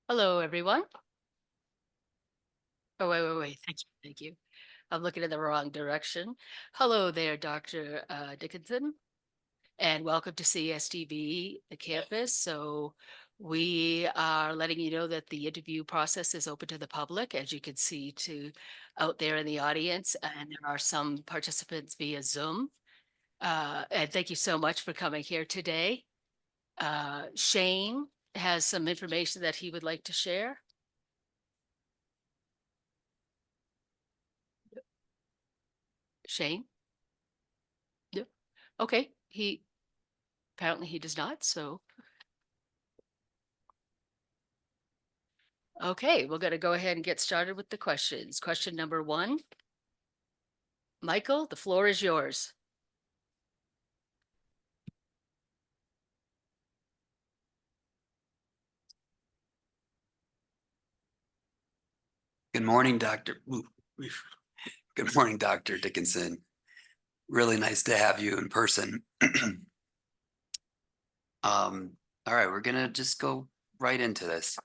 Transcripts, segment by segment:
Hello, everyone. Oh, wait. Thank you. I'm looking in the wrong direction. Hello there, Dr. Dickinson, and welcome to CSDB, the campus. So we are letting you know that the interview process is open to the public, as you can see out there in the audience, and there are some participants via Zoom. And thank you so much for coming here today. Shane has some information that he would like to share. Shane? Yep. Okay, apparently he does not, so. Okay, we're gonna go ahead and get started with the questions. Question number 1. Michael, the floor is yours. Good morning, Good morning, Dr. Dickinson. Really nice to have you in person. All right, we're gonna just go right into this.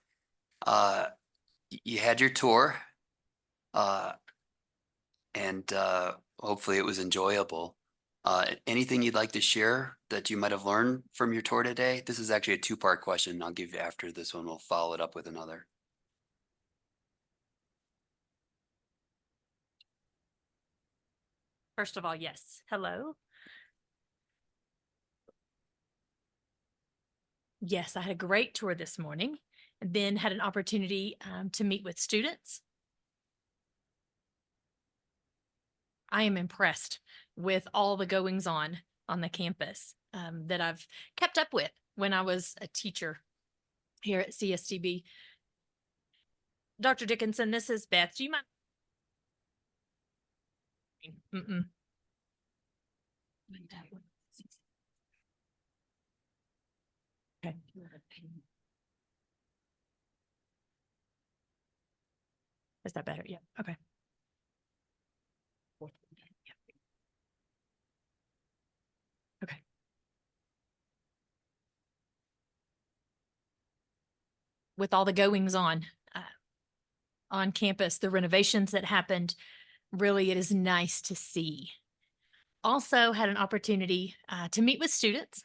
You had your tour, uh, and hopefully it was enjoyable. Anything you'd like to share that you might have learned from your tour today? This is actually a two-part question. I'll give you after this one. We'll follow it up with another. First of all, yes. Hello. Yes, I had a great tour this morning and then had an opportunity to meet with students. I am impressed with all the goings on the campus that I've kept up with when I was a teacher here at CSDB. Dr. Dickinson, this is Beth. Do you mind? Okay. Is that better? Yeah. Okay. Okay. With all the goings on campus, the renovations that happened, really, it is nice to see. Also had an opportunity to meet with students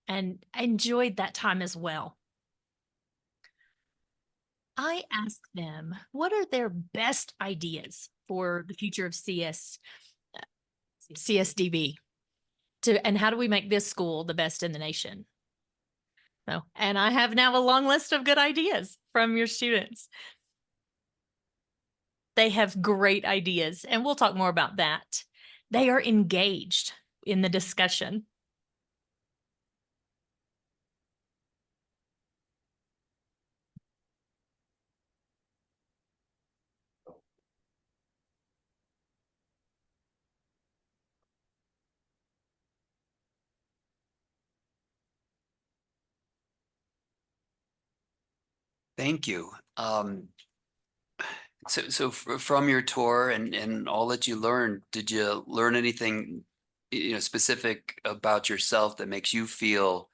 and enjoyed that time as well. I asked them, what are their best ideas for the future of CSDB and how do we make this school the best in the nation? So, and I have now a long list of good ideas from your students. They have great ideas, and we'll talk more about that. They are engaged in the discussion. Thank you. So from your tour and all that you learned, did you learn anything, specific about yourself that makes you feel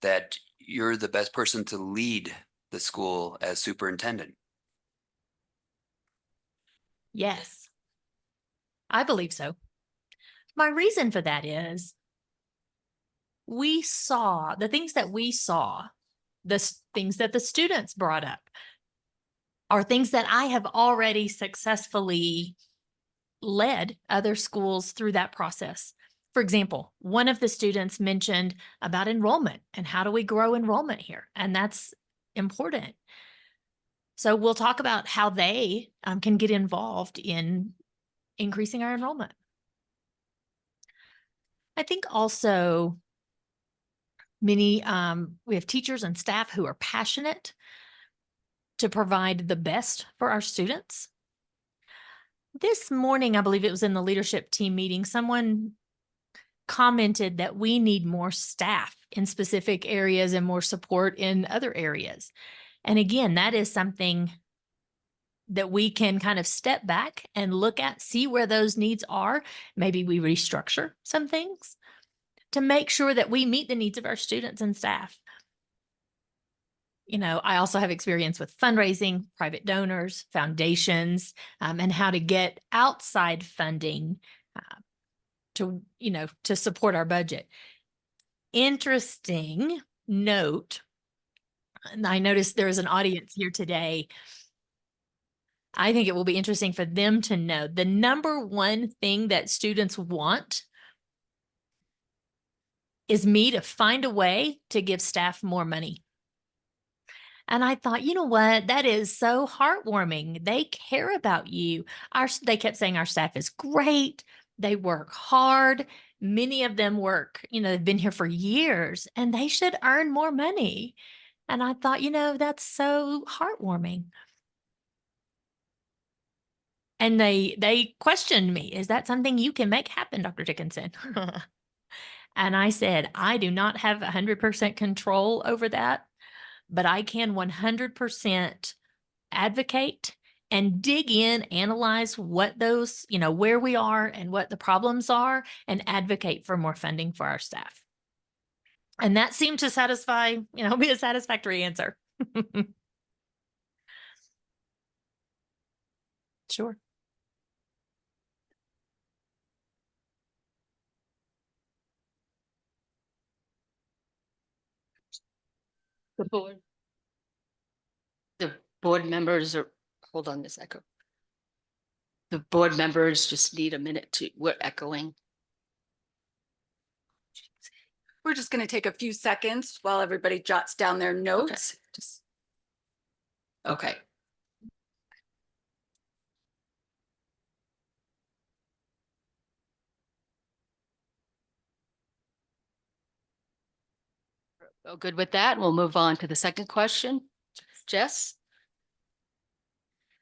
that you're the best person to lead the school as superintendent? Yes, I believe so. My reason for that is we saw the things that the things that the students brought up are things that I have already successfully led other schools through that process. For example, one of the students mentioned about enrollment and how do we grow enrollment here? And that's important. So we'll talk about how they can get involved in increasing our enrollment. I think also we have teachers and staff who are passionate to provide the best for our students. This morning, I believe it was in the leadership team meeting, someone commented that we need more staff in specific areas and more support in other areas. And again, that is something that we can kind of step back and look at, see where those needs are. Maybe we restructure some things to make sure that we meet the needs of our students and staff. I also have experience with fundraising, private donors, foundations, and how to get outside funding to support our budget. Interesting note, and I noticed there is an audience here today. I think it will be interesting for them to know the number one thing that students want is me to find a way to give staff more money. And I thought, you know what? That is so heartwarming. They care about you. They kept saying our staff is great. They work hard. Many of them work, they've been here for years and they should earn more money. And I thought, that's so heartwarming. And they questioned me, is that something you can make happen, Dr. Dickinson? And I said, I do not have 100% control over that, but I can 100% advocate and dig in, analyze what those, where we are and what the problems are, and advocate for more funding for our staff. And that seemed to satisfy, be a satisfactory answer. Sure. The board members are, hold on this echo. The board members just need a minute we're echoing. We're just going to take a few seconds while everybody jots down their notes. Okay. Oh, good with that. We'll move on to the second question. Jess?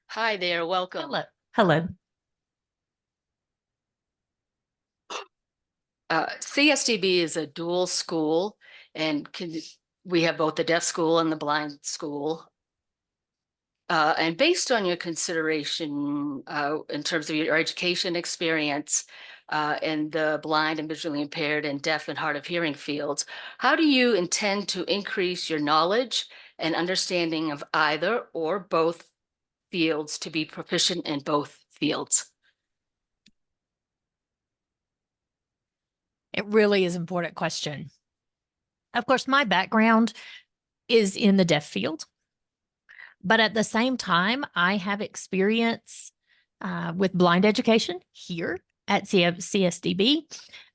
Hi there, welcome. Hello. Hello. CSDB is a dual school, and we have both the deaf school and the blind school. And based on your consideration in terms of your education experience in the blind and visually impaired and deaf and hard of hearing fields, how do you intend to increase your knowledge and understanding of either or both fields to be proficient in both fields? It really is an important question. Of course, my background is in the deaf field, but at the same time, I have experience with blind education here at CSDB.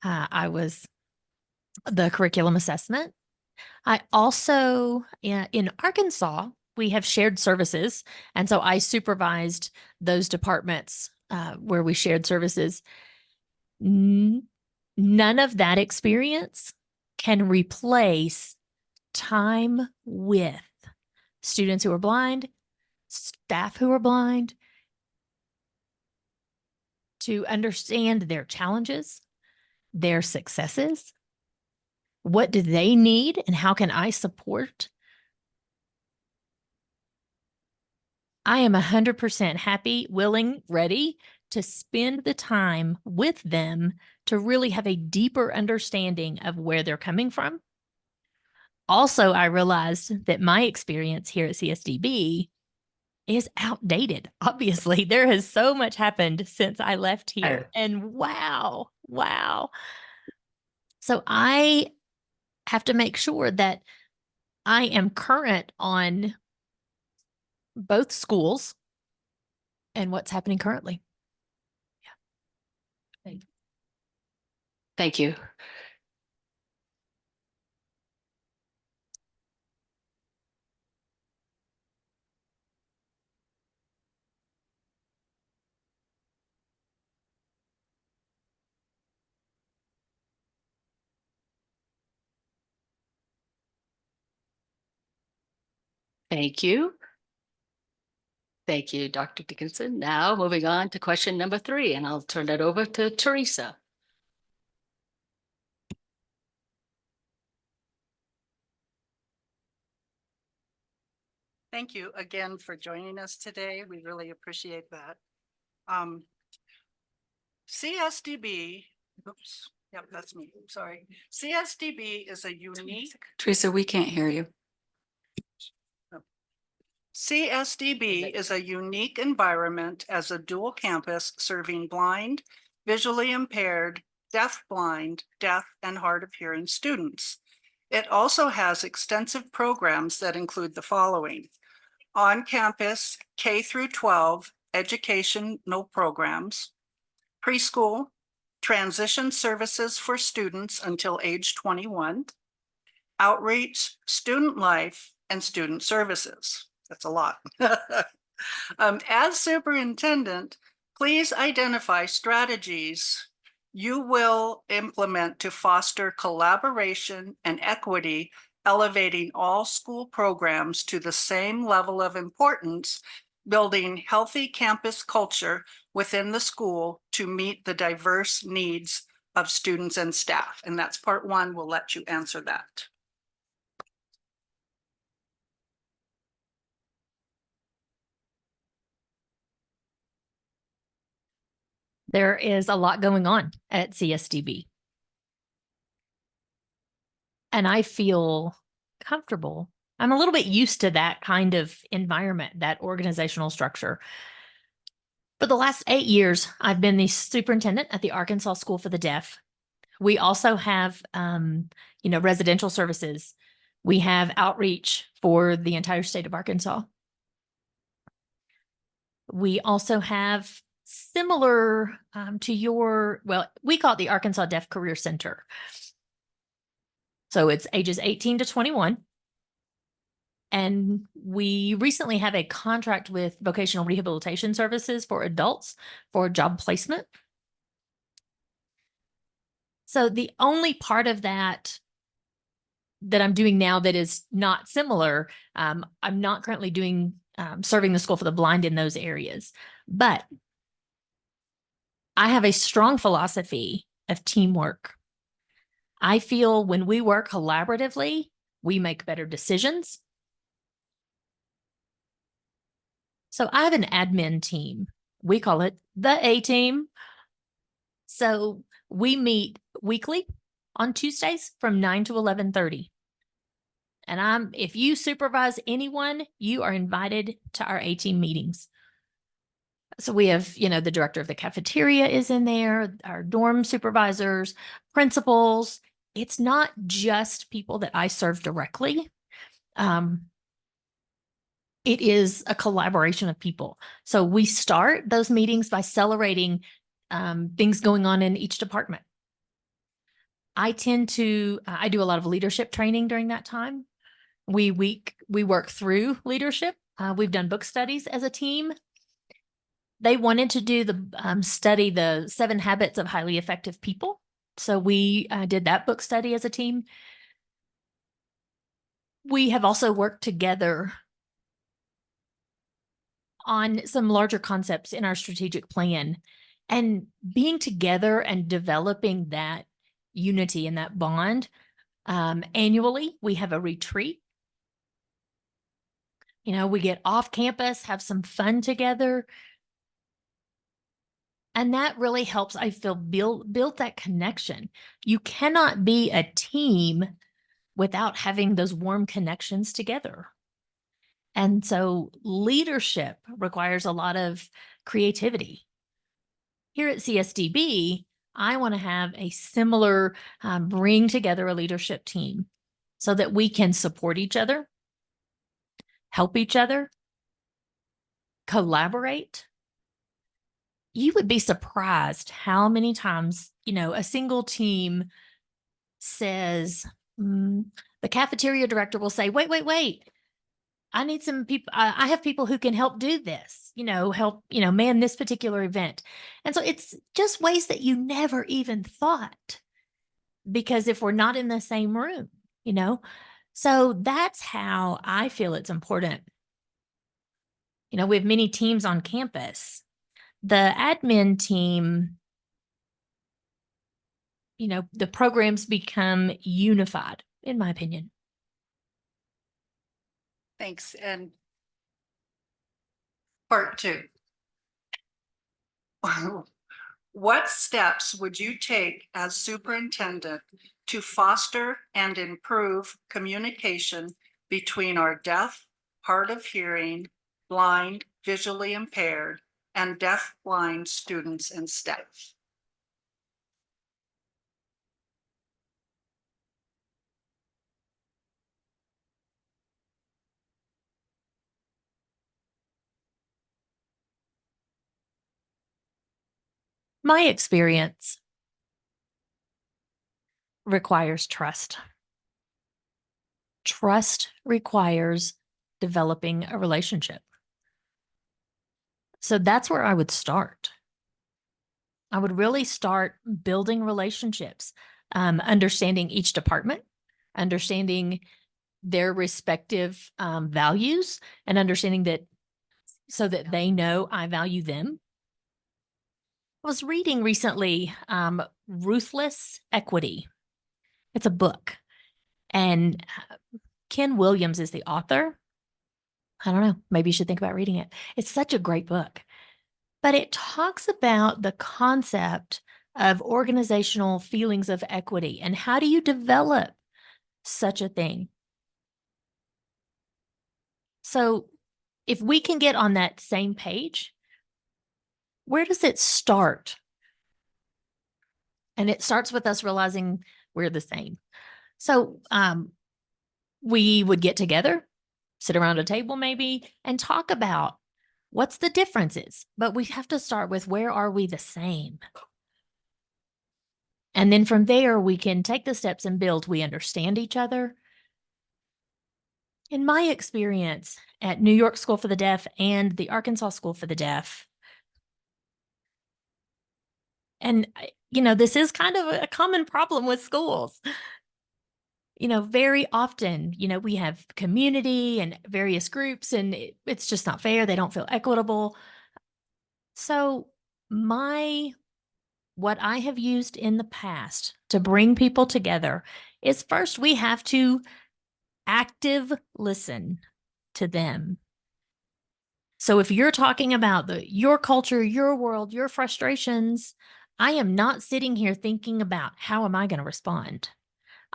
I was the curriculum assessment. I also, in Arkansas, we have shared services. And so I supervised those departments where we shared services. None of that experience can replace time with students who are blind, staff who are blind, to understand their challenges, their successes. What do they need and how can I support? I am 100% happy, willing, ready to spend the time with them to really have a deeper understanding of where they're coming from. Also, I realized that my experience here at CSDB is outdated. Obviously, there has so much happened since I left here. And wow. So I have to make sure that I am current on both schools and what's happening currently. Yeah. Thank you. Thank you. Thank you, Dr. Dickinson. Now moving on to question number 3, and I'll turn that over to Teresa. Thank you again for joining us today. We really appreciate that. CSDB, oops, yep, that's me, sorry. CSDB is a unique, Teresa, we can't hear you. CSDB is a unique environment as a dual campus serving blind, visually impaired, deaf-blind, deaf, and hard of hearing students. It also has extensive programs that include the following: on-campus K through 12 educational programs, preschool, transition services for students until age 21, outreach, student life, and student services. That's a lot. As superintendent, please identify strategies you will implement to foster collaboration and equity, elevating all school programs to the same level of importance, building healthy campus culture within the school to meet the diverse needs of students and staff. And that's part one. We'll let you answer that. There is a lot going on at CSDB. And I feel comfortable. I'm a little bit used to that kind of environment, that organizational structure. For the last 8 years, I've been the superintendent at the Arkansas School for the Deaf. We also have, residential services. We have outreach for the entire state of Arkansas. We also have similar we call it the Arkansas Deaf Career Center. So it's ages 18 to 21. And we recently have a contract with vocational rehabilitation services for adults for job placement. So the only part of that I'm doing now that is not similar, I'm not currently doing serving the school for the blind in those areas. But I have a strong philosophy of teamwork. I feel when we work collaboratively, we make better decisions. So I have an admin team. We call it the A team. So we meet weekly on Tuesdays from 9 to 11:30. And if you supervise anyone, you are invited to our A team meetings. So we have, the director of the cafeteria is in there, our dorm supervisors, principals. It's not just people that I serve directly. It is a collaboration of people. So we start those meetings by celebrating things going on in each department. I do a lot of leadership training during that time. We work through leadership. We've done book studies as a team. They wanted to do study the 7 Habits of Highly Effective People. So we did that book study as a team. We have also worked together on some larger concepts in our strategic plan, and being together and developing that unity and that bond. Annually, we have a retreat. We get off campus, have some fun together. And that really helps, I feel, build that connection. You cannot be a team without having those warm connections together. And so leadership requires a lot of creativity. Here at CSDB, I want to have a similar bring together a leadership team so that we can support each other, help each other, collaborate. You would be surprised how many times, a single team says, the cafeteria director will say, wait. I need some people. I have people who can help do this, help, man this particular event. And so it's just ways that you never even thought, because if we're not in the same room, so that's how I feel it's important. We have many teams on campus. The admin team, the programs become unified, in my opinion. Thanks. And part 2. What steps would you take as superintendent to foster and improve communication between our deaf, hard of hearing, blind, visually impaired, and deaf-blind students and staff. My experience requires trust. Trust requires developing a relationship. So that's where I would start. I would really start building relationships, understanding each department, understanding their respective values, and understanding that so that they know I value them. I was reading recently Ruthless Equity. It's a book, and Ken Williams is the author. I don't know, maybe you should think about reading it. It's such a great book, but it talks about the concept of organizational feelings of equity and how do you develop such a thing. So if we can get on that same page, where does it start? And it starts with us realizing we're the same. So we would get together, sit around a table maybe, and talk about what's the differences. But we have to start with where are we the same? And then from there, we can take the steps and build. We understand each other. In my experience at New York School for the Deaf and the Arkansas School for the Deaf, and this is kind of a common problem with schools. Very often, we have community and various groups, and it's just not fair. They don't feel equitable. So what I have used in the past to bring people together is first we have to active listen to them. So if you're talking about your culture, your world, your frustrations, I am not sitting here thinking about how am I going to respond.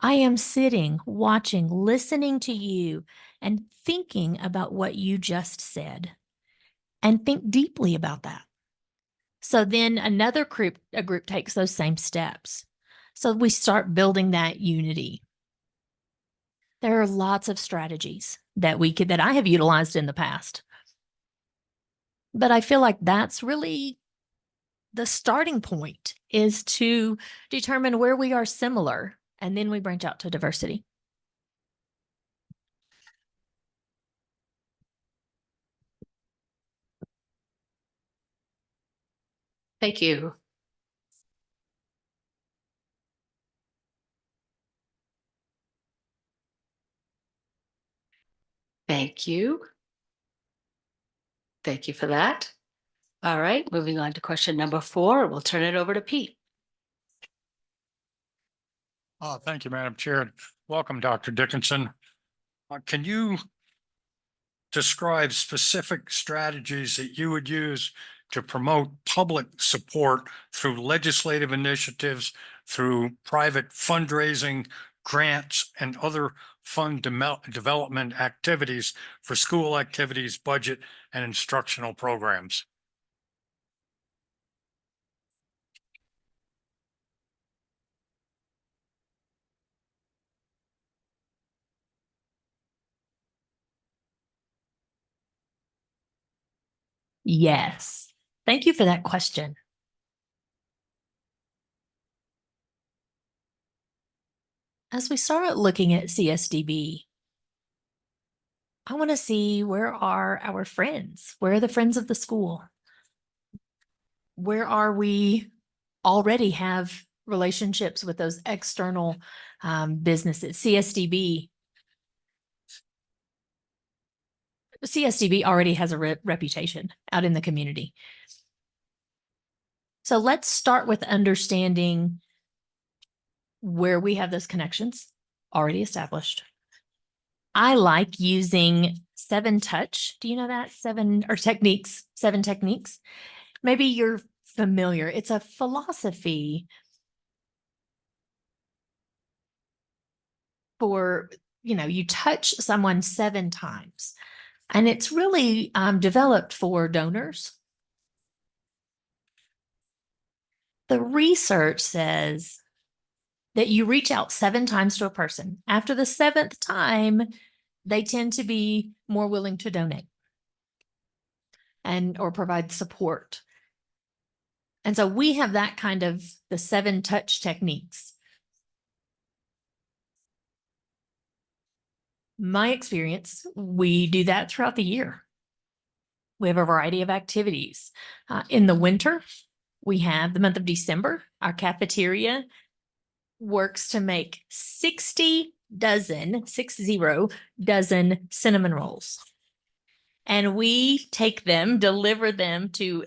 I am sitting, watching, listening to you, and thinking about what you just said, and think deeply about that. So then a group takes those same steps. So we start building that unity. There are lots of strategies that I have utilized in the past. But I feel like that's really the starting point, is to determine where we are similar, and then we branch out to diversity. Thank you. Thank you. Thank you for that. All right, moving on to question number 4. We'll turn it over to Pete. Thank you, Madam Chair. Welcome, Dr. Dickinson. Can you describe specific strategies that you would use to promote public support through legislative initiatives, through private fundraising, grants, and other fund development activities for school activities, budget, and instructional programs? Yes. Thank you for that question. As we start looking at CSDB, I want to see, where are our friends? Where are the friends of the school? Where are we already have relationships with those external businesses? CSDB already has a reputation out in the community. So let's start with understanding where we have those connections already established. I like using 7 touch. Do you know that? 7 techniques. Maybe you're familiar. It's a philosophy for, you touch someone 7 times. And it's really developed for donors. The research says that you reach out 7 times to a person. After the 7th time, they tend to be more willing to donate and or provide support. And so we have that kind of the 7 touch techniques. My experience, we do that throughout the year. We have a variety of activities. In the winter, we have the month of December. Our cafeteria works to make 60 dozen cinnamon rolls. And we take them, deliver them to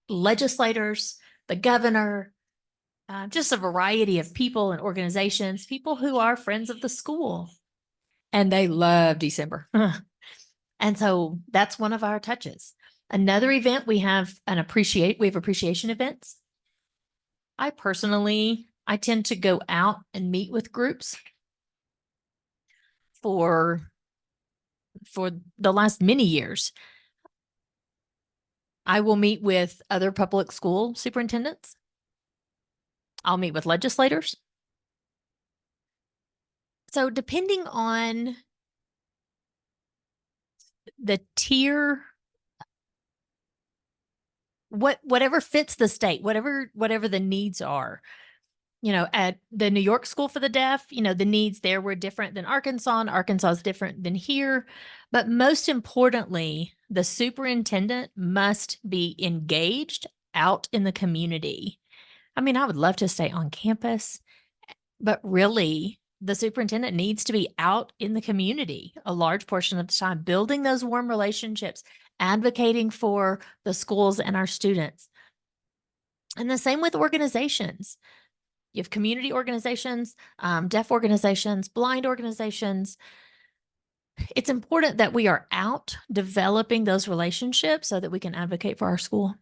legislators, the governor, just a variety of people and organizations, people who are friends of the school. And they love December. And so that's one of our touches. Another event we have appreciation events. I tend to go out and meet with groups for the last many years. I will meet with other public school superintendents. I'll meet with legislators. So depending on the tier, whatever fits the state, whatever the needs are. At the New York School for the Deaf, the needs there were different than Arkansas, and Arkansas is different than here. But most importantly, the superintendent must be engaged out in the community. I mean, I would love to stay on campus, but really, the superintendent needs to be out in the community a large portion of the time, building those warm relationships, advocating for the schools and our students. And the same with organizations. You have community organizations, deaf organizations, blind organizations. It's important that we are out developing those relationships so that we can advocate for our school.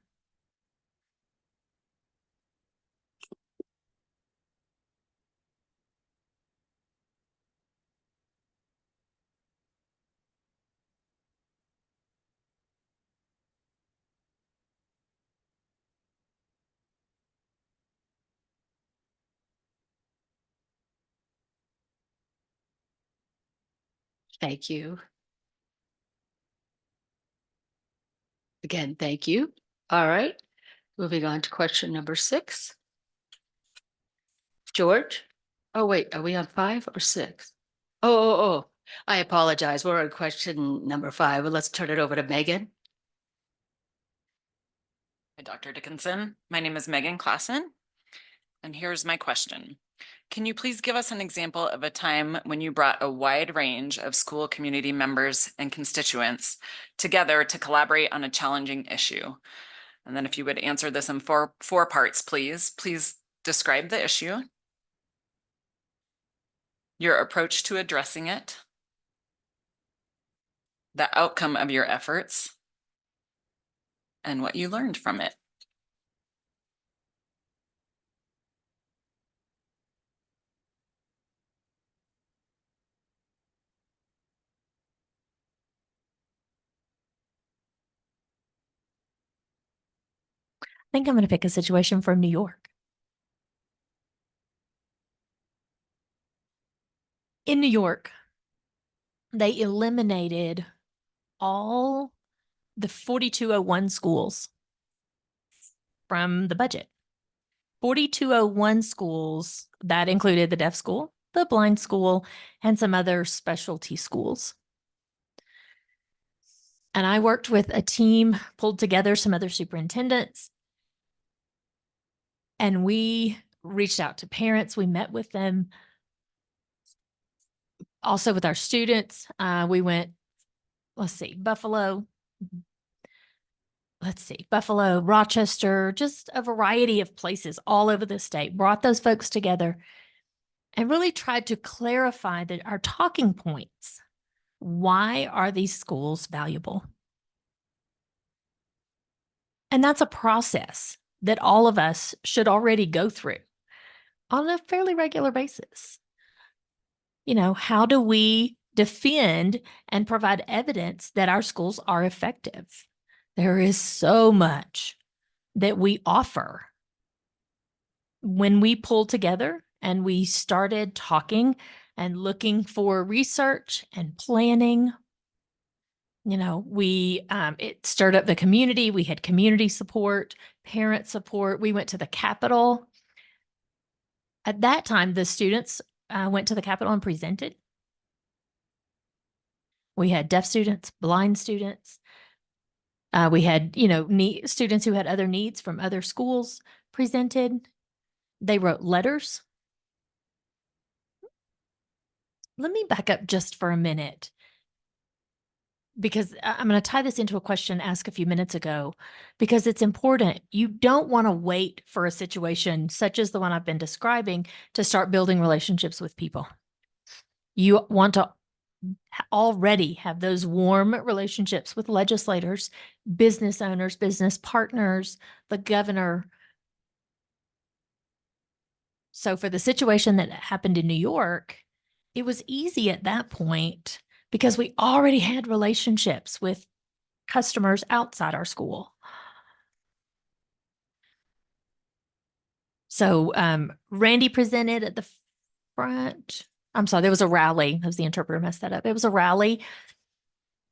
Thank you. Again, thank you. All right, moving on to question number 6. George? Oh, wait, are we on 5 or 6? Oh, I apologize. We're on question number 5. Well, let's turn it over to Megan. Hi, Dr. Dickinson. My name is Megan Klassen, and here's my question. Can you please give us an example of a time when you brought a wide range of school community members and constituents together to collaborate on a challenging issue? And then if you would answer this in four parts, please describe the issue, your approach to addressing it, the outcome of your efforts, and what you learned from it. I think I'm going to pick a situation from New York. In New York, they eliminated all the 4201 schools from the budget. 4201 schools, that included the deaf school, the blind school, and some other specialty schools. And I worked with a team, pulled together some other superintendents, and we reached out to parents. We met with them. Also with our students, we went, Buffalo, Rochester, just a variety of places all over the state, brought those folks together and really tried to clarify that our talking points. Why are these schools valuable? And that's a process that all of us should already go through on a fairly regular basis. How do we defend and provide evidence that our schools are effective. There is so much that we offer. When we pulled together and we started talking and looking for research and planning, it stirred up the community. We had community support, parent support. We went to the Capitol. At that time, the students went to the Capitol and presented. We had deaf students, blind students. We had, students who had other needs from other schools presented. They wrote letters. Let me back up just for a minute, because I'm going to tie this into a question asked a few minutes ago, because it's important. You don't want to wait for a situation such as the one I've been describing to start building relationships with people. You want to already have those warm relationships with legislators, business owners, business partners, the governor. So for the situation that happened in New York, it was easy at that point because we already had relationships with customers outside our school. So Randy presented at the front. I'm sorry, there was a rally. That was the interpreter messed that up. It was a rally.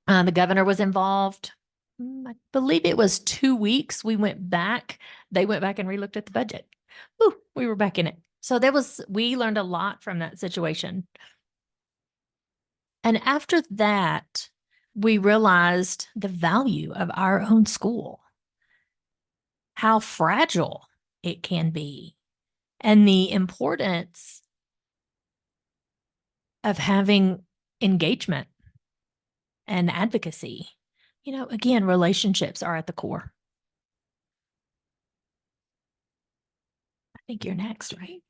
The governor was involved. I believe it was 2 weeks. We went back. They went back and relooked at the budget. Ooh, we were back in it. So we learned a lot from that situation. And after that, we realized the value of our own school, how fragile it can be, and the importance of having engagement and advocacy. Again, relationships are at the core. I think you're next, right?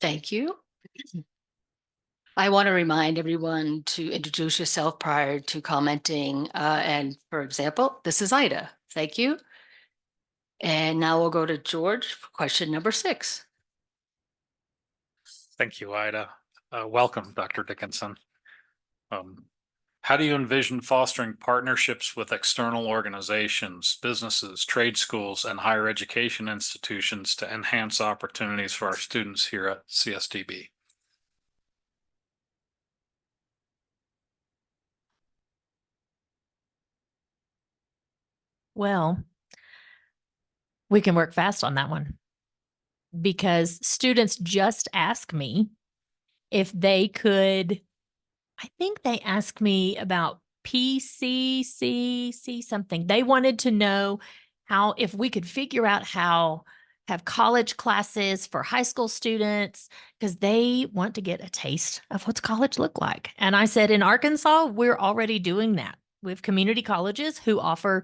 Thank you. I want to remind everyone to introduce yourself prior to commenting. And for example, this is Ida. Thank you. And now we'll go to George for question number 6. Thank you, Ida. Welcome, Dr. Dickinson. How do you envision fostering partnerships with external organizations, businesses, trade schools, and higher education institutions to enhance opportunities for our students here at CSDB? Well, we can work fast on that one, because students just ask me if they could. I think they asked me about PCCC something. They wanted to know if we could figure out how have college classes for high school students, because they want to get a taste of what's college look like. And I said, in Arkansas, we're already doing that. We have community colleges who offer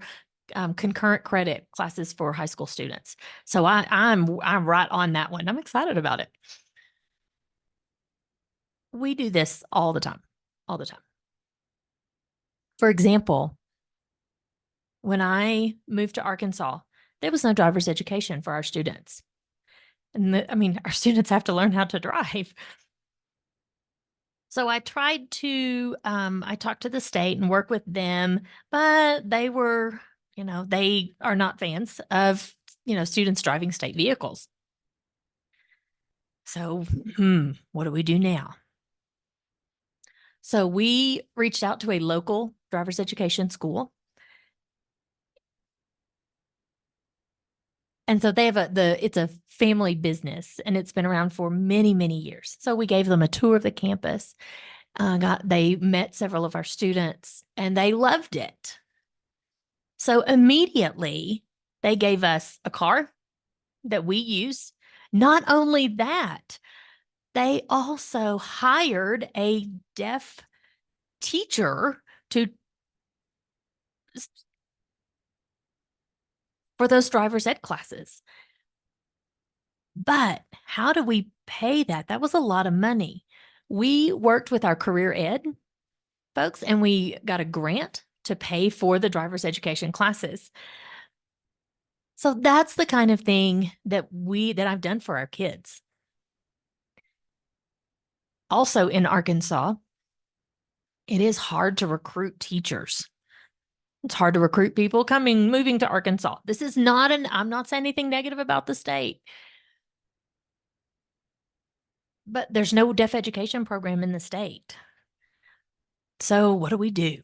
concurrent credit classes for high school students. So I'm right on that one. I'm excited about it. We do this all the time. All the time. For example, when I moved to Arkansas, there was no driver's education for our students. And our students have to learn how to drive. So I tried to, I talked to the state and work with them, but they were, they are not fans of, students driving state vehicles. So, what do we do now? So we reached out to a local driver's education school. And so they have it's a family business, and it's been around for many, many years. So we gave them a tour of the campus. They met several of our students, and they loved it. So immediately they gave us a car that we use. Not only that, they also hired a deaf teacher to for those driver's ed classes. But how do we pay that? That was a lot of money. We worked with our career ed folks and we got a grant to pay for the driver's education classes. So that's the kind of thing that I've done for our kids. Also in Arkansas, it is hard to recruit teachers. It's hard to recruit people moving to Arkansas. This is not I'm not saying anything negative about the state. But there's no deaf education program in the state. So what do?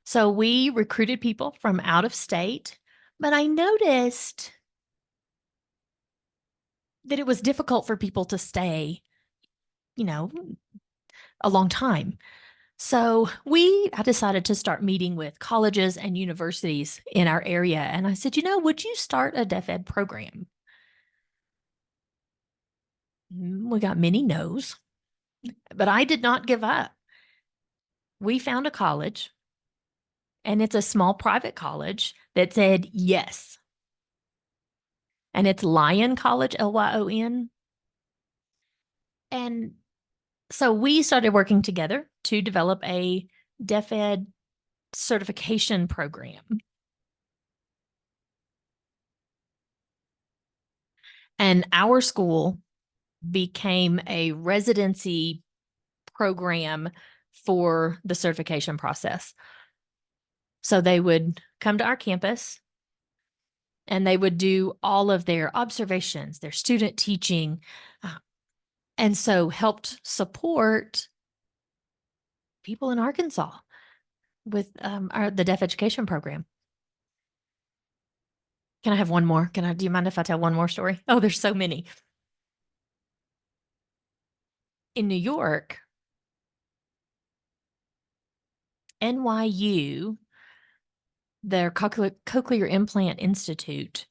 So we recruited people from out of state, but I noticed that it was difficult for people to stay, a long time. So I decided to start meeting with colleges and universities in our area. And I said, would you start a deaf ed program? We got many no's, but I did not give up. We found a college, and it's a small private college that said yes. And it's Lyon College, Lyon. And so we started working together to develop a deaf ed certification program. And our school became a residency program for the certification process. So they would come to our campus and they would do all of their observations, their student teaching, and so helped support people in Arkansas with the deaf education program. Can I have one more? Do you mind if I tell one more story? Oh, there's so many. In New York, NYU, their Cochlear Implant Institute,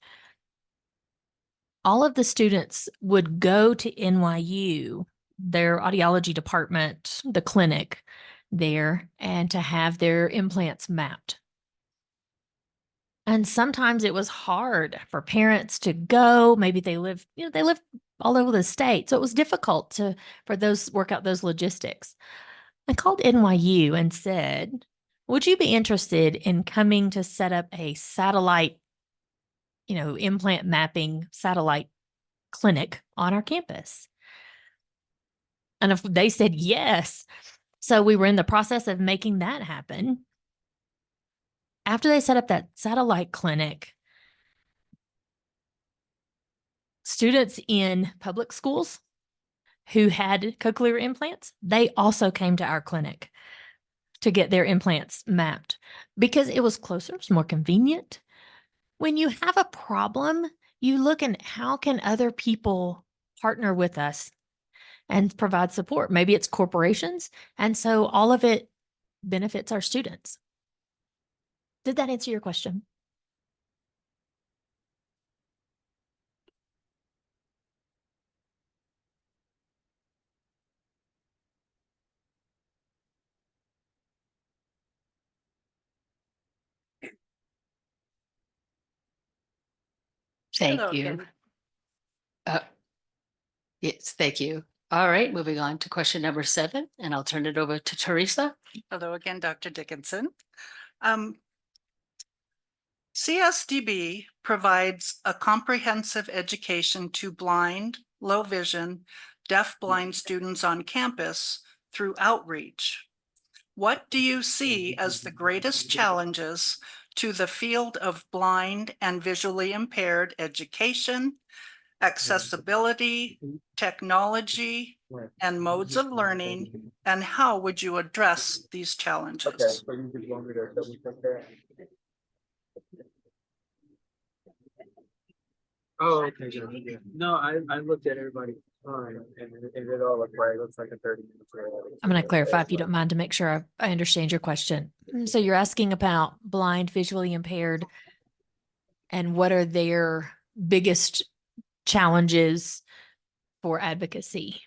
all of the students would go to NYU, their audiology department, the clinic there, and to have their implants mapped. And sometimes it was hard for parents to go. Maybe they live all over the state. So it was difficult work out those logistics. I called NYU and said, would you be interested in coming to set up a satellite, implant mapping satellite clinic on our campus? And if they said yes. So we were in the process of making that happen. After they set up that satellite clinic, students in public schools who had cochlear implants, they also came to our clinic to get their implants mapped because it was closer, it's more convenient. When you have a problem, you look at how can other people partner with us and provide support. Maybe it's corporations. And so all of it benefits our students. Did that answer your question? Thank Hello you. again. Yes, thank you. All right, moving on to question number 7, and I'll turn it over to Teresa. Hello again, Dr. Dickinson. CSDB provides a comprehensive education to blind, low vision, deaf-blind students on campus through outreach. What do you see as the greatest challenges to the field of blind and visually impaired education, accessibility, technology, and modes of learning, and how would you address these challenges? Oh, okay. No, I looked at everybody's time and it all looked right. It looks like a 30 minutes. I'm going to clarify if you don't mind to make sure I understand your question. So you're asking about blind, visually impaired, and what are their biggest challenges for advocacy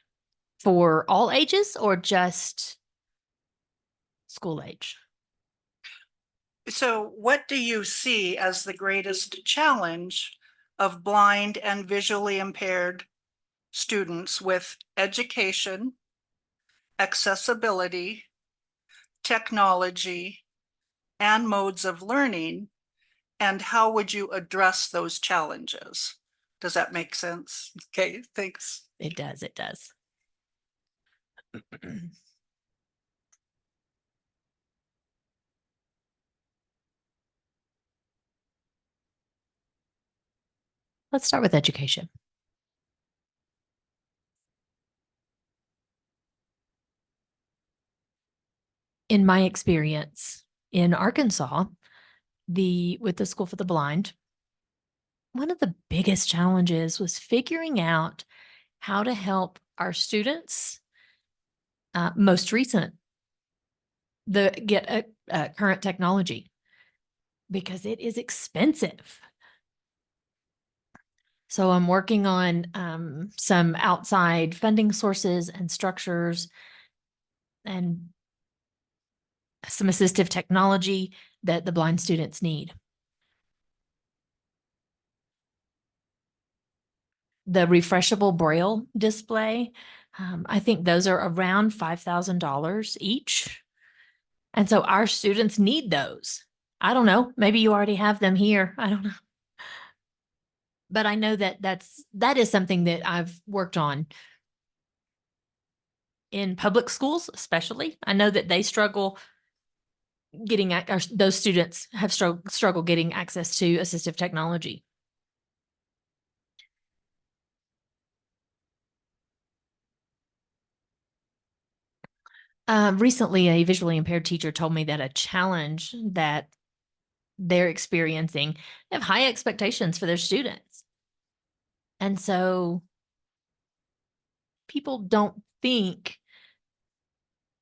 for all ages or just school age? So what do you see as the greatest challenge of blind and visually impaired students with education, accessibility, technology, and modes of learning? And how would you address those challenges? Does that make sense? Okay, thanks. It does, it does. Let's start with education. In my experience in Arkansas, with the School for the Blind, one of the biggest challenges was figuring out how to help our students, most recent, get a current technology, because it is expensive. So I'm working on some outside funding sources and structures and some assistive technology that the blind students need. The refreshable Braille display, I think those are around $5,000 each. And so our students need those. I don't know, maybe you already have them here. I don't know. But I know that that is something that I've worked on in public schools, especially. I know that they struggle getting, those students have struggled getting access to assistive technology. Recently, a visually impaired teacher told me that a challenge that they're experiencing, they have high expectations for their students. And so people don't think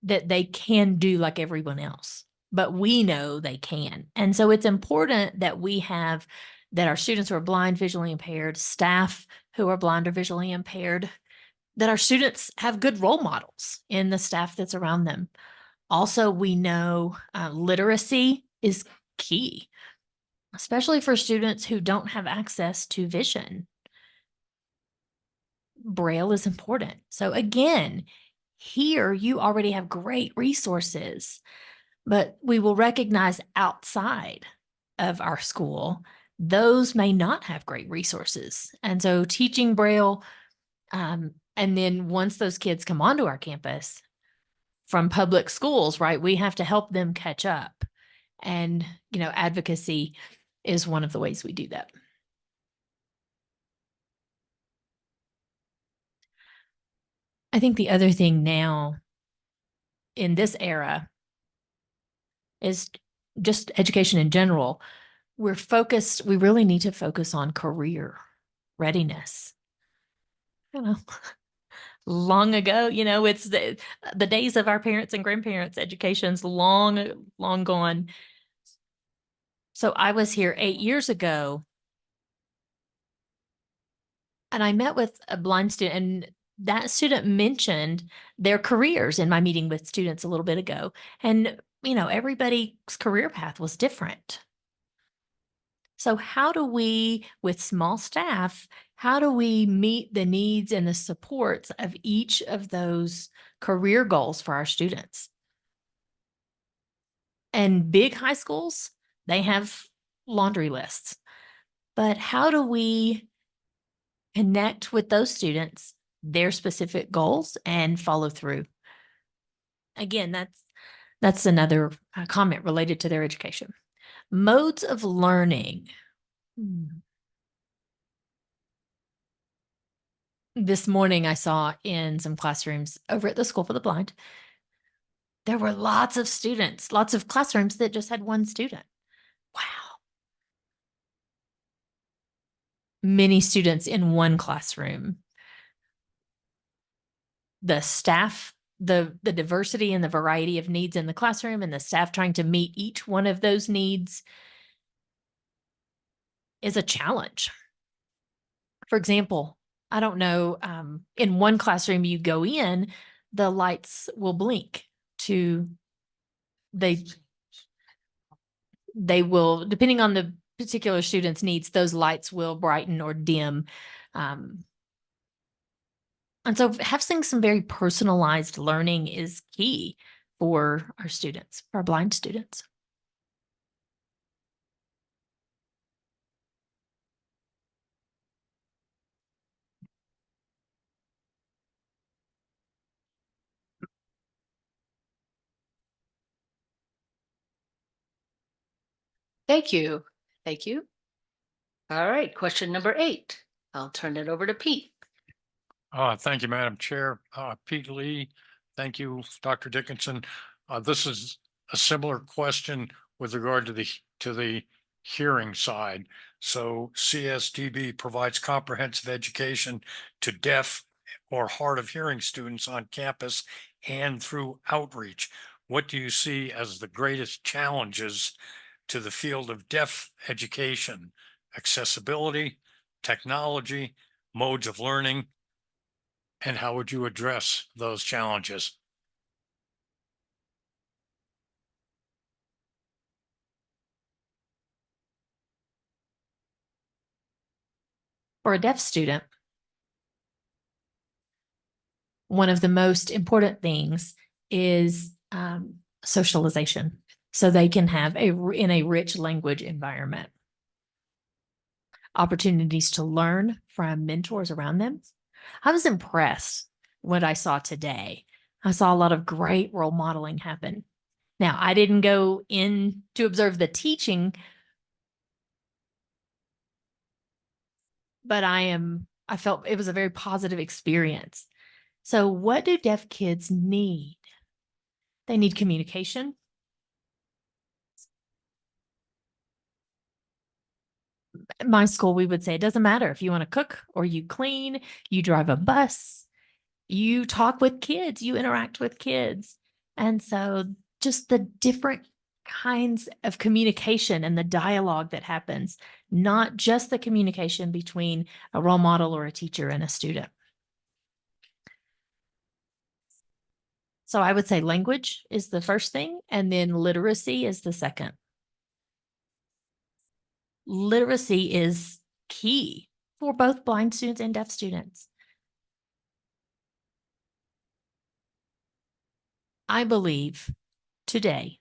that they can do like everyone else, but we know they can. And so it's important that that our students who are blind, visually impaired, staff who are blind or visually impaired, that our students have good role models in the staff that's around them. Also, we know literacy is key, especially for students who don't have access to vision. Braille is important. So again, here you already have great resources, but we will recognize outside of our school, those may not have great resources. And so teaching Braille, and then once those kids come onto our campus from public schools, right, we have to help them catch up. And, advocacy is one of the ways we do that. I think the other thing now in this era is just education in general. We really need to focus on career readiness. Long ago, it's the days of our parents and grandparents. Education's long, long gone. So I was here 8 years ago and I met with a blind student, and that student mentioned their careers in my meeting with students a little bit ago. And, everybody's career path was different. So how do we, with small staff, how do we meet the needs and the supports of each of those career goals for our students? And big high schools, they have laundry lists. But how do we connect with those students, their specific goals, and follow through? Again, that's another comment related to their education. Modes of learning. This morning I saw in some classrooms over at the School for the Blind, there were lots of students, lots of classrooms that just had one student. Wow. Many students in one classroom. The staff, the diversity and the variety of needs in the classroom, and the staff trying to meet each one of those needs is a challenge. For example, I don't know, in one classroom you go in, the lights will blink to they will, depending on the particular student's needs, those lights will brighten or dim. And so having some very personalized learning is key for our students, for our blind students. Thank you. Thank you. All right, question number 8. I'll turn it over to Pete. Thank you, Madam Chair. Pete Lee, thank you, Dr. Dickinson. This is a similar question with regard to the hearing side. So CSDB provides comprehensive education to deaf or hard of hearing students on campus and through outreach. What do you see as the greatest challenges to the field of deaf education? Accessibility, technology, modes of learning, and how would you address those challenges? For a deaf student, one of the most important things is socialization, so they can have in a rich language environment. Opportunities to learn from mentors around them. I was impressed what I saw today. I saw a lot of great role modeling happen. Now, I didn't go in to observe the teaching, but I felt it was a very positive experience. So what do deaf kids need? They need communication. At my school, we would say it doesn't matter if you want to cook or you clean, you drive a bus, you talk with kids, you interact with kids. And so just the different kinds of communication and the dialogue that happens, not just the communication between a role model or a teacher and a student. So I would say language is the first thing, and then literacy is the second. Literacy is key for both blind students and deaf students. I believe today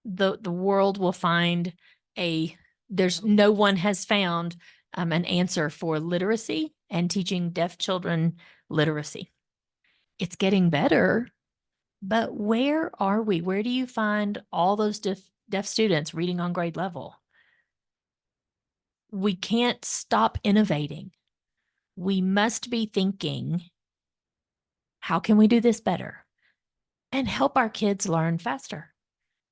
the world will find no one has found an answer for literacy and teaching deaf children literacy. It's getting better, but where are we? Where do you find all those deaf students reading on grade level? We can't stop innovating. We must be thinking, how can we do this better? And help our kids learn faster,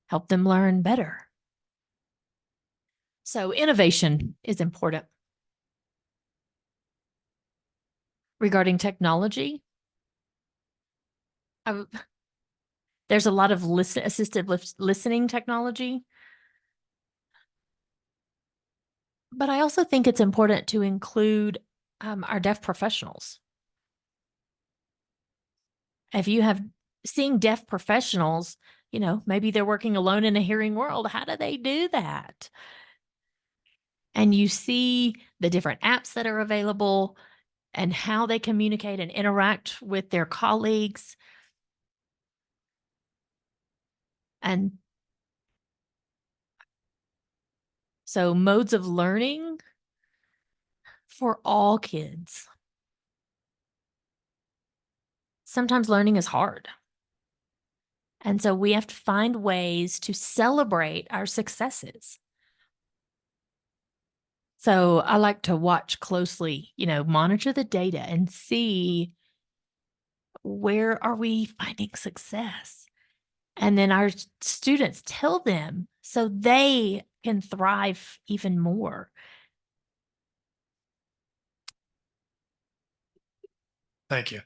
help them learn better. So innovation is important. Regarding technology, there's a lot of assistive listening technology. But I also think it's important to include our deaf professionals. If you have seeing deaf professionals, maybe they're working alone in a hearing world. How do they do that? And you see the different apps that are available and how they communicate and interact with their colleagues. And so modes of learning for all kids. Sometimes learning is hard. And so we have to find ways to celebrate our successes. So I like to watch closely, monitor the data and see where are we finding success. And then our students tell them so they can thrive even more. Thank you.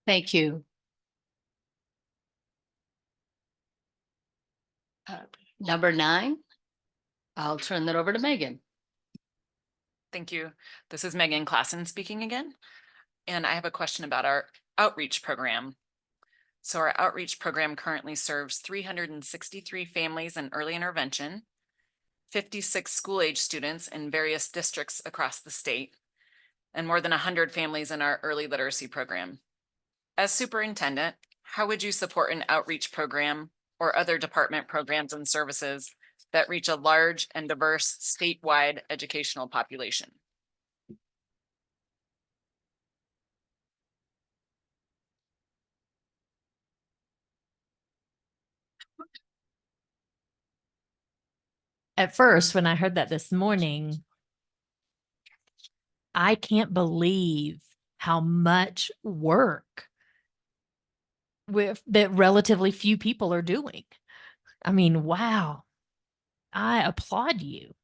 Thank you. Number 9, I'll turn that over to Megan. Thank you. This is Megan Klassen speaking again. And I have a question about our outreach program. So our outreach program currently serves 363 families in early intervention, 56 school-age students in various districts across the state, and more than 100 families in our early literacy program. As superintendent, how would you support an outreach program or other department programs and services that reach a large and diverse statewide educational population? At first, when I heard that this morning, I can't believe how much work that relatively few people are doing. I mean, wow. I applaud you.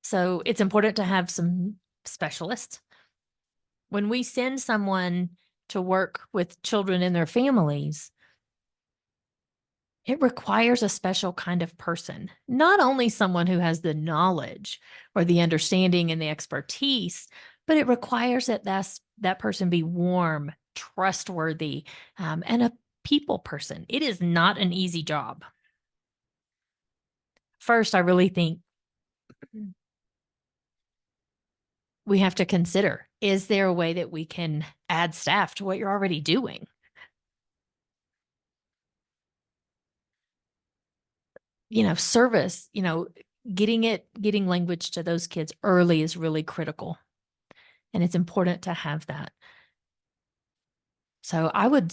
So it's important to have some specialists. When we send someone to work with children and their families, it requires a special kind of person, not only someone who has the knowledge or the understanding and the expertise, but it requires that person be warm, trustworthy, and a people person. It is not an easy job. First, I really think we have to consider, is there a way that we can add staff to what you're already doing? Service, getting language to those kids early is really critical. And it's important to have that. So I would,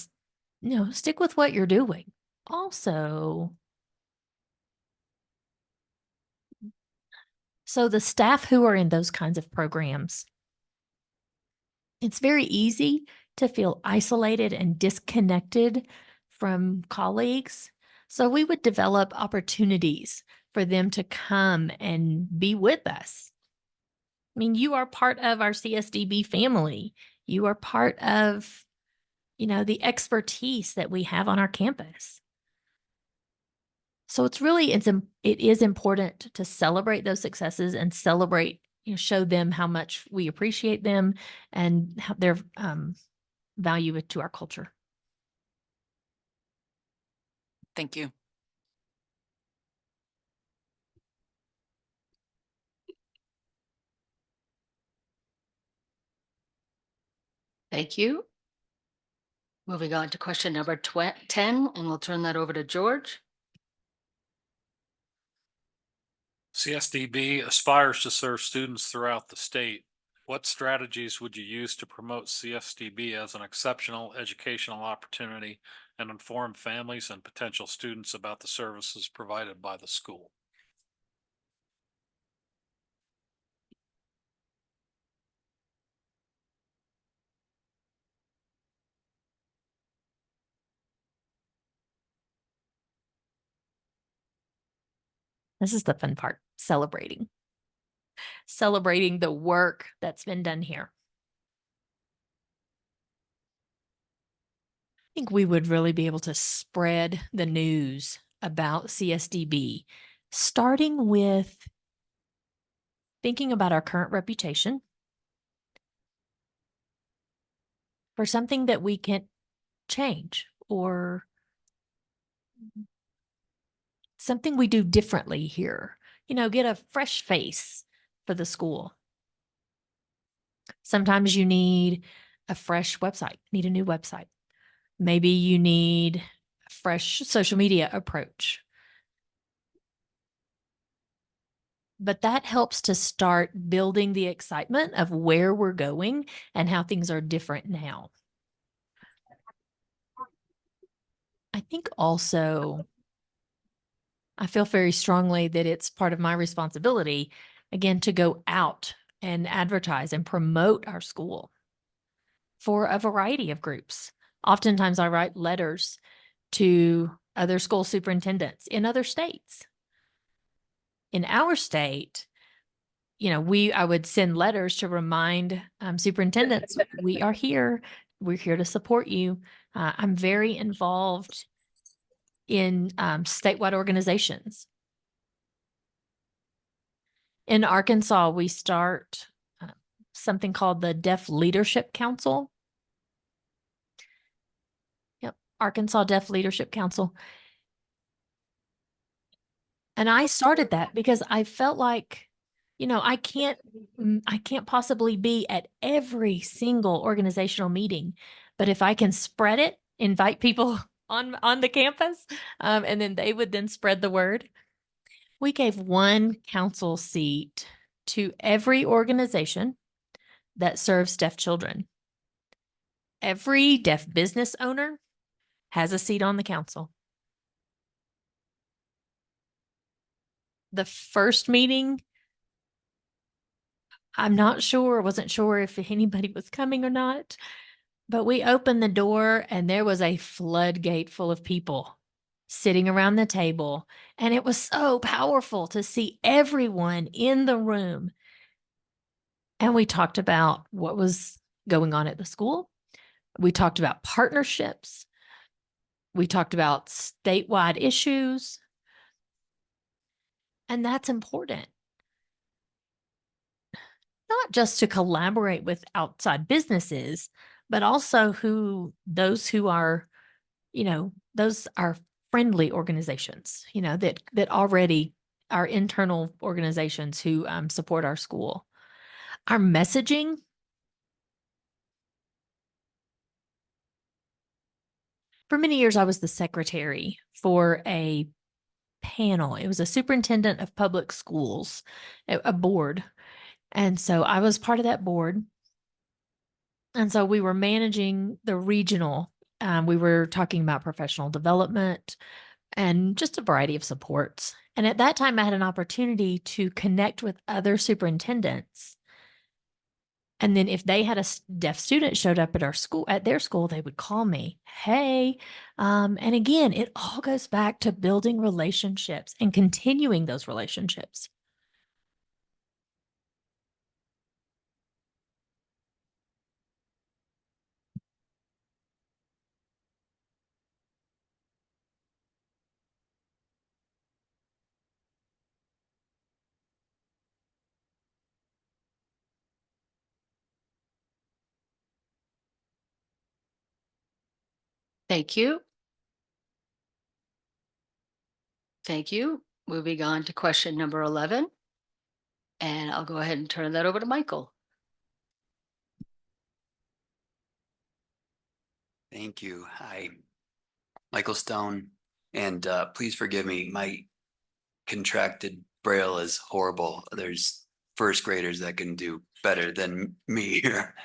stick with what you're doing. Also, so the staff who are in those kinds of programs, it's very easy to feel isolated and disconnected from colleagues. So we would develop opportunities for them to come and be with us. I mean, you are part of our CSDB family. You are part of, the expertise that we have on our campus. So it is important to celebrate those successes and celebrate, show them how much we appreciate them and how their value to our culture. Thank you. Thank you. Moving on to question number 10, and we'll turn that over to George. CSDB aspires to serve students throughout the state. What strategies would you use to promote CSDB as an exceptional educational opportunity and inform families and potential students about the services provided by the school? This is the fun part, celebrating the work that's been done here. I think we would really be able to spread the news about CSDB, starting with thinking about our current reputation for something that we can change or something we do differently here. Get a fresh face for the school. Sometimes you need a fresh website, need a new website. Maybe you need a fresh social media approach. But that helps to start building the excitement of where we're going and how things are different now. I think also, I feel very strongly that it's part of my responsibility, again, to go out and advertise and promote our school for a variety of groups. Oftentimes I write letters to other school superintendents in other states. In our state, I would send letters to remind superintendents, we are here. We're here to support you. I'm very involved in statewide organizations. In Arkansas, we start something called the Deaf Leadership Council. Yep, Arkansas Deaf Leadership Council. And I started that because I felt like, I can't possibly be at every single organizational meeting, but if I can spread it, invite people on the campus, and then they would then spread the word. We gave one council seat to every organization that serves deaf children. Every deaf business owner has a seat on the council. The first meeting, wasn't sure if anybody was coming or not, but we opened the door and there was a floodgate full of people sitting around the table. And it was so powerful to see everyone in the room. And we talked about what was going on at the school. We talked about partnerships. We talked about statewide issues. And that's important. Not just to collaborate with outside businesses, but also those who are, those are friendly organizations, that already are internal organizations who support our school. Our messaging. For many years, I was the secretary for a panel. It was a superintendent of public schools, a board. And so I was part of that board. And so we were managing the regional. We were talking about professional development and just a variety of supports. And at that time, I had an opportunity to connect with other superintendents. And then if they had a deaf student showed up at their school, they would call me, hey. And again, it all goes back to building relationships and continuing those relationships. Thank you. Thank you. Moving on to question number 11. And I'll go ahead and turn that over to Michael. Thank you. Hi, Michael Stone, and please forgive me. My contracted Braille is horrible. There's first graders that can do better than me here.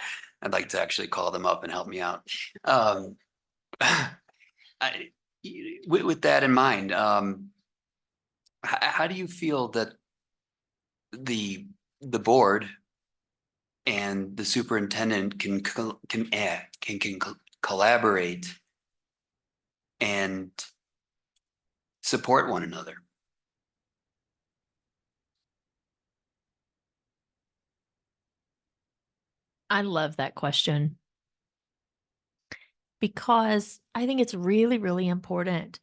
I'd like to actually call them up and help me out. With that in mind, how do you feel that the board and the superintendent can collaborate and support one another? I love that question because I think it's really, really important.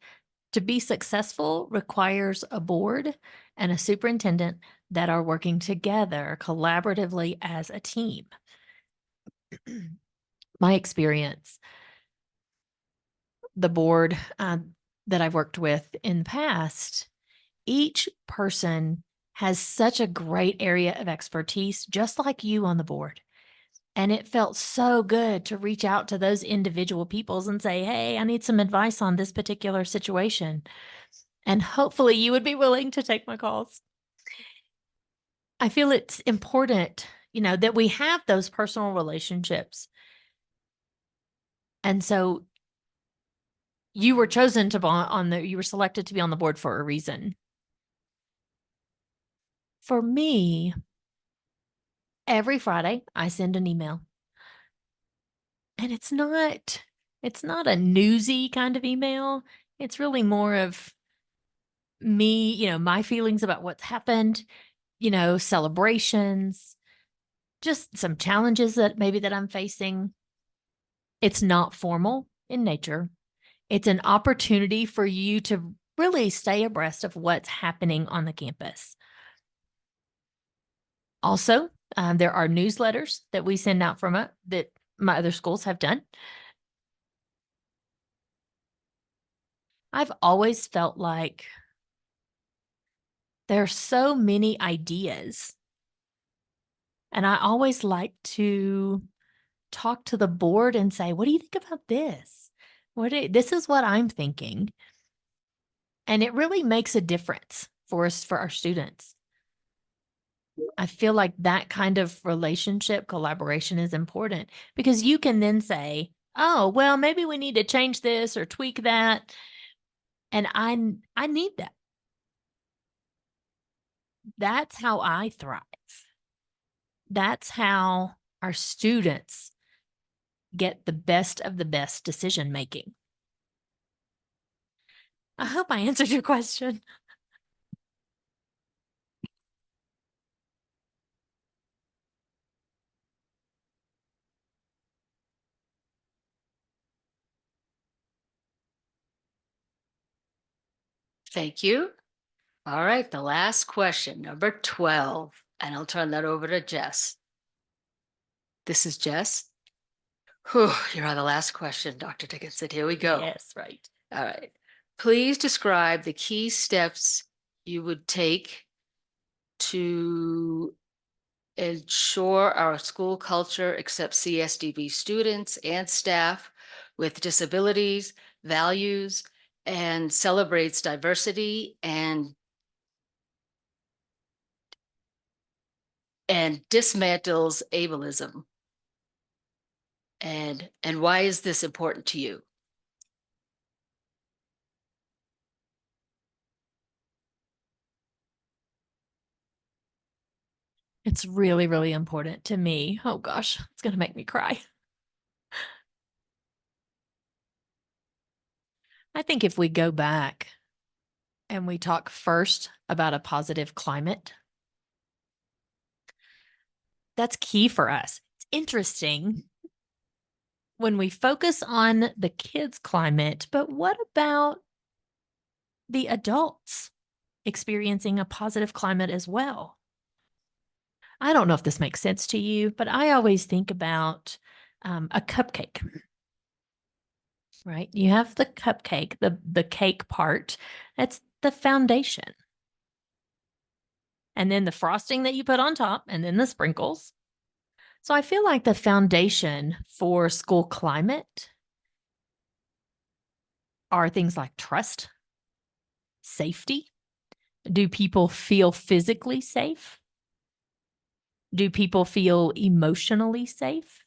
To be successful requires a board and a superintendent that are working together collaboratively as a team. My experience, the board that I've worked with in the past, each person has such a great area of expertise, just like you on the board. And it felt so good to reach out to those individual peoples and say, hey, I need some advice on this particular situation. And hopefully you would be willing to take my calls. I feel it's important, that we have those personal relationships. And so you were chosen to you were selected to be on the board for a reason. For me, every Friday I send an email. And it's not a newsy kind of email. It's really more of me, my feelings about what's happened, celebrations, just some challenges that I'm facing. It's not formal in nature. It's an opportunity for you to really stay abreast of what's happening on the campus. Also, there are newsletters that we send out from it that my other schools have done. I've always felt like there are so many ideas, and I always like to talk to the board and say, what do you think about this? This is what I'm thinking. And it really makes a difference for us, for our students. I feel like that kind of relationship collaboration is important because you can then say, oh, well, maybe we need to change this or tweak that. And I need that. That's how I thrive. That's how our students get the best of the best decision making. I hope I answered your question. Thank you. All right, the last question, number 12, and I'll turn that over to Jess. This is Jess. Whew, you're on the last question, Dr. Dickinson. Here we go. Yes, right. All right. Please describe the key steps you would take to ensure our school culture accepts CSDB students and staff with disabilities, values, and celebrates diversity and dismantles ableism. And why is this important to you? It's really, really important to me. Oh gosh, it's going to make me cry. I think if we go back and we talk first about a positive climate, that's key for us. It's interesting when we focus on the kids' climate, but what about the adults experiencing a positive climate as well? I don't know if this makes sense to you, but I always think about a cupcake, right? You have the cupcake, the cake part, that's the foundation. And then the frosting that you put on top, and then the sprinkles. So I feel like the foundation for school climate are things like trust, safety. Do people feel physically safe? Do people feel emotionally safe?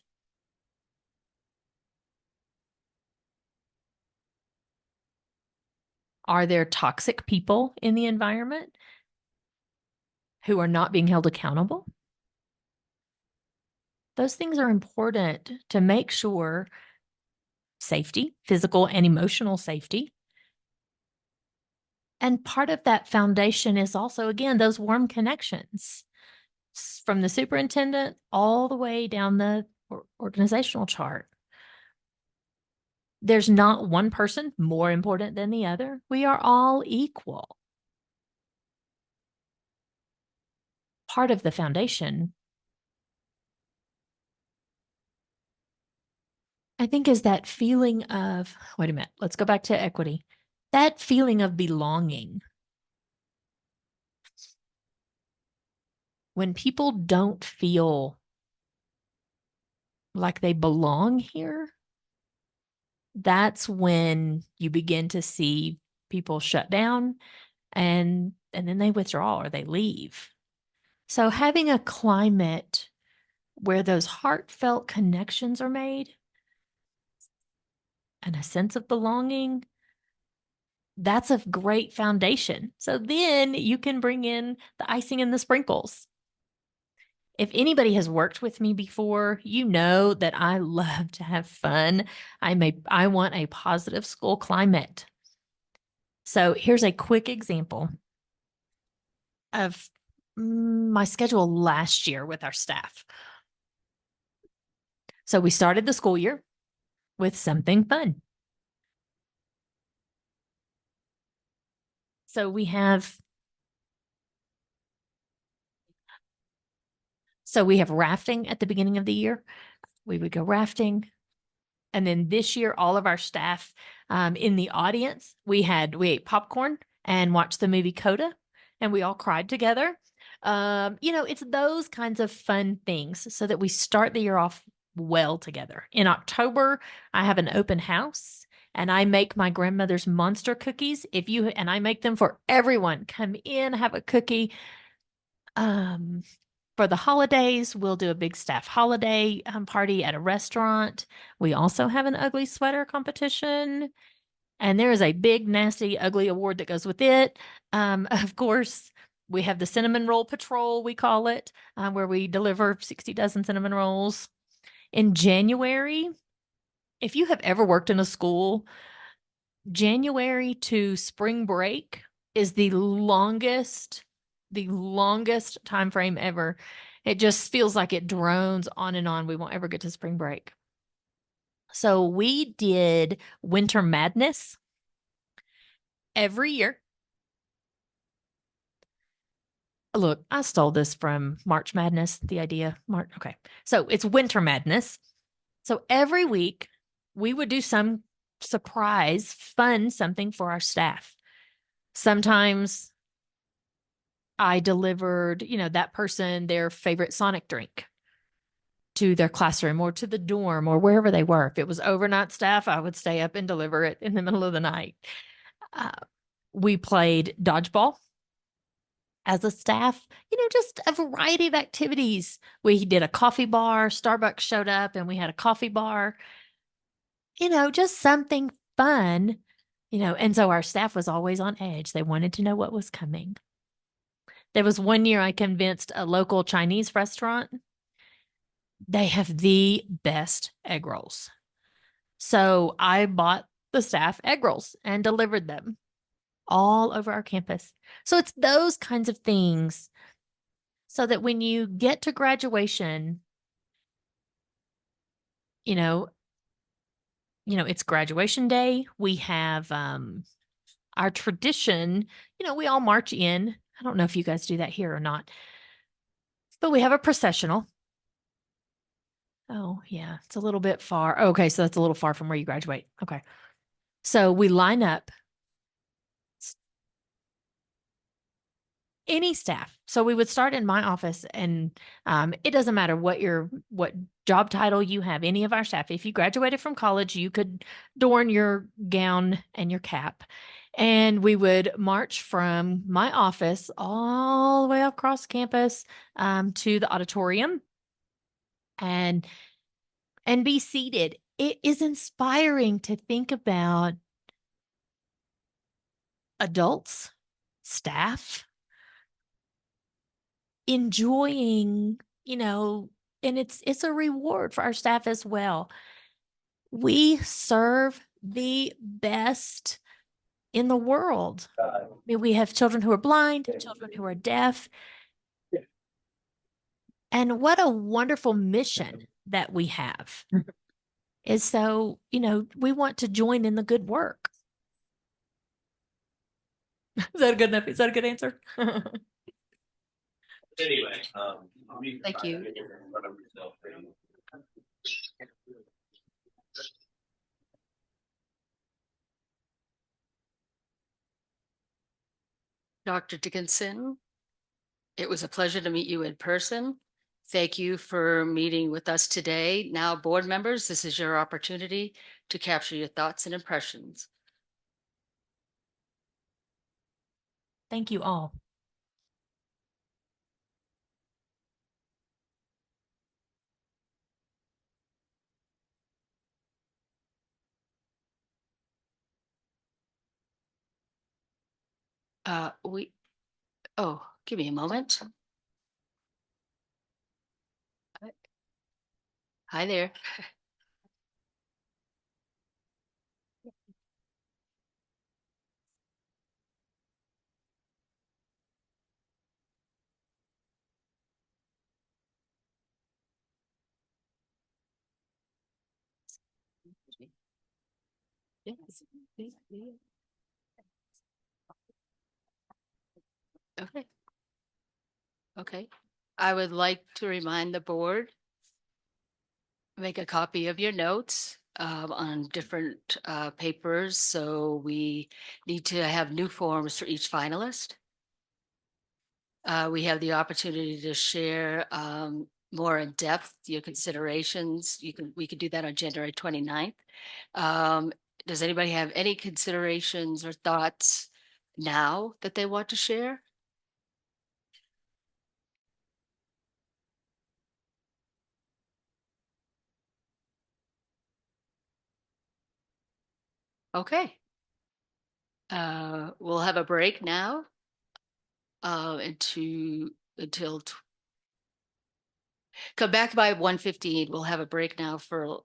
Are there toxic people in the environment who are not being held accountable? Those things are important to make sure safety, physical and emotional safety. And part of that foundation is also, again, those warm connections from the superintendent all the way down the organizational chart. There's not one person more important than the other. We are all equal. Part of the foundation, I think, is that feeling of, wait a minute, let's go back to equity. That feeling of belonging. When people don't feel like they belong here, that's when you begin to see people shut down and then they withdraw or they leave. So having a climate where those heartfelt connections are made and a sense of belonging, that's a great foundation. So then you can bring in the icing and the sprinkles. If anybody has worked with me before, you know that I love to have fun. I want a positive school climate. So here's a quick example of my schedule last year with our staff. So we started the school year with something fun. So we have rafting at the beginning of the year. We would go rafting. And then this year, all of our staff in the audience, we ate popcorn and watched the movie Coda, and we all cried together. It's those kinds of fun things so that we start the year off well together. In October, I have an open house and I make my grandmother's monster cookies. And I make them for everyone. Come in, have a cookie. For the holidays, we'll do a big staff holiday party at a restaurant. We also have an ugly sweater competition. And there is a big, nasty, ugly award that goes with it. Of course, we have the cinnamon roll patrol, we call it, where we deliver 60 dozen cinnamon rolls. In January, if you have ever worked in a school, January to spring break is the longest time frame ever. It just feels like it drones on and on. We won't ever get to spring break. So we did Winter Madness every year. Look, I stole this from March Madness, the idea. Okay. So it's Winter Madness. So every week we would do some surprise, fun something for our staff. Sometimes I delivered, that person their favorite Sonic drink to their classroom or to the dorm or wherever they were. If it was overnight staff, I would stay up and deliver it in the middle of the night. We played dodgeball as a staff, just a variety of activities. We did a coffee bar. Starbucks showed up and we had a coffee bar, just something fun, and so our staff was always on edge. They wanted to know what was coming. There was one year I convinced a local Chinese restaurant. They have the best egg rolls. So I bought the staff egg rolls and delivered them all over our campus. So it's those kinds of things so that when you get to graduation, it's graduation day. We have our tradition, we all march in. I don't know if you guys do that here or not, but we have a processional. Oh, yeah, it's a little bit far. Okay, so that's a little far from where you graduate. Okay. So we line up any staff. So we would start in my office, and it doesn't matter what job title you have, any of our staff. If you graduated from college, you could adorn your gown and your cap. And we would march from my office all the way across campus to the auditorium and be seated. It is inspiring to think about adults, staff, enjoying, and it's a reward for our staff as well. We serve the best in the world. I mean, we have children who are blind, children who are deaf. And what a wonderful mission that we have. Is so, we want to join in the good work. Is that good enough? Is that a good answer? Anyway, Thank you. Dr. Dickinson, it was a pleasure to meet you in person. Thank you for meeting with us today. Now, board members, this is your opportunity to capture your thoughts and impressions. Thank you all. Give me a moment. Hi there. Yes. Okay. Okay. I would like to remind the board, make a copy of your notes on different papers. So we need to have new forms for each finalist. We have the opportunity to share more in depth your considerations. We could do that on January 29th. Does anybody have any considerations or thoughts now that they want to share? Okay. We'll have a break now until come back by 1:15. We'll have a break now for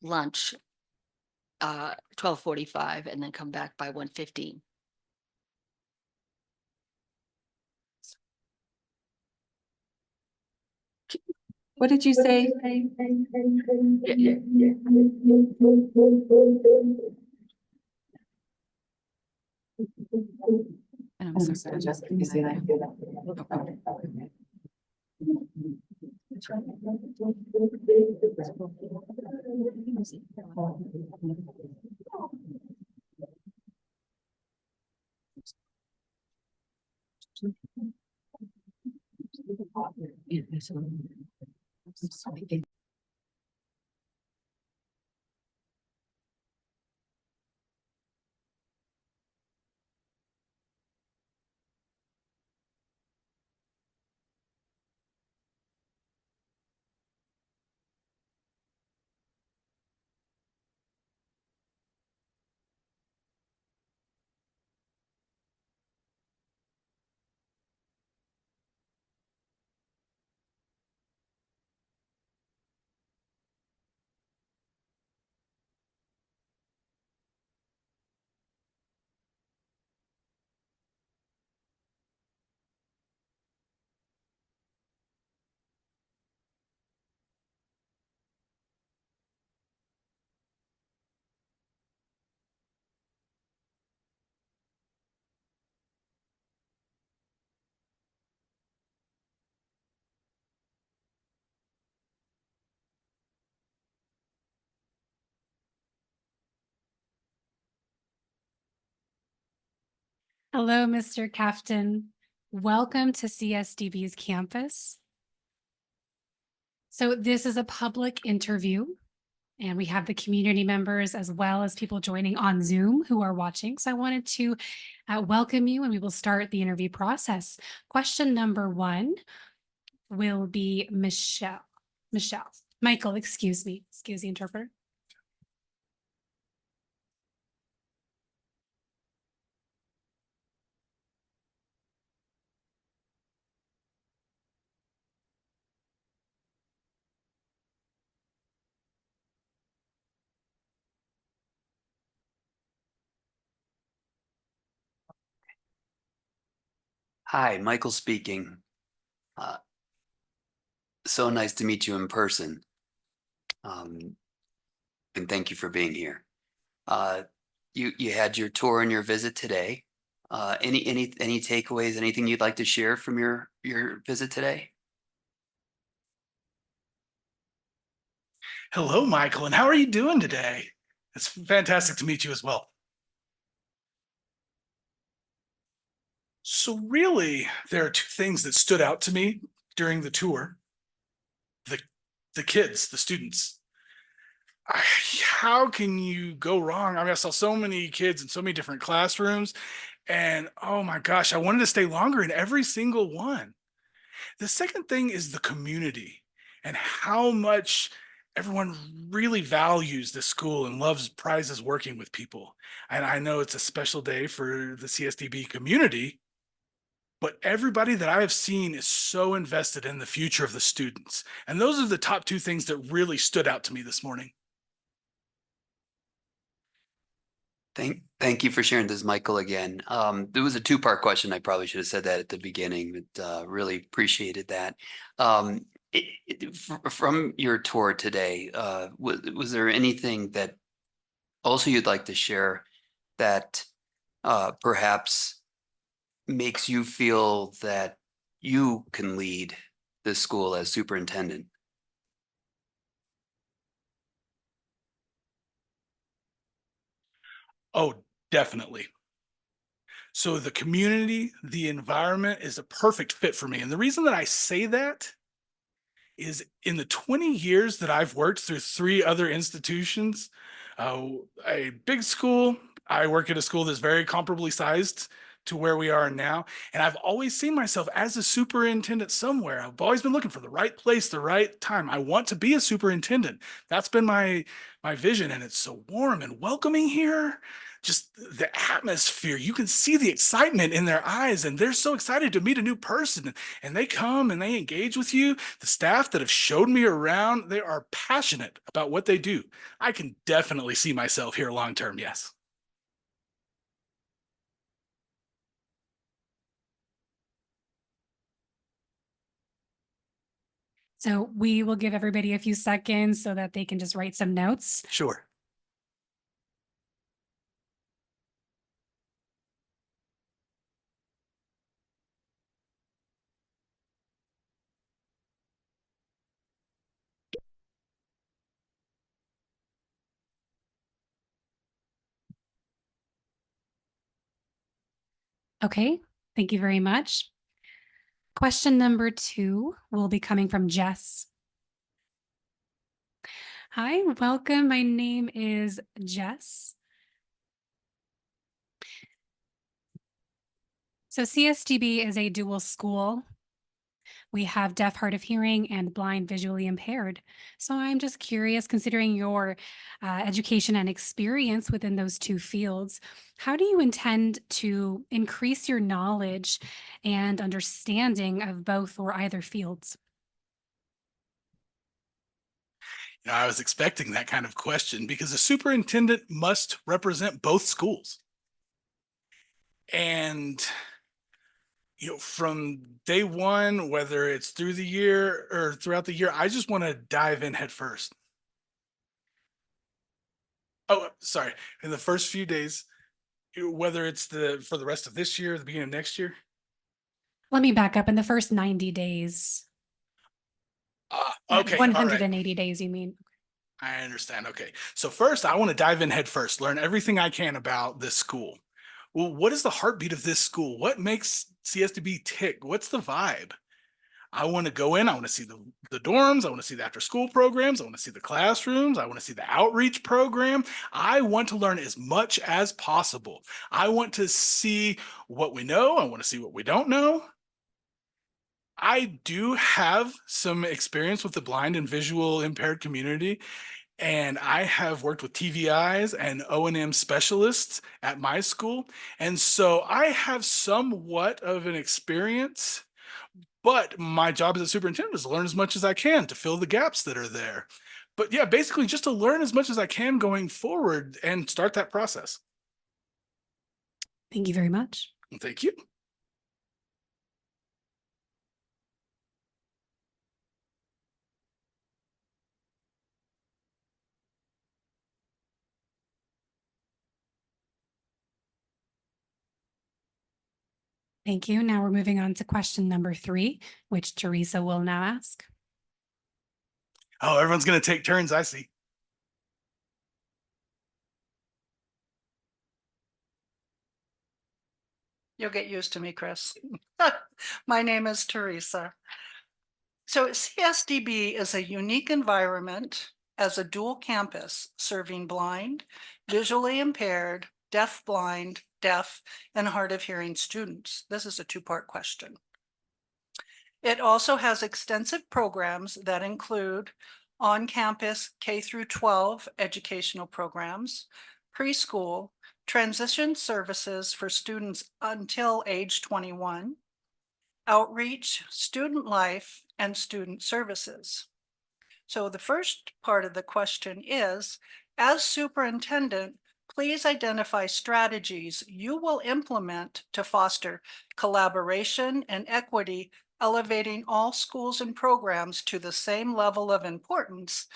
lunch, 12:45, and then come back by 1:15. What did you say? And I'm sorry, Jessica, you say that. Hello, Mr. Captain. Welcome to CSDB's campus. So this is a public interview, and we have the community members as well as people joining on Zoom who are watching. So I wanted to welcome you, and we will start the interview process. Question number 1 will be Michael, excuse me. Excuse the interpreter. Hi, Michael speaking. So nice to meet you in person. And thank you for being here. You had your tour and your visit today. Any takeaways, anything you'd like to share from your visit today? Hello, Michael, and how are you doing today? It's fantastic to meet you as well. So really, there are 2 things that stood out to me during the tour. The kids, the students. How can you go wrong? I mean, I saw so many kids in so many different classrooms, and oh my gosh, I wanted to stay longer in every single one. The second thing is the community and how much everyone really values the school and prizes working with people. And I know it's a special day for the CSDB community, but everybody that I have seen is so invested in the future of the students. And those are the top 2 things that really stood out to me this morning. Thank you for sharing this, Michael, again. There was a 2-part question. I probably should have said that at the beginning, but really appreciated that. From your tour today, was there anything that also you'd like to share that perhaps makes you feel that you can lead this school as superintendent? Oh, definitely. So the community, the environment is a perfect fit for me. And the reason that I say that is in the 20 years that I've worked through 3 other institutions, uh, a big school, I work at a school that's very comparably sized to where we are now. And I've always seen myself as a superintendent somewhere. I've always been looking for the right place, the right time. I want to be a superintendent. That's been my vision. And it's so warm and welcoming here. Just the atmosphere, you can see the excitement in their eyes, and they're so excited to meet a new person. And they come and they engage with you. The staff that have showed me around, they are passionate about what they do. I can definitely see myself here long term. Yes. So we will give everybody a few seconds so that they can just write some notes. Sure. Okay, thank you very much. Question number 2 will be coming from Jess. Hi, welcome. My name is Jess. So CSDB is a dual school. We have deaf, hard of hearing, and blind, visually impaired. So I'm just curious, considering your education and experience within those 2 fields, how do you intend to increase your knowledge and understanding of both or either fields? You know, I was expecting that kind of question because the superintendent must represent both schools. And from day one, whether it's through the year or throughout the year, I just want to dive in head first. Oh, sorry. In the first few days, whether it's for the rest of this year, or the beginning of next year. Let me back up. In the first 90 days, Okay. All right. 180 days, you mean? I understand. Okay. So first, I want to dive in head first, learn everything I can about this school. Well, what is the heartbeat of this school? What makes CSDB tick? What's the vibe? I want to go in. I want to see the dorms. I want to see the after school programs. I want to see the classrooms. I want to see the outreach program. I want to learn as much as possible. I want to see what we know. I want to see what we don't know. I do have some experience with the blind and visual impaired community, and I have worked with TVIs and O&M specialists at my school. And so I have somewhat of an experience, but my job as a superintendent is to learn as much as I can to fill the gaps that are there. But yeah, basically just to learn as much as I can going forward and start that process. Thank you very much. Thank you. Thank you. Now we're moving on to question number 3, which Teresa will now ask. Oh, everyone's going to take turns, I see. You'll get used to me, Chris. My name is Teresa. So CSDB is a unique environment as a dual campus serving blind, visually impaired, deaf-blind, deaf, and hard of hearing students. This is a 2-part question. It also has extensive programs that include on-campus K through 12 educational programs, preschool, transition services for students until age 21, outreach, student life, and student services. So the first part of the question is, as superintendent, please identify strategies you will implement to foster collaboration and equity, elevating all schools and programs to the same level of importance,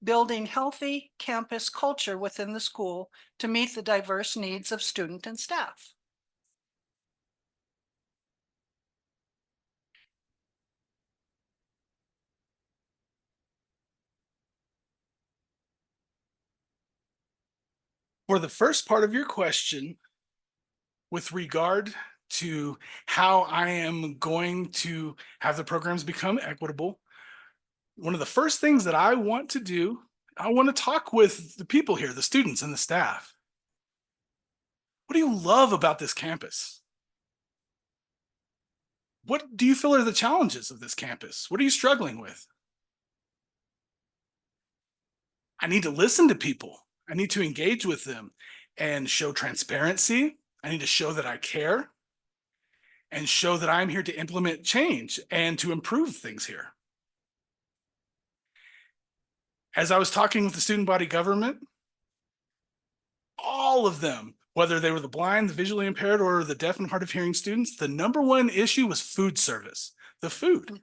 building healthy campus culture within the school to meet the diverse needs of student and staff. For the first part of your question, with regard to how I am going to have the programs become equitable, one of the first things that I want to do, I want to talk with the people here, the students and the staff. What do you love about this campus? What do you feel are the challenges of this campus? What are you struggling with? I need to listen to people. I need to engage with them and show transparency. I need to show that I care and show that I'm here to implement change and to improve things here. As I was talking with the student body government, all of them, whether they were the blind, the visually impaired, or the deaf and hard of hearing students, the number one issue was food service, the food.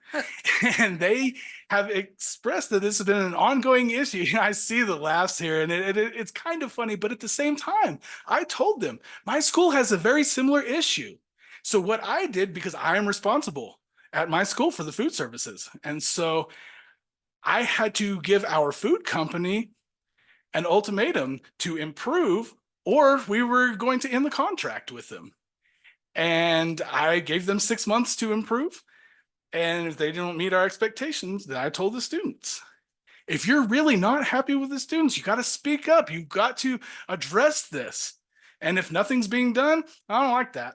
And they have expressed that this has been an ongoing issue. I see the laughs here, and it's kind of funny, but at the same time, I told them my school has a very similar issue. So what I did, because I am responsible at my school for the food services, and so I had to give our food company an ultimatum to improve, or we were going to end the contract with them. And I gave them 6 months to improve. And if they didn't meet our expectations, then I told the students, if you're really not happy with the students, you got to speak up. You've got to address this. And if nothing's being done, I don't like that.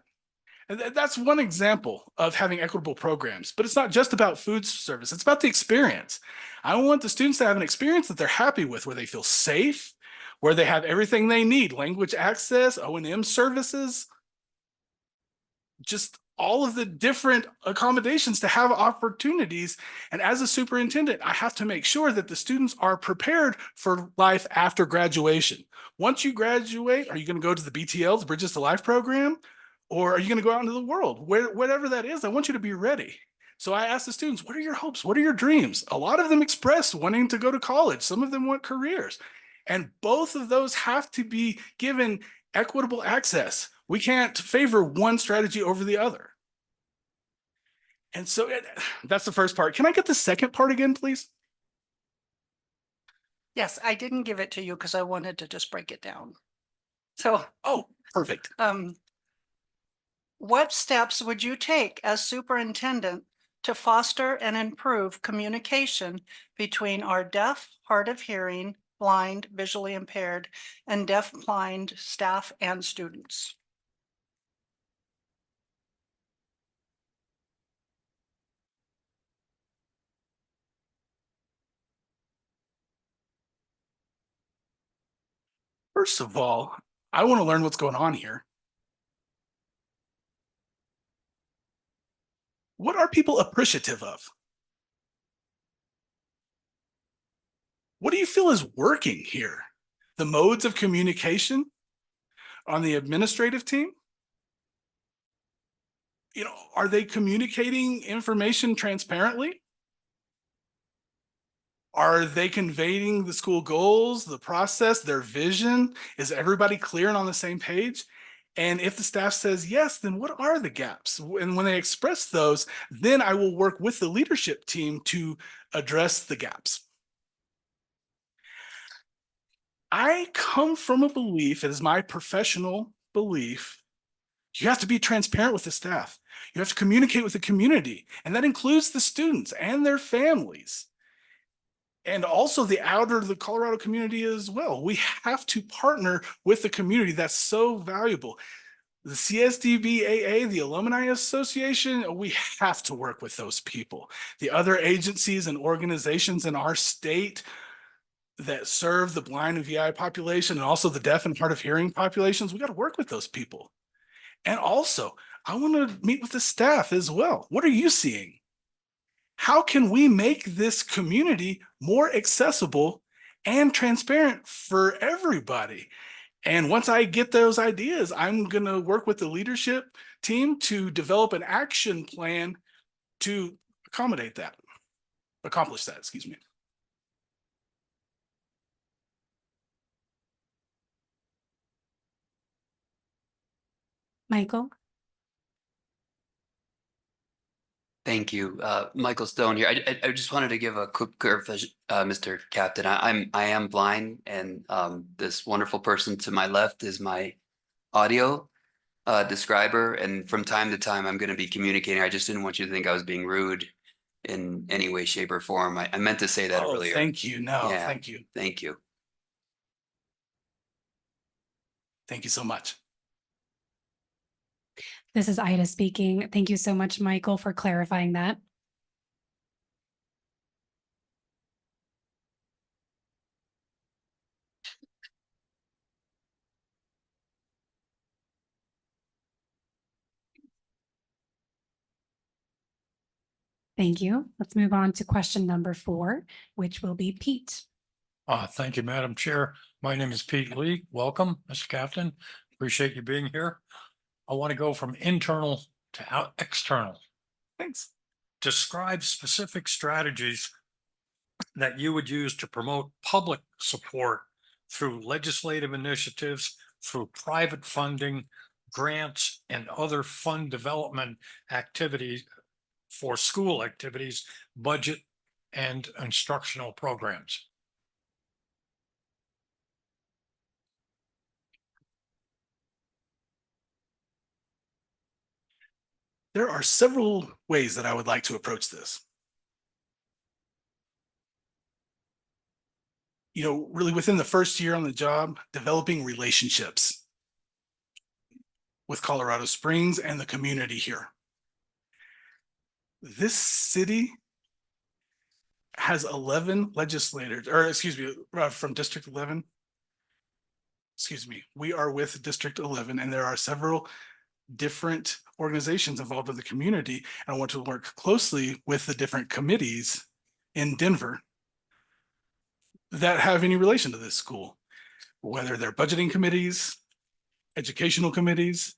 And that's one example of having equitable programs, but it's not just about food service. It's about the experience. I want the students to have an experience that they're happy with, where they feel safe, where they have everything they need, language access, O&M services, just all of the different accommodations to have opportunities. And as a superintendent, I have to make sure that the students are prepared for life after graduation. Once you graduate, are you going to go to the BTL, the Bridges to Life program? Or are you going to go out into the world? Whatever that is, I want you to be ready. So I asked the students, what are your hopes? What are your dreams? A lot of them expressed wanting to go to college. Some of them want careers. And both of those have to be given equitable access. We can't favor one strategy over the other. And so that's the first part. Can I get the second part again, please? Yes, I didn't give it to you because I wanted to just break it down. So, Oh, perfect. what steps would you take as superintendent to foster and improve communication between our deaf, hard of hearing, blind, visually impaired, and deaf-blind staff and students? First of all, I want to learn what's going on here. What are people appreciative of? What do you feel is working here? The modes of communication on the administrative team? You know, are they communicating information transparently? Are they conveying the school goals, the process, their vision? Is everybody clear and on the same page? And if the staff says yes, then what are the gaps? And when they express those, then I will work with the leadership team to address the gaps. I come from a belief, it is my professional belief, you have to be transparent with the staff. You have to communicate with the community, and that includes the students and their families. And also the the Colorado community as well. We have to partner with the community. That's so valuable. The CSDB AA, the Alumni Association, we have to work with those people. The other agencies and organizations in our state that serve the blind and VI population, and also the deaf and hard of hearing populations, we got to work with those people. And also, I want to meet with the staff as well. What are you seeing? How can we make this community more accessible and transparent for everybody? And once I get those ideas, I'm going to work with the leadership team to develop an action plan to accomplish that, excuse me. Michael? Thank you. Michael Stone here. I just wanted to give a quick clarification, Mr. Captain. I am blind, and this wonderful person to my left is my audio describer, and from time to time I'm going to be communicating. I just didn't want you to think I was being rude in any way, shape, or form. I meant to say that Oh, earlier. thank you. No, Yeah. thank you. Thank you. Thank you so much. This is Ida speaking. Thank you so much, Michael, for clarifying that. Thank you. Let's move on to question number 4, which will be Pete. Thank you, Madam Chair. My name is Pete Lee. Welcome, Mr. Captain. Appreciate you being here. I want to go from internal to external. Thanks. Describe specific strategies that you would use to promote public support through legislative initiatives, through private funding, grants, and other fund development activities for school activities, budget, and instructional programs. There are several ways that I would like to approach this. You know, really within the first year on the job, developing relationships with Colorado Springs and the community here. This city has 11 legislators, or excuse me, from District 11. Excuse me, we are with District 11, and there are several different organizations involved in the community. And I want to work closely with the different committees in Denver that have any relation to this school, whether they're budgeting committees, educational committees.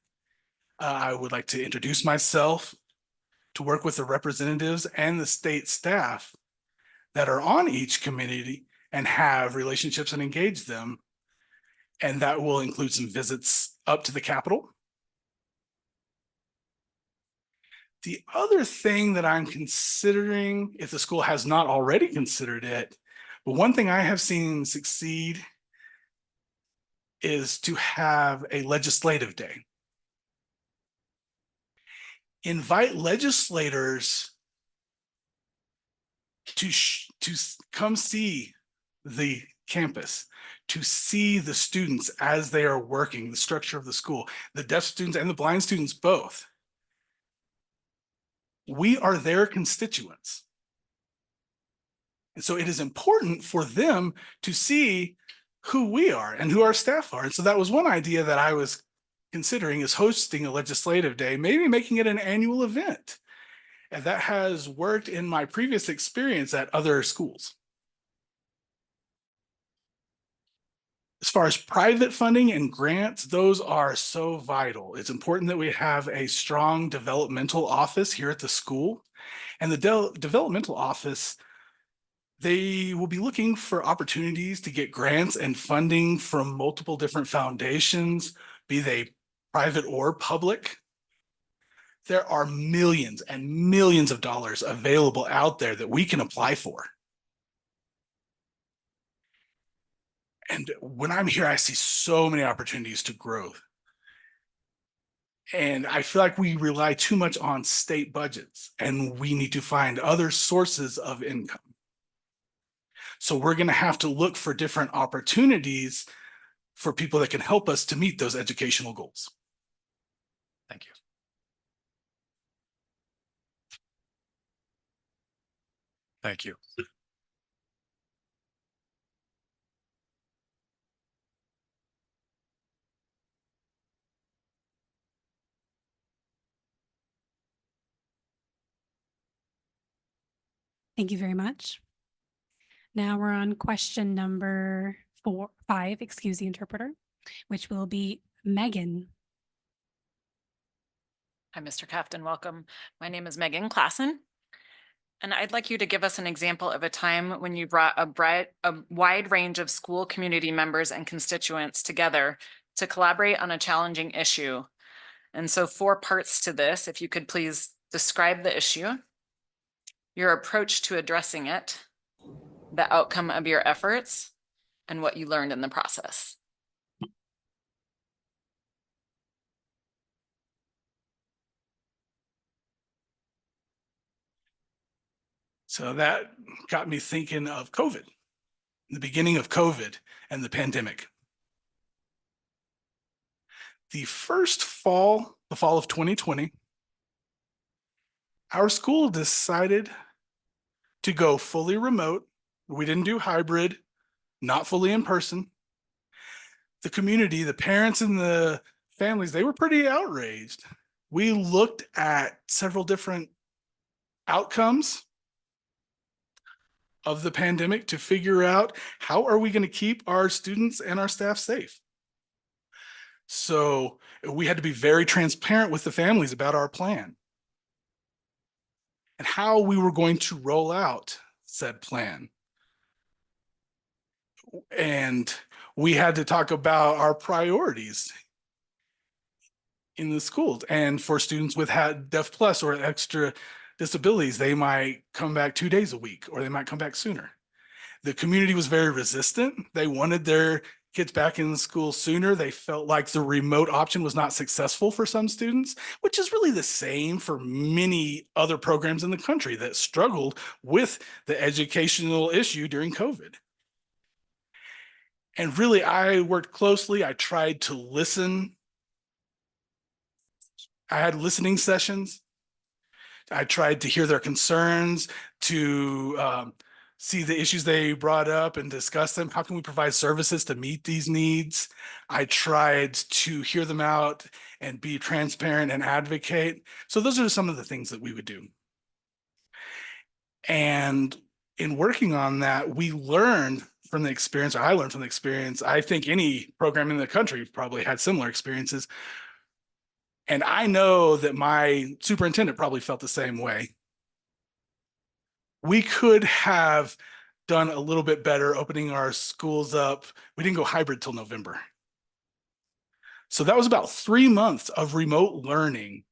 I would like to introduce myself to work with the representatives and the state staff that are on each committee and have relationships and engage them. And that will include some visits up to the Capitol. The other thing that I'm considering, if the school has not already considered it, but one thing I have seen succeed is to have a legislative day. Invite legislators to come see the campus, to see the students as they are working, the structure of the school, the deaf students and the blind students both. We are their constituents. And so it is important for them to see who we are and who our staff are. And so that was one idea that I was considering, is hosting a legislative day, maybe making it an annual event. And that has worked in my previous experience at other schools. As far as private funding and grants, those are so vital. It's important that we have a strong developmental office here at the school. And the developmental office, they will be looking for opportunities to get grants and funding from multiple different foundations, be they private or public. There are millions and millions of dollars available out there that we can apply for. And when I'm here, I see so many opportunities to grow. And I feel like we rely too much on state budgets, and we need to find other sources of income. So we're going to have to look for different opportunities for people that can help us to meet those educational goals. Thank you. Thank you. Thank you very much. Now we're on question number 5, excuse the interpreter, which will be Megan. Hi, Mr. Captain. Welcome. My name is Megan Klassen. And I'd like you to give us an example of a time when you brought a wide range of school community members and constituents together to collaborate on a challenging issue. And so 4 parts to this, if you could please describe the issue, your approach to addressing it, the outcome of your efforts, and what you learned in the process. So that got me thinking of COVID, the beginning of COVID and the pandemic. The fall of 2020, our school decided to go fully remote. We didn't do hybrid, not fully in person. The community, the parents and the families, they were pretty outraged. We looked at several different outcomes of the pandemic to figure out how are we going to keep our students and our staff safe. So we had to be very transparent with the families about our plan and how we were going to roll out said plan. And we had to talk about our priorities in the schools. And for students with Deaf Plus or extra disabilities, they might come back 2 days a week, or they might come back sooner. The community was very resistant. They wanted their kids back in the school sooner. They felt like the remote option was not successful for some students, which is really the same for many other programs in the country that struggled with the educational issue during COVID. And really, I worked closely. I tried to listen. I had listening sessions. I tried to hear their concerns, to see the issues they brought up and discuss them. How can we provide services to meet these needs? I tried to hear them out and be transparent and advocate. So those are some of the things that we would do. And in working on that, we learned from the experience, or I learned from the experience. I think any program in the country probably had similar experiences. And I know that my superintendent probably felt the same way. We could have done a little bit better opening our schools up. We didn't go hybrid till November. So that was about 3 months of remote learning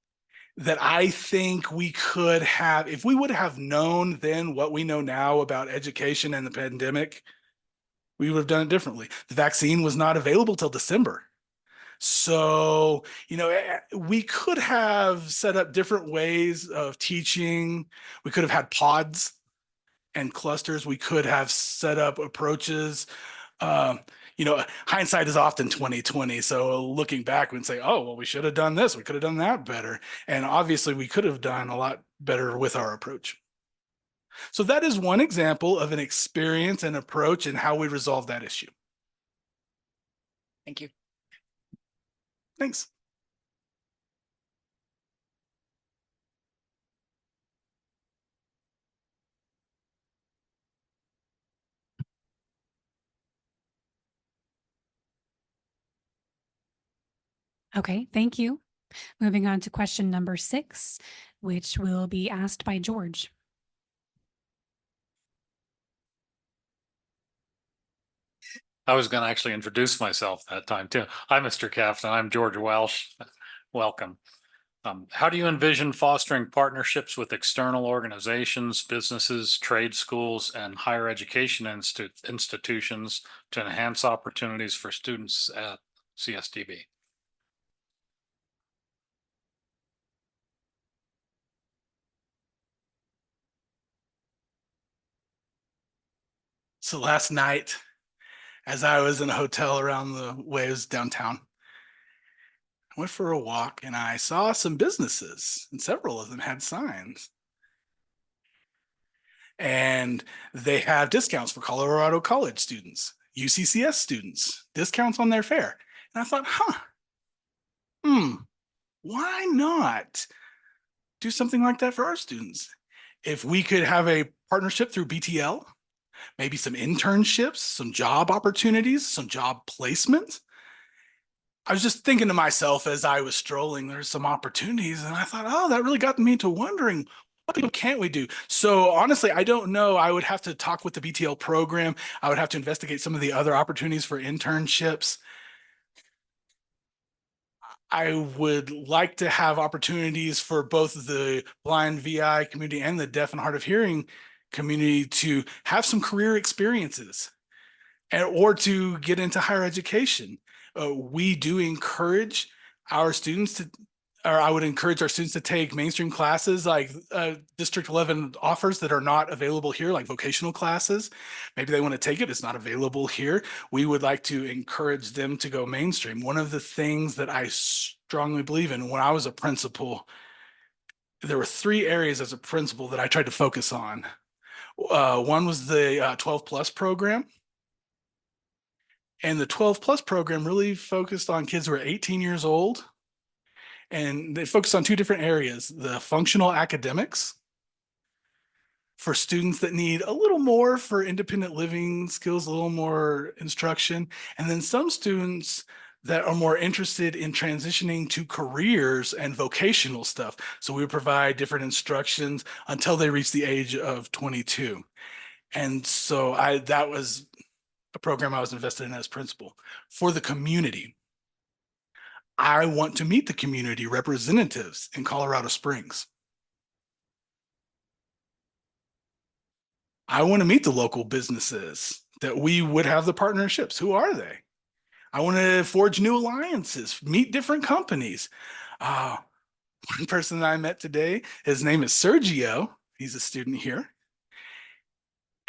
that I think we could have, if we would have known then what we know now about education and the pandemic, we would have done it differently. The vaccine was not available till December. So, we could have set up different ways of teaching. We could have had pods and clusters. We could have set up approaches. Hindsight is often 2020. So looking back, we can say, oh, well, we should have done this. We could have done that better. And obviously we could have done a lot better with our approach. So that is one example of an experience and approach and how we resolve that issue. Thank you. Thanks. Okay, thank you. Moving on to question number 6, which will be asked by George. I was going to actually introduce myself that time too. Hi, Mr. Captain. I'm George Welsh. Welcome. How do you envision fostering partnerships with external organizations, businesses, trade schools, and higher education institutions to enhance opportunities for students at CSDB? So last night, as I was in a hotel around the waves downtown, I went for a walk and I saw some businesses, and several of them had signs. And they have discounts for Colorado College students, UCCS students, discounts on their fare. And I thought, why not do something like that for our students? If we could have a partnership through BTL, maybe some internships, some job opportunities, some job placement. I was just thinking to myself as I was strolling, there's some opportunities, and I thought, oh, that really got me to wondering, what can't we do? So honestly, I don't know. I would have to talk with the BTL program. I would have to investigate some of the other opportunities for internships. I would like to have opportunities for both the blind VI community and the deaf and hard of hearing community to have some career experiences and or to get into higher education. We do encourage our students to, or I would encourage our students to take mainstream classes like District 11 offers that are not available here, like vocational classes. Maybe they want to take it, it's not available here. We would like to encourage them to go mainstream. One of the things that I strongly believe in when I was a principal, there were 3 areas as a principal that I tried to focus on. One was the 12 plus program. And the 12 plus program really focused on kids who are 18 years old. And they focused on 2 different areas, the functional academics for students that need a little more for independent living skills, a little more instruction. And then some students that are more interested in transitioning to careers and vocational stuff. So we would provide different instructions until they reach the age of 22. And so that was a program I was invested in as principal. For the community, I want to meet the community representatives in Colorado Springs. I want to meet the local businesses that we would have the partnerships. Who are they? I want to forge new alliances, meet different companies. One person that I met today, his name is Sergio. He's a student here.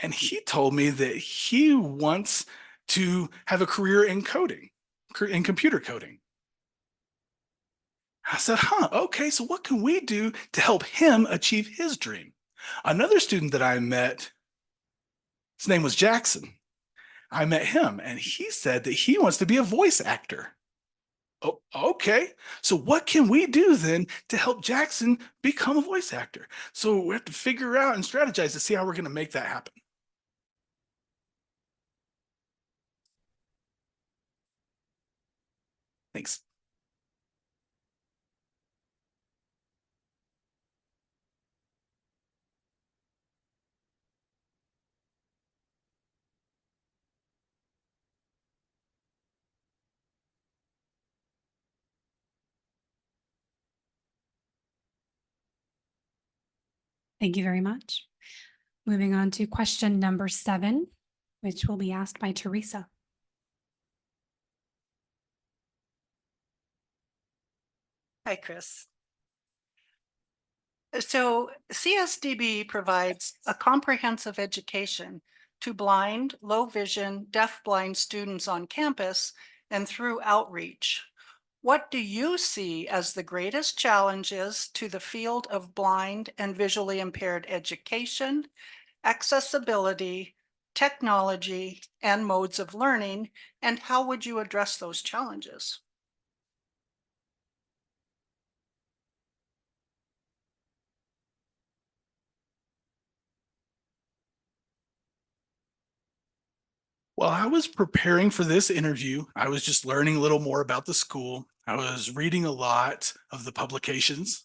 And he told me that he wants to have a career in coding, in computer coding. I said, okay, so what can we do to help him achieve his dream? Another student that I met, his name was Jackson. I met him and he said that he wants to be a voice actor. Oh, okay. So what can we do then to help Jackson become a voice actor? So we have to figure out and strategize to see how we're going to make that happen. Thanks. Thank you very much. Moving on to question number 7, which will be asked by Teresa. Hi, Chris. So CSDB provides a comprehensive education to blind, low vision, deaf-blind students on campus and through outreach. What do you see as the greatest challenges to the field of blind and visually impaired education, accessibility, technology, and modes of learning, and how would you address those challenges? While I was preparing for this interview, I was just learning a little more about the school. I was reading a lot of the publications,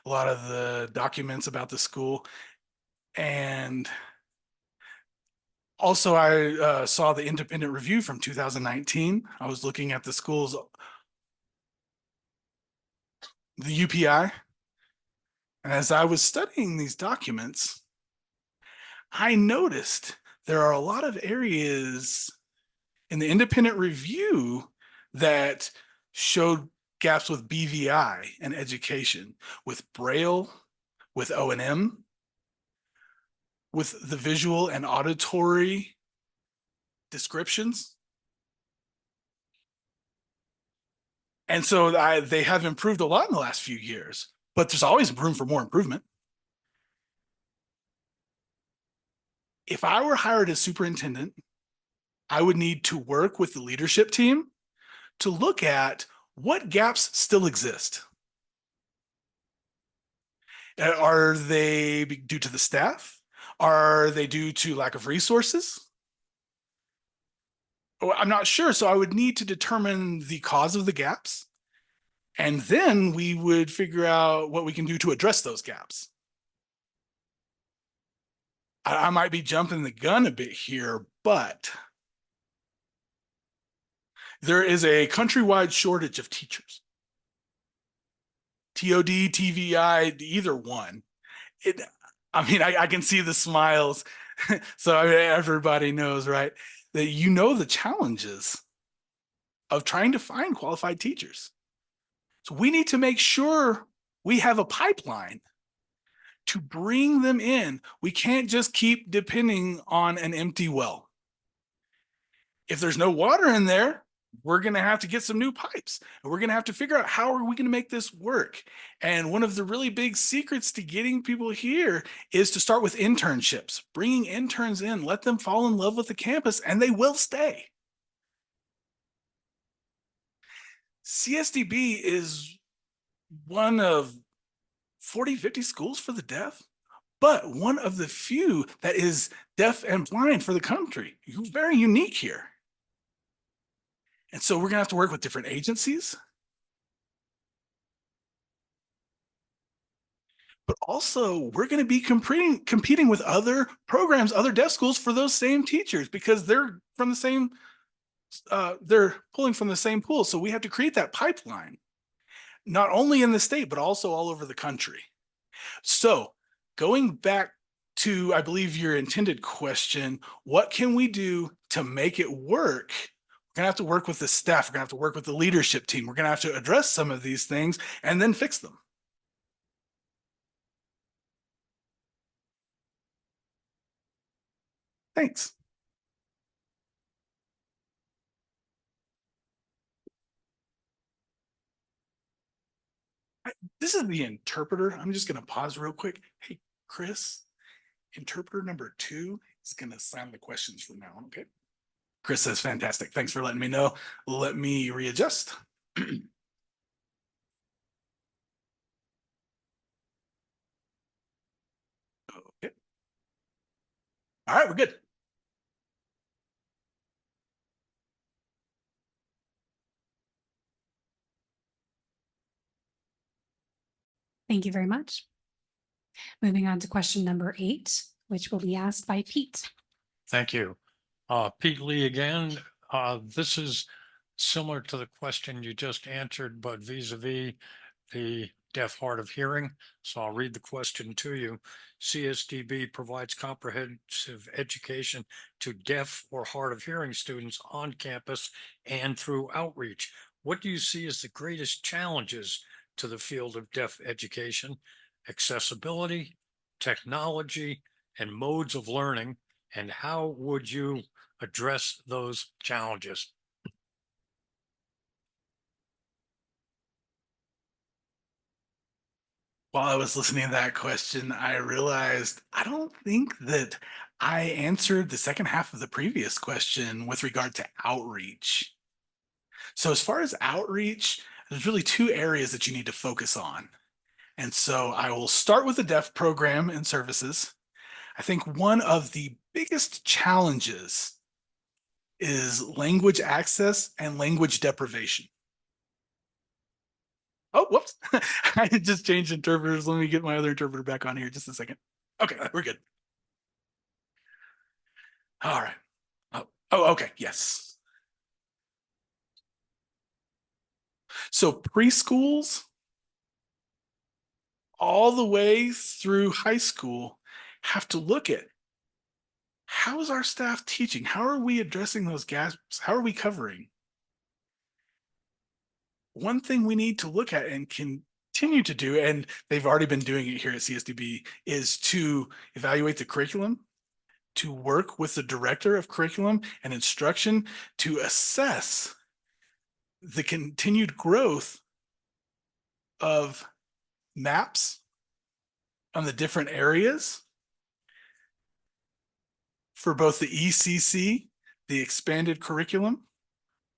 a lot of the documents about the school. And also I saw the independent review from 2019. I was looking at the school's, the UPI. And as I was studying these documents, I noticed there are a lot of areas in the independent review that showed gaps with BVI and education, with Braille, with O&M, with the visual and auditory descriptions. And so they have improved a lot in the last few years, but there's always room for more improvement. If I were hired as superintendent, I would need to work with the leadership team to look at what gaps still exist. Are they due to the staff? Are they due to lack of resources? I'm not sure. So I would need to determine the cause of the gaps. And then we would figure out what we can do to address those gaps. I might be jumping the gun a bit here, but there is a countrywide shortage of teachers. TOD, TVI, either one. I can see the smiles. So I mean, everybody knows, right? That you know the challenges of trying to find qualified teachers. So we need to make sure we have a pipeline to bring them in. We can't just keep depending on an empty well. If there's no water in there, we're going to have to get some new pipes, and we're going to have to figure out how are we going to make this work. And one of the really big secrets to getting people here is to start with internships, bringing interns in, let them fall in love with the campus, and they will stay. CSDB is one of 40, 50 schools for the deaf, but one of the few that is deaf and blind for the country. You're very unique here. And so we're gonna have to work with different agencies, but also we're gonna be competing with other programs, other deaf schools for those same teachers, because they're from the same, they're pulling from the same pool. So we have to create that pipeline, not only in the state, but also all over the country. So going back to, I believe, your intended question, what can we do to make it work? We're gonna have to work with the staff. We're gonna have to work with the leadership team. We're gonna have to address some of these things and then fix them. Thanks. This is the interpreter. I'm just gonna pause real quick. Hey, Chris, interpreter number 2 is gonna sign the questions from now on, okay? Chris says, fantastic. Thanks for letting me know. Let me readjust. Okay. All right, we're good. Thank you very much. Moving on to question number 8, which will be asked by Pete. Thank you. Pete Lee again. This is similar to the question you just answered, but vis-a-vis the deaf hard of hearing. So I'll read the question to you. CSDB provides comprehensive education to deaf or hard of hearing students on campus and through outreach. What do you see as the greatest challenges to the field of deaf education? Accessibility, technology, and modes of learning, and how would you address those challenges? While I was listening to that question, I realized I don't think that I answered the second half of the previous question with regard to outreach. So as far as outreach, there's really 2 areas that you need to focus on. And so I will start with the deaf program and services. I think one of the biggest challenges is language access and language deprivation. Oh, whoops. I just changed interpreters. Let me get my other interpreter back on here just a second. Okay, we're good. All right. Oh, okay. Yes. So preschools all the way through high school have to look at, how is our staff teaching? How are we addressing those gaps? How are we covering? One thing we need to look at and continue to do, and they've already been doing it here at CSDB, is to evaluate the curriculum, to work with the director of curriculum and instruction to assess the continued growth of maps on the different areas for both the ECC, the expanded curriculum,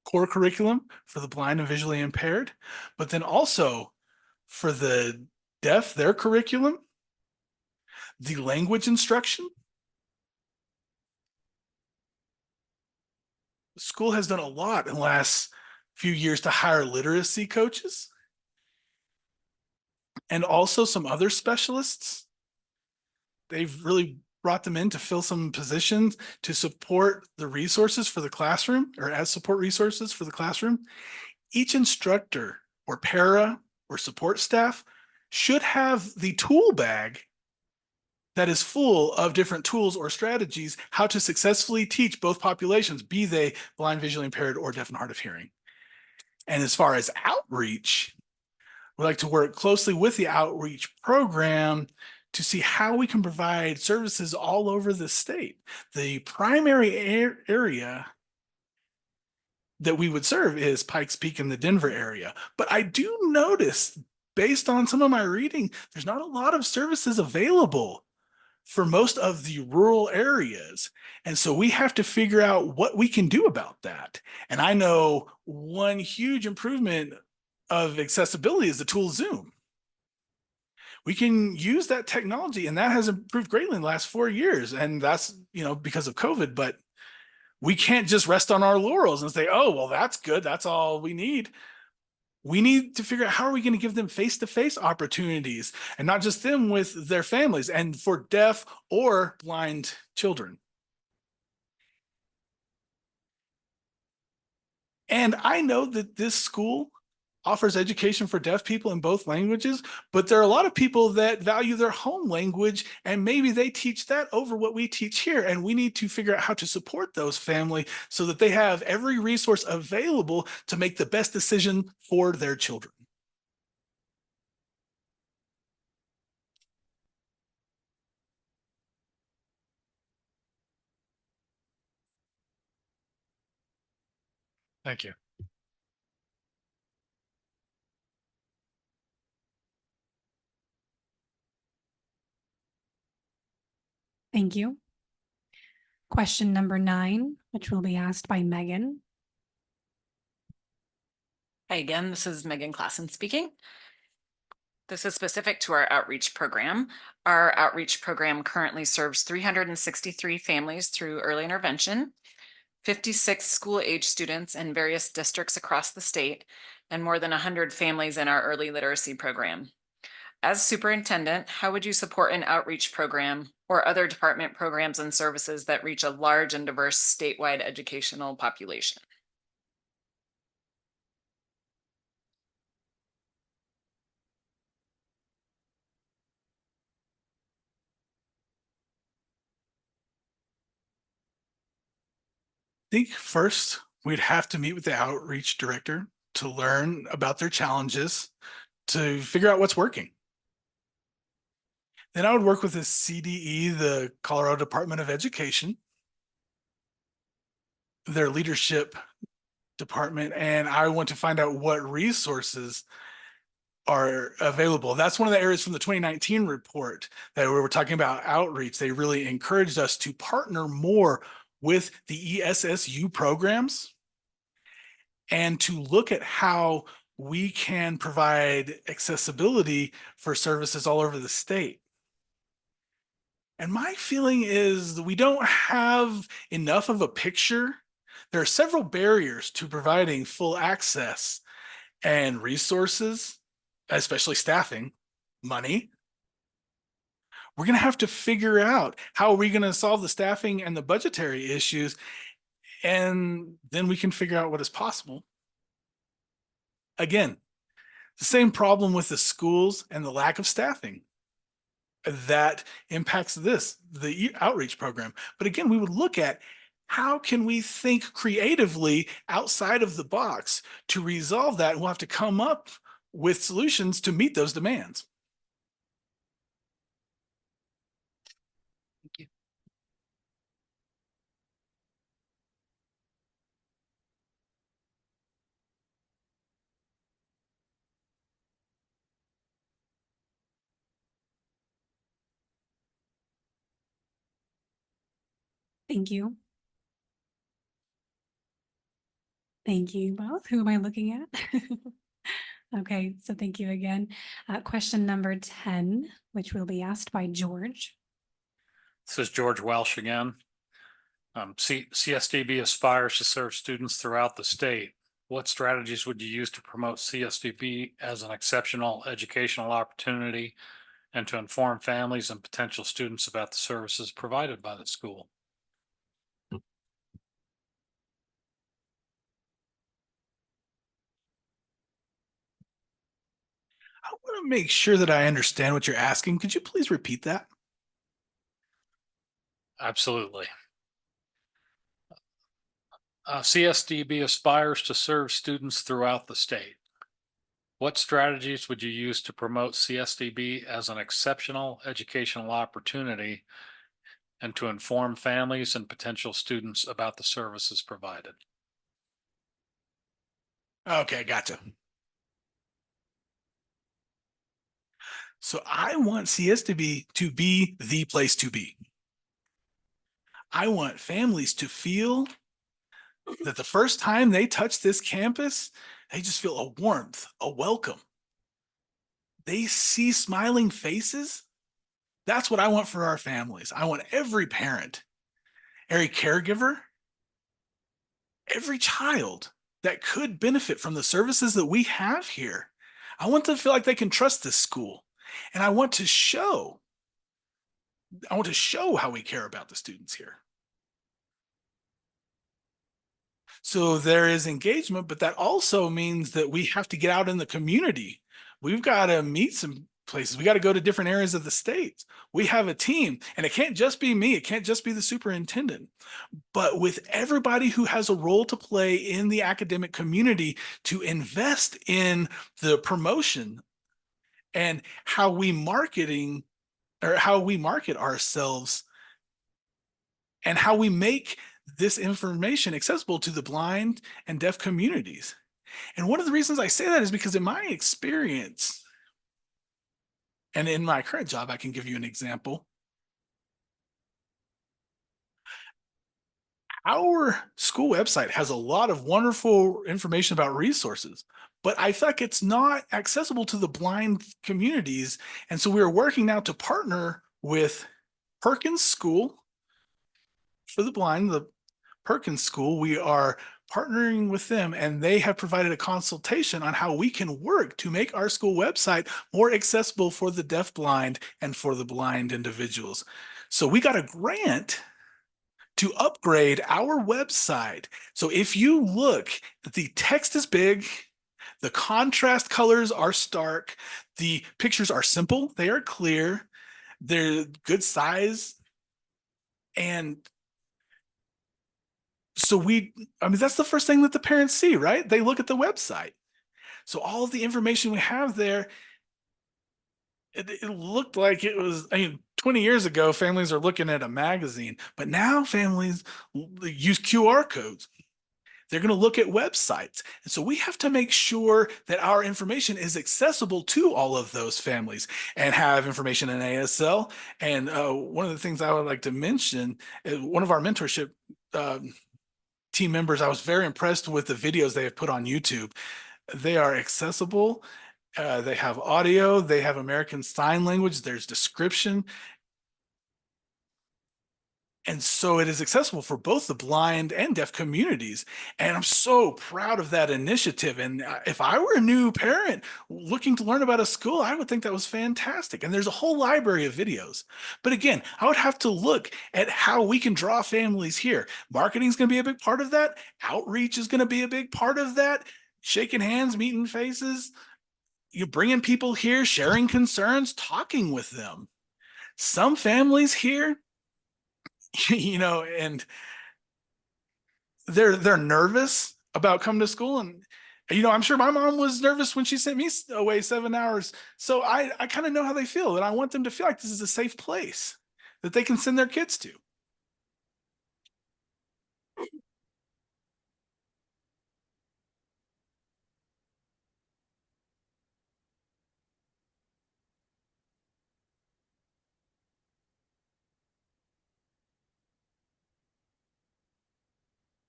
core curriculum for the blind and visually impaired, but then also for the deaf, their curriculum, the language instruction. The school has done a lot in the last few years to hire literacy coaches and also some other specialists. They've really brought them in to fill some positions to support the resources for the classroom, or as support resources for the classroom. Each instructor or para or support staff should have the tool bag that is full of different tools or strategies how to successfully teach both populations, be they blind, visually impaired, or deaf and hard of hearing. And as far as outreach, we like to work closely with the outreach program to see how we can provide services all over the state. The primary area that we would serve is Pikes Peak in the Denver area. But I do notice, based on some of my reading, there's not a lot of services available for most of the rural areas. And so we have to figure out what we can do about that. And I know one huge improvement of accessibility is the tool Zoom. We can use that technology, and that has improved greatly in the last 4 years. And that's, because of COVID, but we can't just rest on our laurels and say, oh, well, that's good. That's all we need. We need to figure out how are we going to give them face-to-face opportunities, and not just them with their families, and for deaf or blind children. And I know that this school offers education for deaf people in both languages, but there are a lot of people that value their home language, and maybe they teach that over what we teach here. And we need to figure out how to support those families so that they have every resource available to make the best decision for their children. Thank you. Thank you. Question number 9, which will be asked by Megan. Hi again, this is Megan Klassen speaking. This is specific to our outreach program. Our outreach program currently serves 363 families through early intervention, 56 school-age students in various districts across the state, and more than 100 families in our early literacy program. As superintendent, how would you support an outreach program or other department programs and services that reach a large and diverse statewide educational population? I think first we'd have to meet with the outreach director to learn about their challenges, to figure out what's working. Then I would work with the CDE, the Colorado Department of Education, their leadership department, and I want to find out what resources are available. That's one of the areas from the 2019 report that we were talking about outreach. They really encouraged us to partner more with the ESSU programs and to look at how we can provide accessibility for services all over the state. And my feeling is that we don't have enough of a picture. There are several barriers to providing full access and resources, especially staffing, money. We're going to have to figure out how are we going to solve the staffing and the budgetary issues, and then we can figure out what is possible. Again, the same problem with the schools and the lack of staffing that impacts the outreach program. But again, we would look at how can we think creatively outside of the box to resolve that? And we'll have to come up with solutions to meet those demands. Thank you. Thank you. Thank you both. Who am I looking at? Okay, so thank you again. Question number 10, which will be asked by George. This is George Welsh again. CSDB aspires to serve students throughout the state. What strategies would you use to promote CSDB as an exceptional educational opportunity and to inform families and potential students about the services provided by the school? I want to make sure that I understand what you're asking. Could you please repeat that? Absolutely. CSDB aspires to serve students throughout the state. What strategies would you use to promote CSDB as an exceptional educational opportunity and to inform families and potential students about the services provided? Okay, gotcha. So I want CSDB to be the place to be. I want families to feel that the first time they touch this campus, they just feel a warmth, a welcome. They see smiling faces. That's what I want for our families. I want every parent, every caregiver, every child that could benefit from the services that we have here. I want them to feel like they can trust this school. And I want to show how we care about the students here. So there is engagement, but that also means that we have to get out in the community. We've got to meet some places. We got to go to different areas of the state. We have a team, and it can't just be me. It can't just be the superintendent, but with everybody who has a role to play in the academic community to invest in the promotion and how we market ourselves and how we make this information accessible to the blind and deaf communities. And one of the reasons I say that is because in my experience, and in my current job, I can give you an example. Our school website has a lot of wonderful information about resources, but I feel like it's not accessible to the blind communities. And so we're working now to partner with Perkins School for the Blind, the Perkins School. We are partnering with them, and they have provided a consultation on how we can work to make our school website more accessible for the deafblind and for the blind individuals. So we got a grant to upgrade our website. So if you look, the text is big, the contrast colors are stark, the pictures are simple, they are clear, they're good size, and so that's the first thing that the parents see, right? They look at the website. So all of the information we have there, it looked like it was, 20 years ago, families are looking at a magazine, but now families use QR codes. They're going to look at websites. And so we have to make sure that our information is accessible to all of those families and have information in ASL. And one of the things I would like to mention is one of our mentorship team members, I was very impressed with the videos they have put on YouTube. They are accessible. They have audio, they have American Sign Language, there's description. And so it is accessible for both the blind and deaf communities. And I'm so proud of that initiative. And if I were a new parent looking to learn about a school, I would think that was fantastic. And there's a whole library of videos. But again, I would have to look at how we can draw families here. Marketing is going to be a big part of that. Outreach is going to be a big part of that. Shaking hands, meeting faces, you bringing people here, sharing concerns, talking with them. Some families here, and they're nervous about coming to school. And I'm sure my mom was nervous when she sent me away 7 hours. So I kind of know how they feel, and I want them to feel like this is a safe place that they can send their kids to.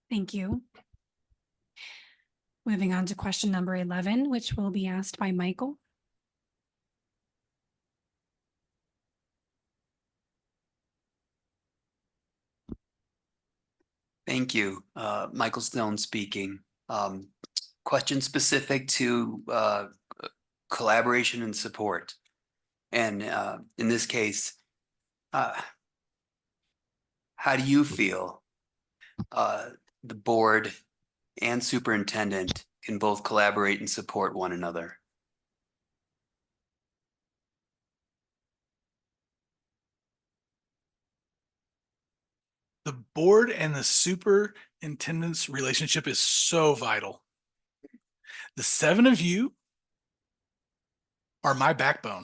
Thank you. Moving on to question number 11, which will be asked by Michael. Thank you. Michael Stone speaking. Question specific to collaboration and support. And in this case, how do you feel the board and superintendent can both collaborate and support one another? The board and the superintendent's relationship is so vital. The 7 of you are my backbone.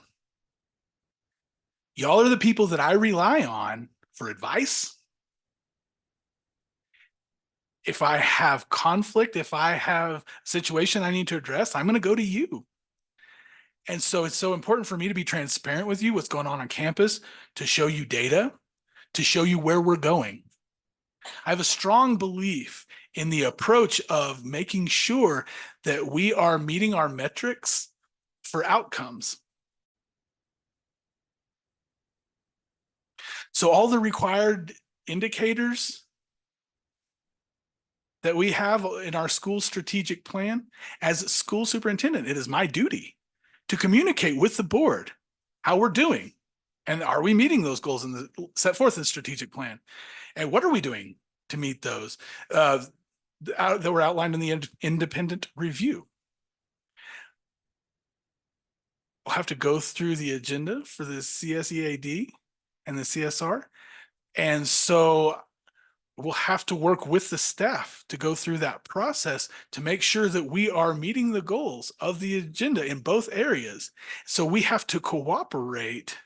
Y'all are the people that I rely on for advice. If I have conflict, if I have a situation I need to address, I'm going to go to you. And so it's so important for me to be transparent with you, what's going on campus, to show you data, to show you where we're going. I have a strong belief in the approach of making sure that we are meeting our metrics for outcomes. So all the required indicators that we have in our school strategic plan, as school superintendent, it is my duty to communicate with the board how we're doing. And are we meeting those goals in the set forth in the strategic plan? And what are we doing to meet those that were outlined in the independent review? We'll have to go through the agenda for the CSEAD and the CSR. And so we'll have to work with the staff to go through that process to make sure that we are meeting the goals of the agenda in both areas. So we have to cooperate.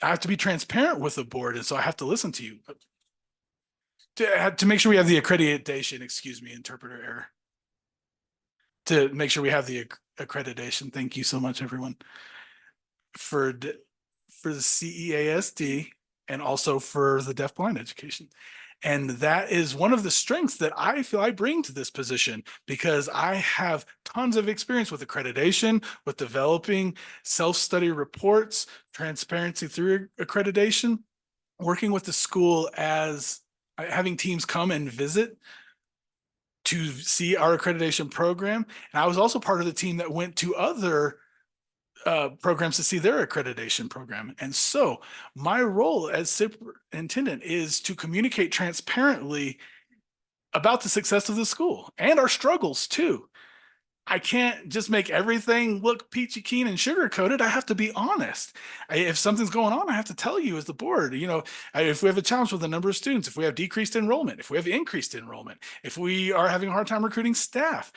I have to be transparent with the board, and so I have to listen to you to make sure we have the accreditation, interpreter error, to make sure we have the accreditation. Thank you so much, everyone, for the CEASD and also for the deafblind education. And that is one of the strengths that I feel I bring to this position, because I have tons of experience with accreditation, with developing self-study reports, transparency through accreditation, working with the school as having teams come and visit to see our accreditation program. And I was also part of the team that went to other programs to see their accreditation program. And so my role as superintendent is to communicate transparently about the success of the school and our struggles too. I can't just make everything look peachy keen and sugar coated. I have to be honest. If something's going on, I have to tell you as the board, if we have a challenge with the number of students, if we have decreased enrollment, if we have increased enrollment, if we are having a hard time recruiting staff,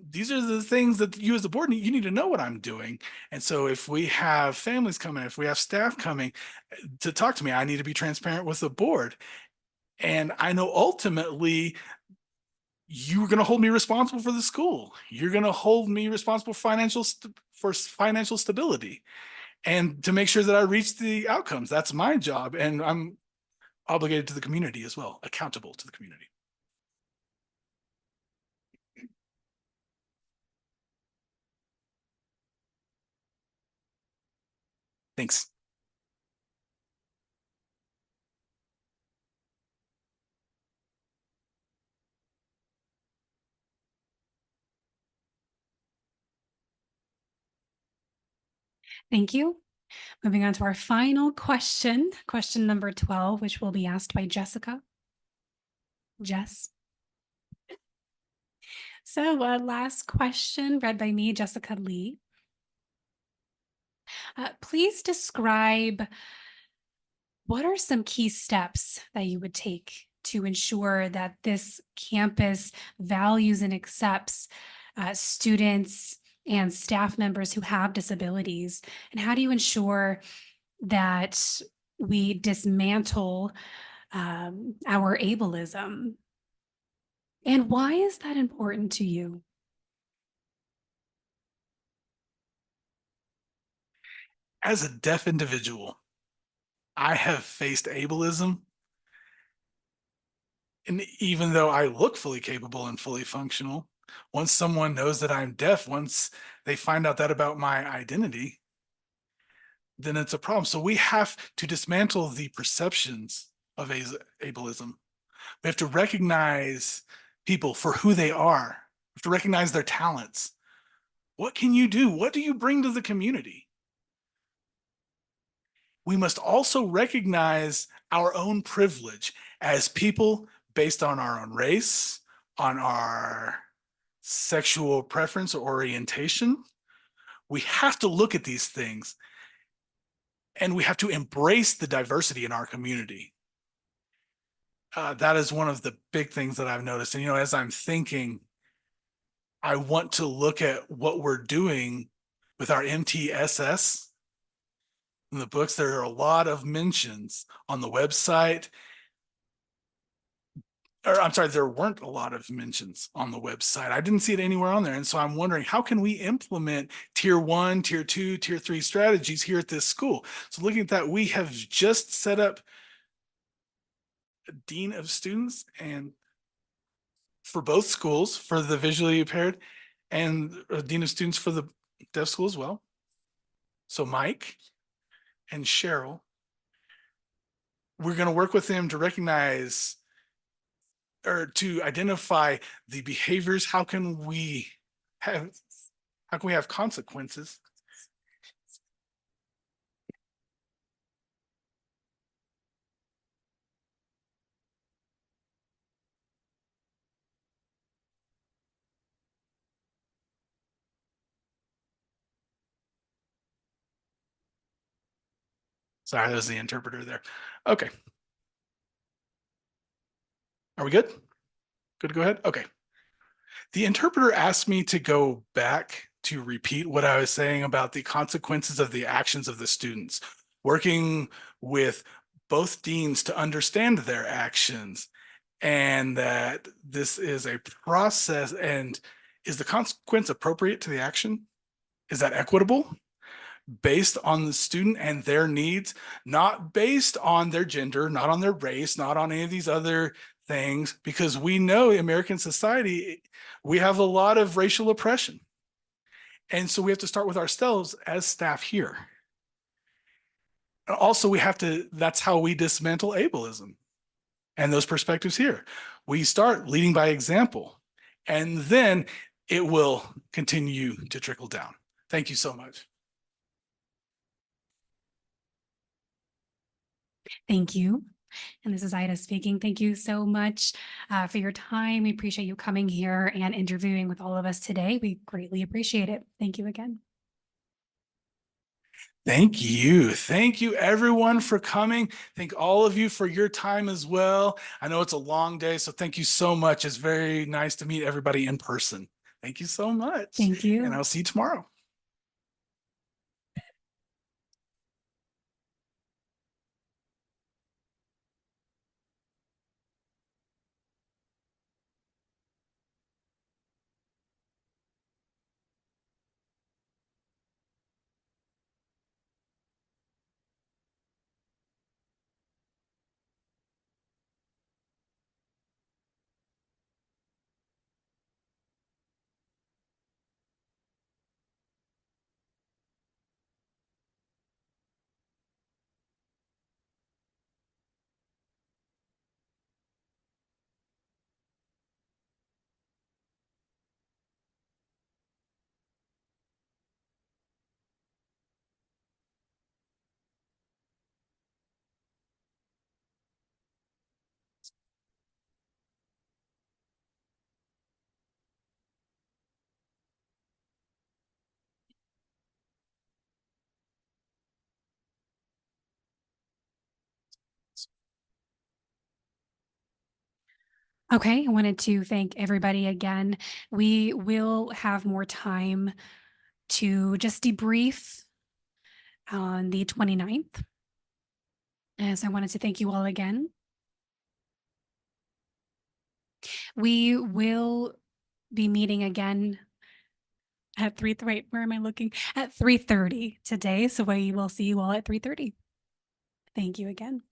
these are the things that you as the board, you need to know what I'm doing. And so if we have families coming, if we have staff coming to talk to me, I need to be transparent with the board. And I know ultimately you're going to hold me responsible for the school. You're going to hold me responsible for financial stability and to make sure that I reach the outcomes. That's my job. And I'm obligated to the community as well, accountable to the community. Thanks. Thank you. Moving on to our final question, question number 12, which will be asked by Jessica. Jess. So last question read by me, Jessica Lee. Please describe what are some key steps that you would take to ensure that this campus values and accepts students and staff members who have disabilities? And how do you ensure that we dismantle our ableism? And why is that important to you? As a deaf individual, I have faced ableism. And even though I look fully capable and fully functional, once someone knows that I'm deaf, once they find out that about my identity, then it's a problem. So we have to dismantle the perceptions of ableism. We have to recognize people for who they are. We have to recognize their talents. What can you do? What do you bring to the community? We must also recognize our own privilege as people based on our own race, on our sexual preference or orientation. We have to look at these things, and we have to embrace the diversity in our community. That is one of the big things that I've noticed. And, you know, as I'm thinking, I want to look at what we're doing with our MTSS. In the books, there are a lot of mentions on the website. Or I'm sorry, there weren't a lot of mentions on the website. I didn't see it anywhere on there. And so I'm wondering, how can we implement tier 1, tier 2, tier 3 strategies here at this school? So looking at that, we have just set up a dean of students and for both schools, for the visually impaired and a dean of students for the deaf school as well. So Mike and Cheryl, we're going to work with them to recognize or to identify the behaviors. How can we have consequences? Sorry, there's the interpreter there. Okay. Are we good? Good to go ahead? Okay. The interpreter asked me to go back to repeat what I was saying about the consequences of the actions of the students, working with both deans to understand their actions, and that this is a process. And is the consequence appropriate to the action? Is that equitable? Based on the student and their needs, not based on their gender, not on their race, not on any of these other things, because we know in American society, we have a lot of racial oppression. And so we have to start with ourselves as staff here. Also, that's how we dismantle ableism and those perspectives here. We start leading by example, and then it will continue to trickle down. Thank you so much. Thank you. And this is Ida speaking. Thank you so much for your time. We appreciate you coming here and interviewing with all of us today. We greatly appreciate it. Thank you again. Thank you. Thank you everyone for coming. Thank all of you for your time as well. I know it's a long day, so thank you so much. It's very nice to meet everybody in person. Thank you so much. Thank you. And I'll see you tomorrow. Okay, I wanted to thank everybody again. We will have more time to just debrief on the 29th. As I wanted to thank you all again. We will be meeting again at wait, where am I looking? At 3:30 today. So we will see you all at 3:30. Thank you again.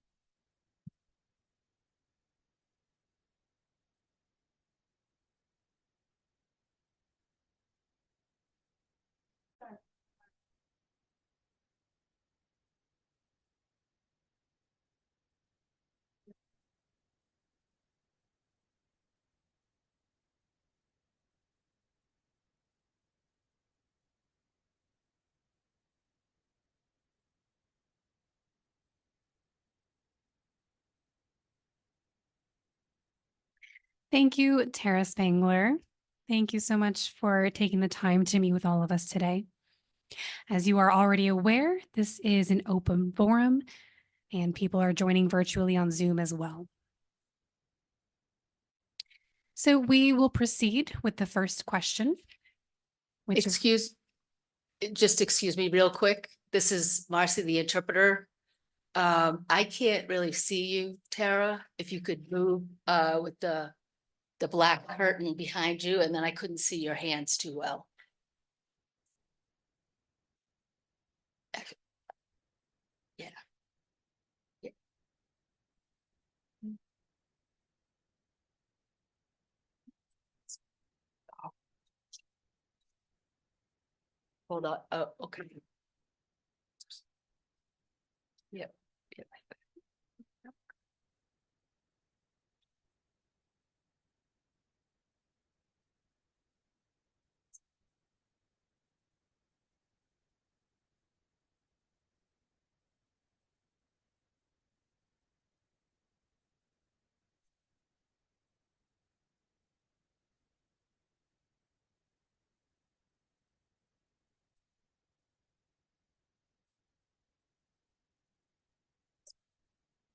Thank you, Tara Spangler. Thank you so much for taking the time to meet with all of us today. As you are already aware, this is an open forum and people are joining virtually on Zoom as well. So we will proceed with the first question, which is, Excuse me real quick. This is Marcy, the interpreter. I can't really see you, Tara. If you could move with the black curtain behind you, and then I couldn't see your hands too well. Yeah. Yeah. Hold on. Oh, okay. Yep. Yep.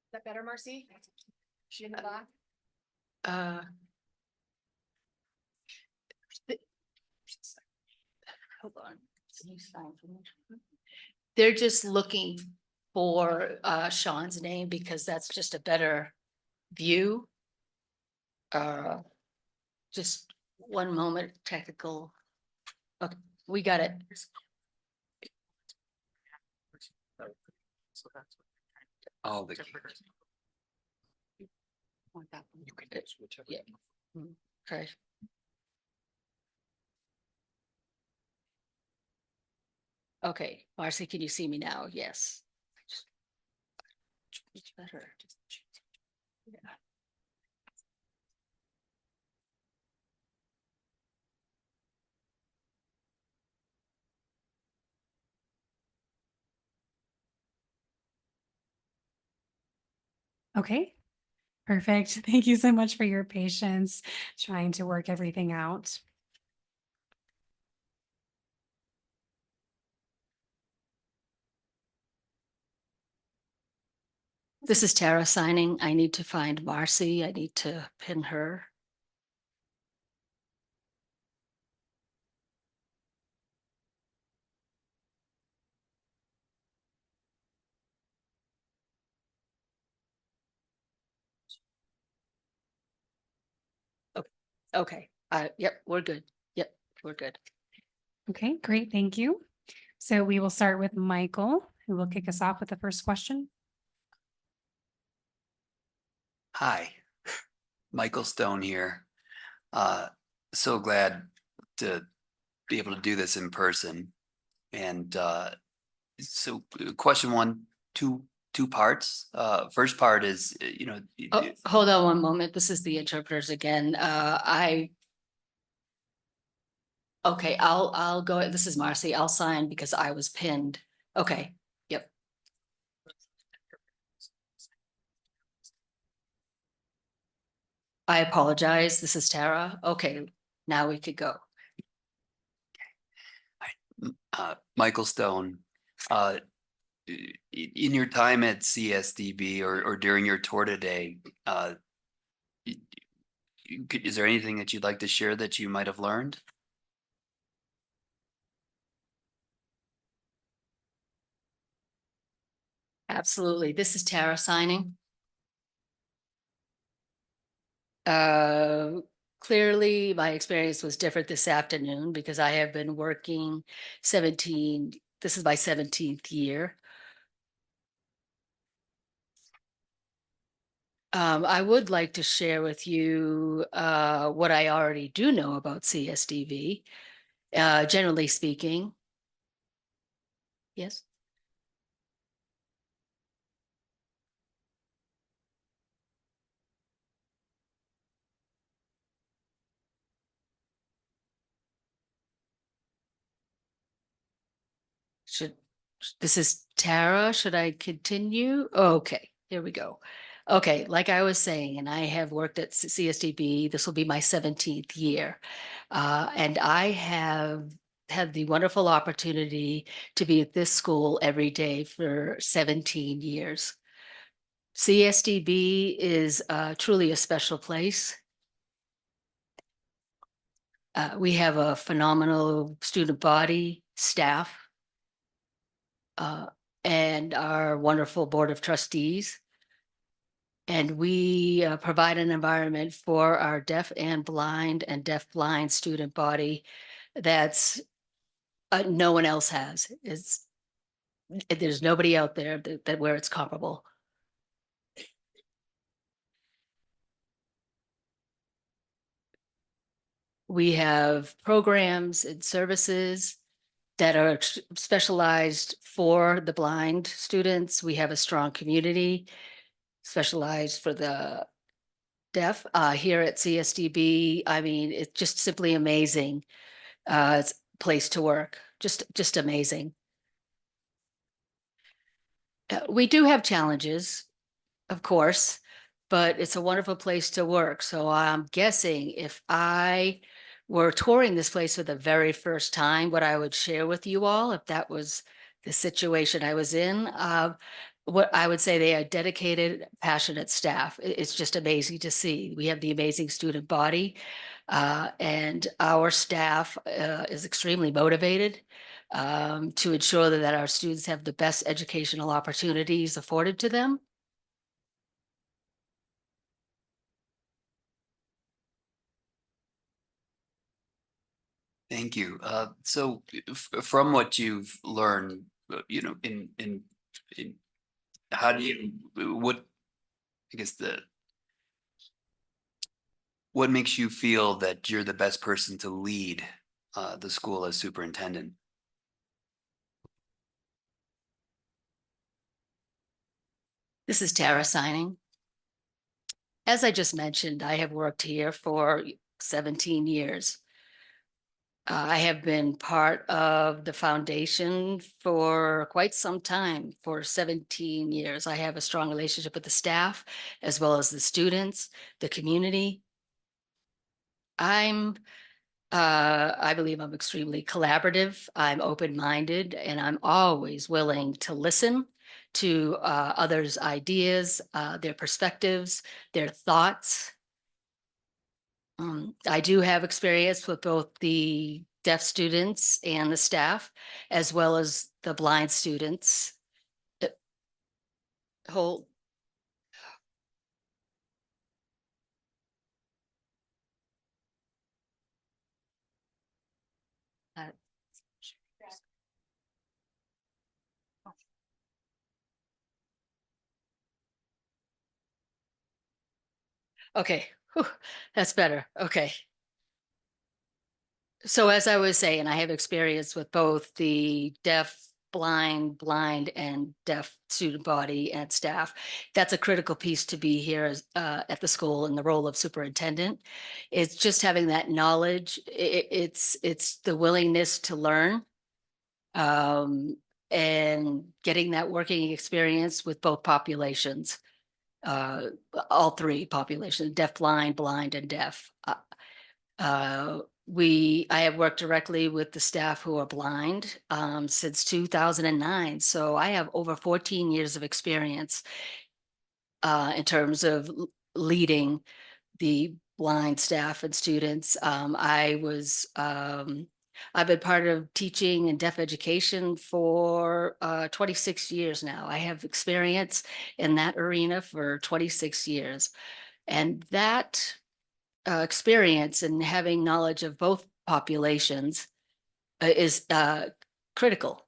Is that better, Marcy? She in the back? Uh, th- Hold on. Can you sign for me? They're just looking for Sean's name because that's just a better view. Just one moment, technical. Okay, we got it. Oh, the Yeah. Mm, okay. Okay, Marcy, can you see me now? Yes. It's better. Yeah. okay, perfect. Thank you so much for your patience trying to work everything out. This is Tara signing. I need to find Marcy. I need to pin her. Okay, yep, we're good. Yep, we're good. Okay, great. Thank you. So we will start with Michael, who will kick us off with the first question. Hi, Michael Stone here. So glad to be able to do this in person. And so question one, two parts. First part is, Oh, hold on one moment. This is the interpreters again. Okay, I'll go. This is Marcy. I'll sign because I was pinned. Okay, yep. I apologize. This is Tara. Okay, now we could go. Michael Stone, in your time at CSDB or during your tour today, is there anything that you'd like to share that you might have learned? Absolutely. This is Tara signing. Clearly my experience was different this afternoon because I have been working 17, this is my 17th year. I would like to share with you what I already do know about CSDB, generally speaking. Yes. This is Tara. Should I continue? Okay, here we go. Okay, like I was saying, and I have worked at CSDB. This will be my 17th year. And I have had the wonderful opportunity to be at this school every day for 17 years. CSDB is truly a special place. We have a phenomenal student body, staff, and our wonderful Board of Trustees. And we provide an environment for our deaf and deaf-blind student body that's no one else has. There's nobody out there that where it's comparable. We have programs and services that are specialized for the blind students. We have a strong community specialized for the deaf here at CSDB. I mean, it's just simply amazing. It's a place to work, just amazing. We do have challenges, of course, but it's a wonderful place to work. So I'm guessing if I were touring this place for the very first time, what I would share with you all, if that was the situation I was in, what I would say, they are dedicated, passionate staff. It's just amazing to see. We have the amazing student body, and our staff is extremely motivated to ensure that our students have the best educational opportunities afforded to them. Thank you. So from what you've learned, in how do you, I guess what makes you feel that you're the best person to lead the school as superintendent? This is Tara signing. As I just mentioned, I have worked here for 17 years. I have been part of the foundation for quite some time, for 17 years. I have a strong relationship with the staff, as well as the students, the community. I believe I'm extremely collaborative. I'm open-minded, and I'm always willing to listen to others' ideas, their perspectives, their thoughts. I do have experience with both the deaf students and the staff, as well as the blind students. Hold. Uh, Okay, whew, that's better. Okay. So as I was saying, I have experience with both the deaf, blind, and deaf student body and staff. That's a critical piece to be here at the school in the role of superintendent. It's just having that knowledge. It's the willingness to learn, and getting that working experience with both populations, uh, all three populations: deaf, blind, and deaf. I have worked directly with the staff who are blind since 2009. So I have over 14 years of experience in terms of leading the blind staff and students. I've been part of teaching and deaf education for 26 years now. I have experience in that arena for 26 years. And that experience and having knowledge of both populations is critical.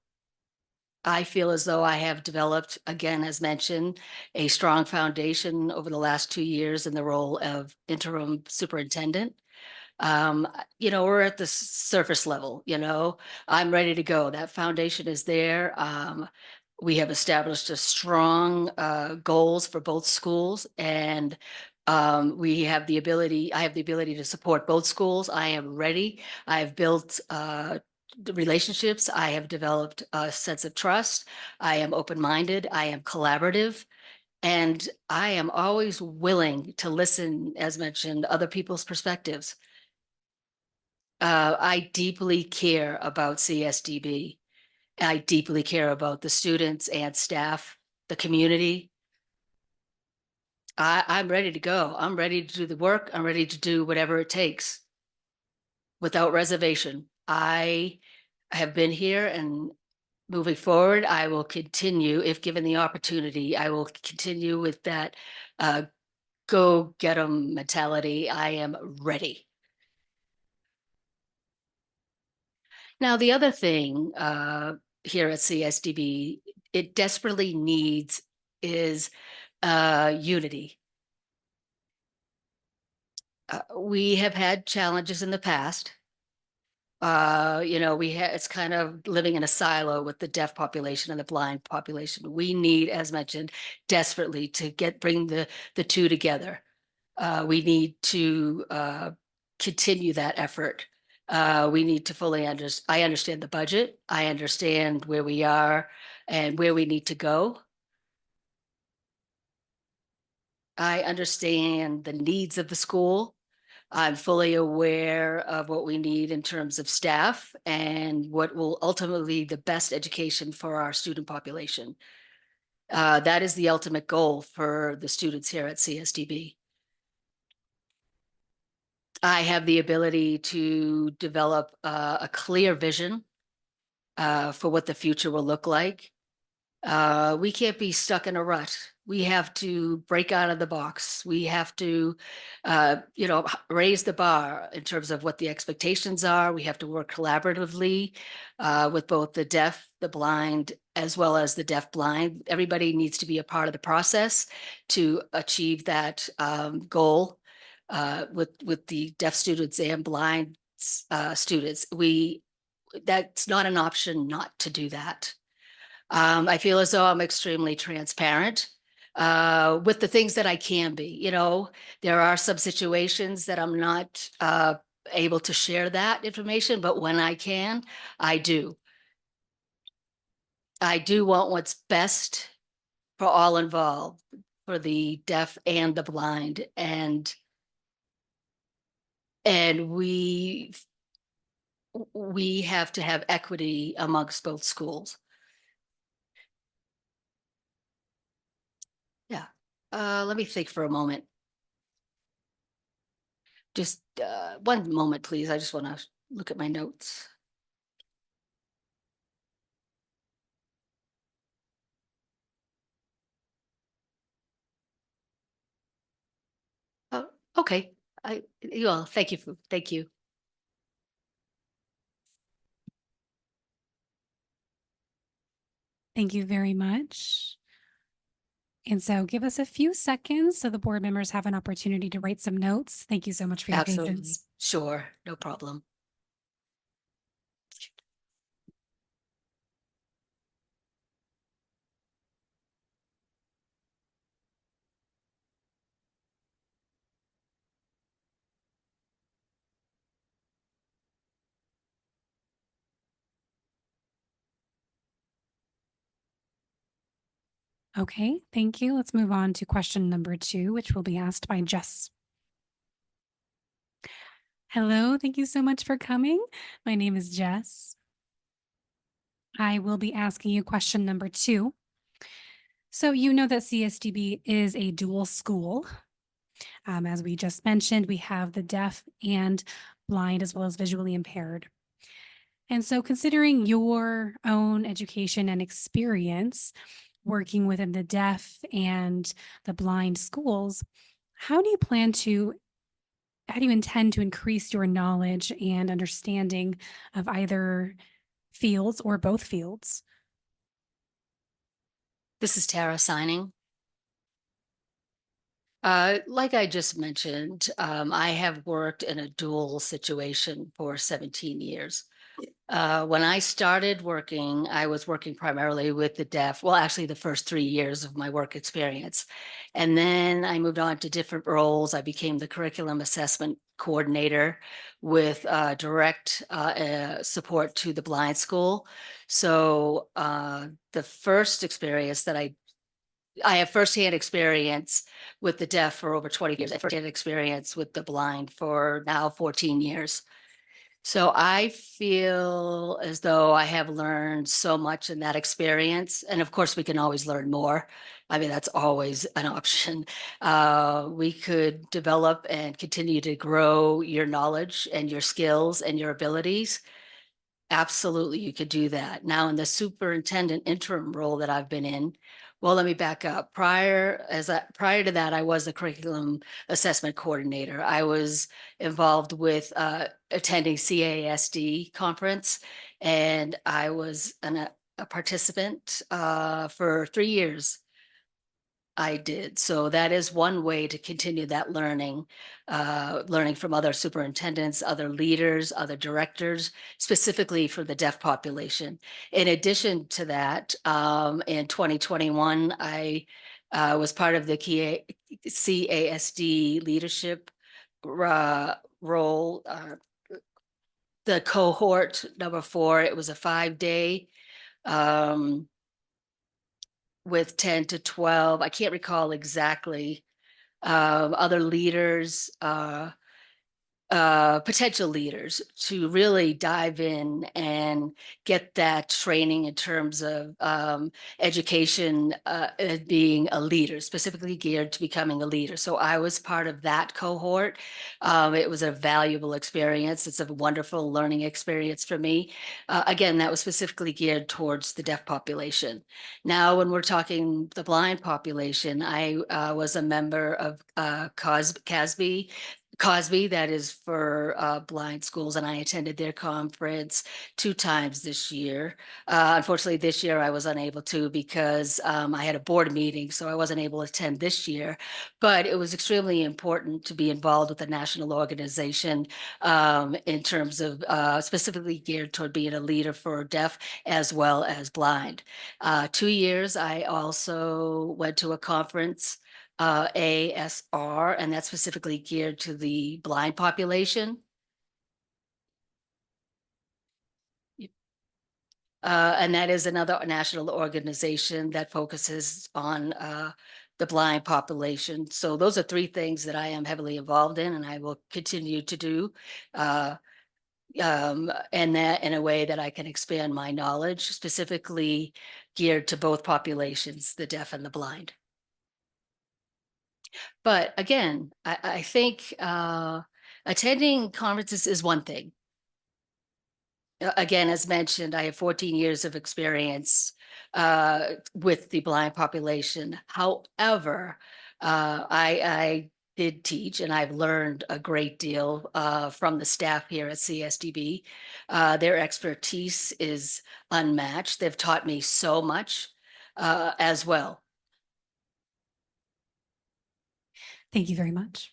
I feel as though I have developed, again, as mentioned, a strong foundation over the last 2 years in the role of interim superintendent. We're at the surface level, I'm ready to go. That foundation is there. We have established a strong goals for both schools, and I have the ability to support both schools. I am ready. I have built the relationships. I have developed a sense of trust. I am open-minded. I am collaborative. And I am always willing to listen, as mentioned, other people's perspectives. I deeply care about CSDB. I deeply care about the students and staff, the community. I'm ready to go. I'm ready to do the work. I'm ready to do whatever it takes. without reservation. I have been here, and moving forward, I will continue, if given the opportunity, I will continue with that go get 'em mentality. I am ready. Now, the other thing here at CSDB, it desperately needs is unity. We have had challenges in the past. It's kind of living in a silo with the deaf population and the blind population. We need, as mentioned, desperately to bring the two together. We need to continue that effort. We need to fully understand. I understand the budget. I understand where we are and where we need to go. I understand the needs of the school. I'm fully aware of what we need in terms of staff and what will ultimately the best education for our student population. That is the ultimate goal for the students here at CSDB. I have the ability to develop a clear vision for what the future will look like. We can't be stuck in a rut. We have to break out of the box. We have to, raise the bar in terms of what the expectations are. We have to work collaboratively with both the deaf, the blind, as well as the deaf blind. Everybody needs to be a part of the process to achieve that goal with the deaf students and blind students. That's not an option not to do that. I feel as though I'm extremely transparent with the things that I can be. There are some situations that I'm not able to share that information, but when I can, I do. I do want what's best for all involved, for the deaf and the blind, and we have to have equity amongst both schools. Yeah. Let me think for a moment. Just one moment, please. I just want to look at my notes. Oh, okay. Thank you. Thank you. Thank you very much. And so give us a few seconds so the board members have an opportunity to write some notes. Thank you so much for your Absolutely. patience. Sure. No problem. Okay, thank you. Let's move on to question number 2, which will be asked by Jess. Hello, thank you so much for coming. My name is Jess. I will be asking you question number 2. So you know that CSDB is a dual school. As we just mentioned, we have the deaf and blind as well as visually impaired. And so considering your own education and experience working within the deaf and the blind schools, how do you intend to increase your knowledge and understanding of either fields or both fields? This is Tara signing. Like I just mentioned, I have worked in a dual situation for 17 years. When I started working, I was working primarily with the deaf. Well, actually, the first 3 years of my work experience. And then I moved on to different roles. I became the curriculum assessment coordinator with direct support to the blind school. So the first experience that I have firsthand experience with the deaf for over 20 years. I have firsthand experience with the blind for now 14 years. So I feel as though I have learned so much in that experience. And of course, we can always learn more. I mean, that's always an option. We could develop and continue to grow your knowledge and your skills and your abilities. Absolutely, you could do that. Now, in the superintendent interim role that I've been in, well, let me back up. Prior to that, I was the curriculum assessment coordinator. I was involved with attending CASD conference, and I was a participant for 3 years. I did. So that is one way to continue that learning, learning from other superintendents, other leaders, other directors, specifically for the deaf population. In addition to that, in 2021, I was part of the CASD leadership role, the cohort number 4. It was a 5-day. With 10 to 12, I can't recall exactly, other leaders, potential leaders to really dive in and get that training in terms of education, being a leader, specifically geared to becoming a leader. So I was part of that cohort. It was a valuable experience. It's a wonderful learning experience for me. Again, that was specifically geared towards the deaf population. Now, when we're talking the blind population, I was a member of Cosby, that is for blind schools, and I attended their conference 2 times this year. Unfortunately, this year I was unable to because I had a board meeting, so I wasn't able to attend this year. But it was extremely important to be involved with a national organization in terms of specifically geared toward being a leader for deaf as well as blind. 2 years, I also went to a conference, ASR, and that's specifically geared to the blind population. And that is another national organization that focuses on the blind population. So those are 3 things that I am heavily involved in, and I will continue to do. And that in a way that I can expand my knowledge, specifically geared to both populations, the deaf and the blind. But again, I think attending conferences is one thing. Again, as mentioned, I have 14 years of experience with the blind population. However, I did teach, and I've learned a great deal from the staff here at CSDB. Their expertise is unmatched. They've taught me so much as well. Thank you very much.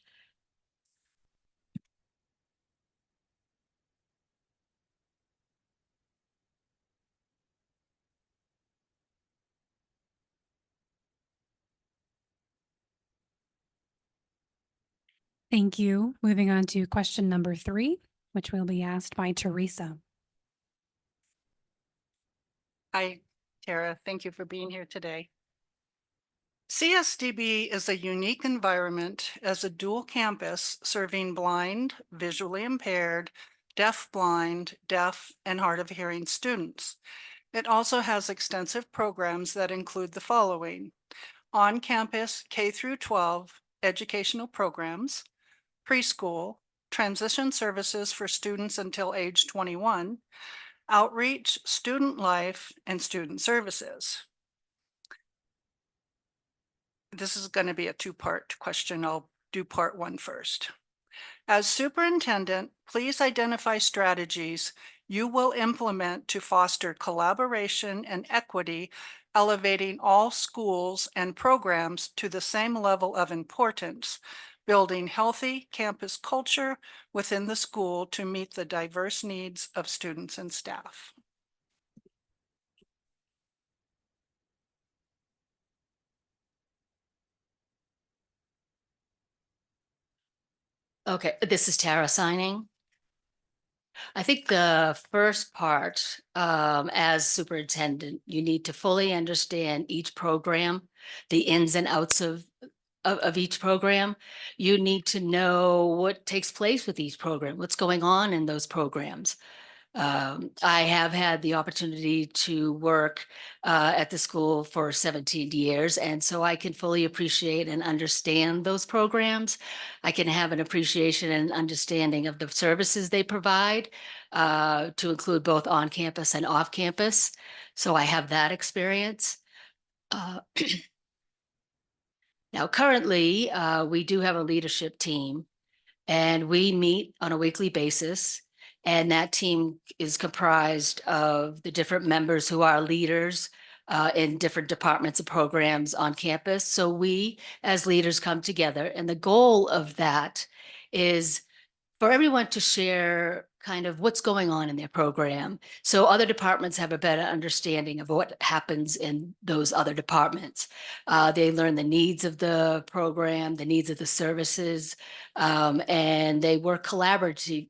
Thank you. Moving on to question number 3, which will be asked by Teresa. Hi, Tara. Thank you for being here today. CSDB is a unique environment as a dual campus serving blind, visually impaired, deaf-blind, deaf, and hard of hearing students. It also has extensive programs that include the following: on-campus K through 12 educational programs, preschool, transition services for students until age 21, outreach, student life, and student services. This is going to be a 2-part question. I'll do part 1 first. As superintendent, please identify strategies you will implement to foster collaboration and equity, elevating all schools and programs to the same level of importance, building healthy campus culture within the school to meet the diverse needs of students and staff. Okay, this is Tara signing. I think the first part, as superintendent, you need to fully understand each program, the ins and outs of of each program. You need to know what takes place with each program, what's going on in those programs. I have had the opportunity to work at the school for 17 years, and so I can fully appreciate and understand those programs. I can have an appreciation and understanding of the services they provide, to include both on campus and off campus. So I have that experience. Uh, Now, currently, we do have a leadership team, and we meet on a weekly basis. And that team is comprised of the different members who are leaders in different departments and programs on campus. So we, as leaders, come together, and the goal of that is for everyone to share kind of what's going on in their program. So other departments have a better understanding of what happens in those other departments. They learn the needs of the program, the needs of the services, and they work collaboratively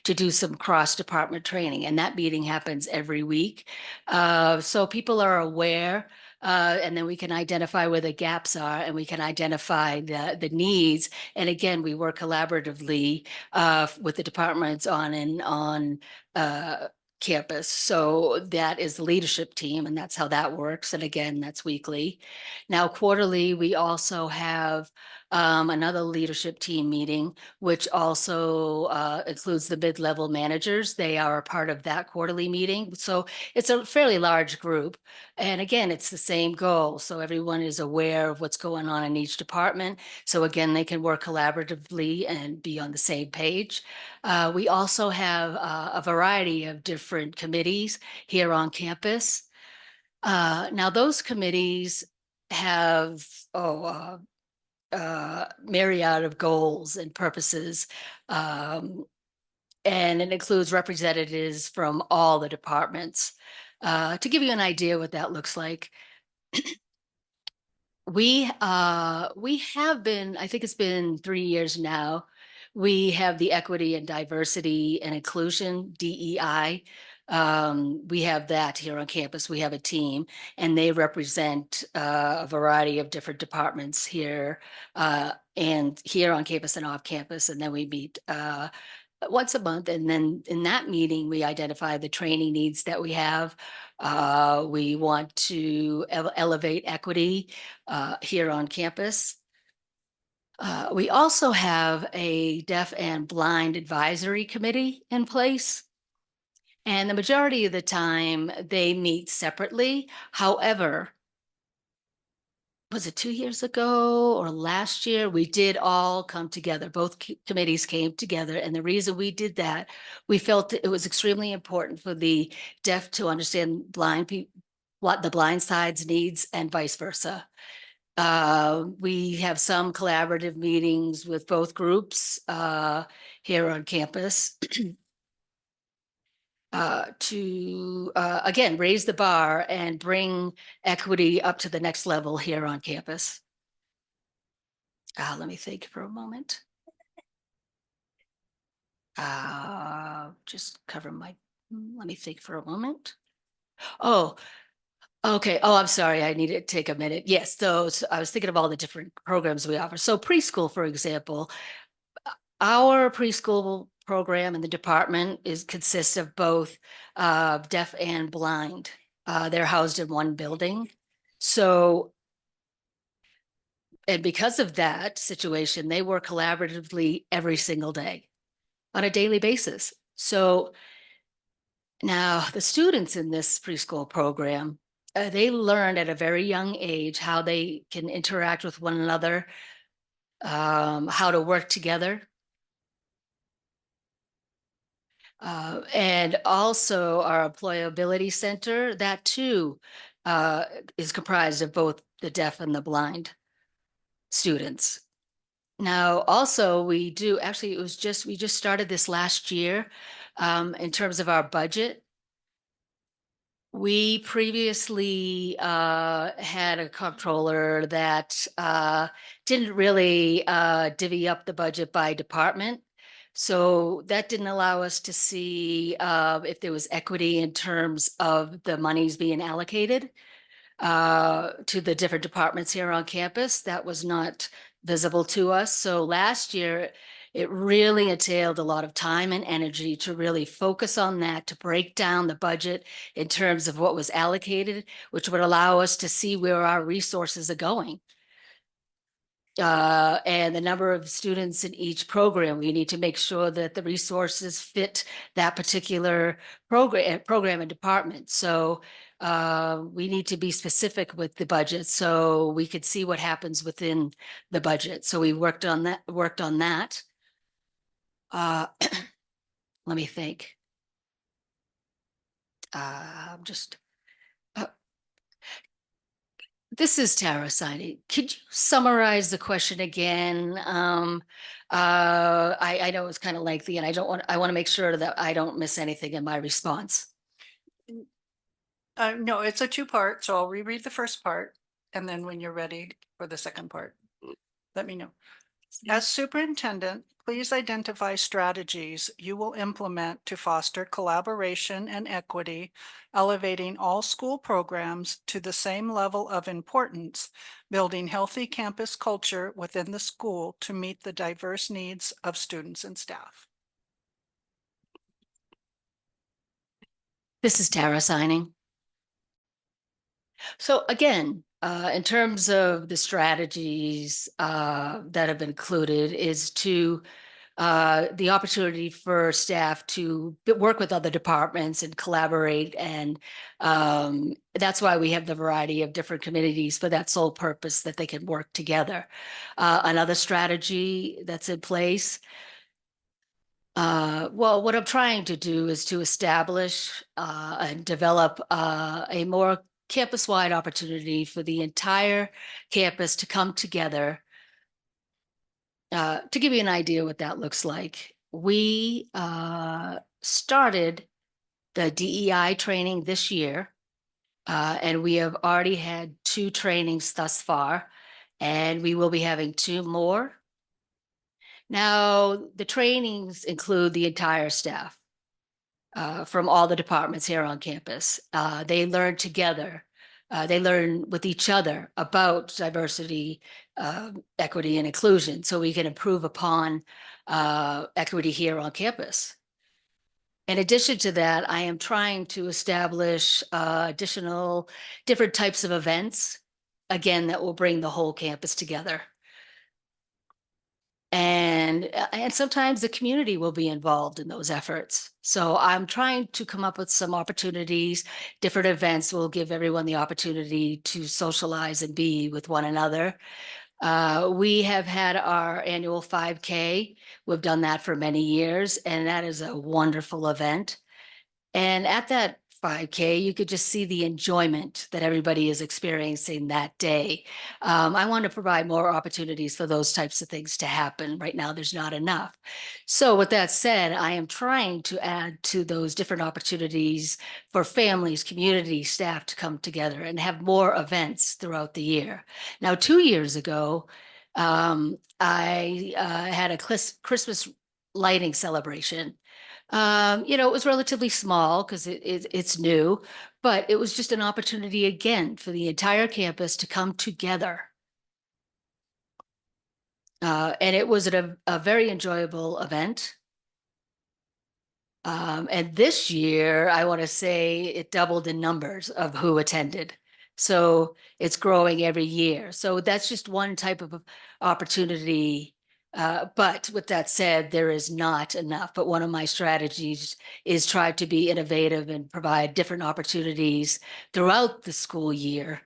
to do some cross-department training. And that meeting happens every week. So people are aware, and then we can identify where the gaps are, and we can identify the needs. And again, we work collaboratively with the departments on campus. So that is the leadership team, and that's how that works. And again, that's weekly. Now, quarterly, we also have another leadership team meeting, which also includes the mid-level managers. They are a part of that quarterly meeting. So it's a fairly large group. And again, it's the same goal. So everyone is aware of what's going on in each department. So again, they can work collaboratively and be on the same page. We also have a variety of different committees here on campus. Now, those committees have myriad of goals and purposes. And it includes representatives from all the departments. To give you an idea what that looks like, we have been, I think it's been 3 years now, we have the Equity and Diversity and Inclusion, DEI. We have that here on campus. We have a team, and they represent a variety of different departments here, and here on campus and off campus. And then we meet once a month. And then in that meeting, we identify the training needs that we have. We want to elevate equity here on campus. We also have a deaf and blind advisory committee in place. And the majority of the time they meet separately. However, was it 2 years ago or last year? We did all come together. Both committees came together. And the reason we did that, we felt it was extremely important for the deaf to understand blind people, what the blind side's needs, and vice versa. We have some collaborative meetings with both groups here on campus to, again, raise the bar and bring equity up to the next level here on campus. Let me think for a moment. Just cover my, let me think for a moment. Oh, okay. Oh, I'm sorry. I need to take a minute. Yes. So I was thinking of all the different programs we offer. So preschool, for example, our preschool program in the department consists of both deaf and blind. They're housed in one building. So, and because of that situation, they work collaboratively every single day on a daily basis. So now the students in this preschool program, they learn at a very young age how they can interact with one another, how to work together. And also our employability center, that too is comprised of both the deaf and the blind students. Now, also we do, actually, we just started this last year in terms of our budget. We previously had a comptroller that didn't really divvy up the budget by department. So that didn't allow us to see if there was equity in terms of the monies being allocated. to the different departments here on campus. That was not visible to us. So last year, it really entailed a lot of time and energy to really focus on that, to break down the budget in terms of what was allocated, which would allow us to see where our resources are going. And the number of students in each program. We need to make sure that the resources fit that particular program and department. So we need to be specific with the budget so we could see what happens within the budget. So we worked on that. Let me think. This is Tara signing. Could you summarize the question again? I know it's kind of lengthy and I want to make sure that I don't miss anything in my response. No, it's a two-part, so I'll reread the first part, and then when you're ready for the second part, let me know. As superintendent, please identify strategies you will implement to foster collaboration and equity, elevating all school programs to the same level of importance, building healthy campus culture within the school to meet the diverse needs of students and staff. This is Tara signing. So again, in terms of the strategies that have been included is to the opportunity for staff to work with other departments and collaborate. And that's why we have the variety of different committees for that sole purpose that they can work together. Another strategy that's in place. Well, what I'm trying to do is to establish and develop a more campus-wide opportunity for the entire campus to come together. To give you an idea what that looks like, we started the DEI training this year, and we have already had 2 trainings thus far, and we will be having 2 more. Now, the trainings include the entire staff from all the departments here on campus. They learn together. They learn with each other about diversity, equity, and inclusion, so we can improve upon equity here on campus. In addition to that, I am trying to establish different types of events, again, that will bring the whole campus together. And sometimes the community will be involved in those efforts. So I'm trying to come up with some opportunities. Different events will give everyone the opportunity to socialize and be with one another. We have had our annual 5K. We've done that for many years, and that is a wonderful event. And at that 5K, you could just see the enjoyment that everybody is experiencing that day. I want to provide more opportunities for those types of things to happen. Right now, there's not enough. So with that said, I am trying to add to those different opportunities for families, community, staff to come together and have more events throughout the year. Now, 2 years ago, I had a Christmas lighting celebration. It was relatively small because it's new, but it was just an opportunity again for the entire campus to come together. And it was a very enjoyable event. And this year, I want to say it doubled in numbers of who attended. So it's growing every year. So that's just one type of opportunity. But with that said, there is not enough. But one of my strategies is try to be innovative and provide different opportunities throughout the school year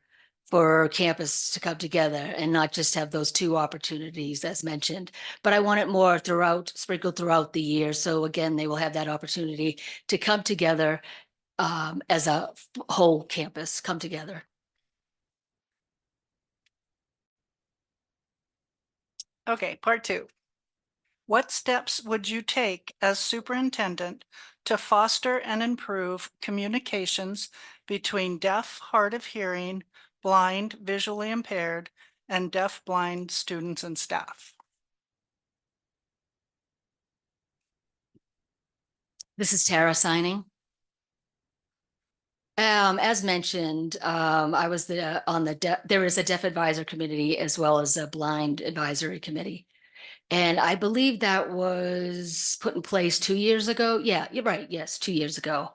for campus to come together and not just have those 2 opportunities as mentioned. But I want it more sprinkled throughout the year. So again, they will have that opportunity to come together as a whole campus come together. Okay, part 2. What steps would you take as superintendent to foster and improve communications between deaf, hard of hearing, blind, visually impaired, and deaf-blind students and staff? This is Tara signing. As mentioned, I was on there is a deaf advisor committee as well as a blind advisory committee. And I believe that was put in place 2 years ago. Yeah, you're right. Yes, 2 years ago.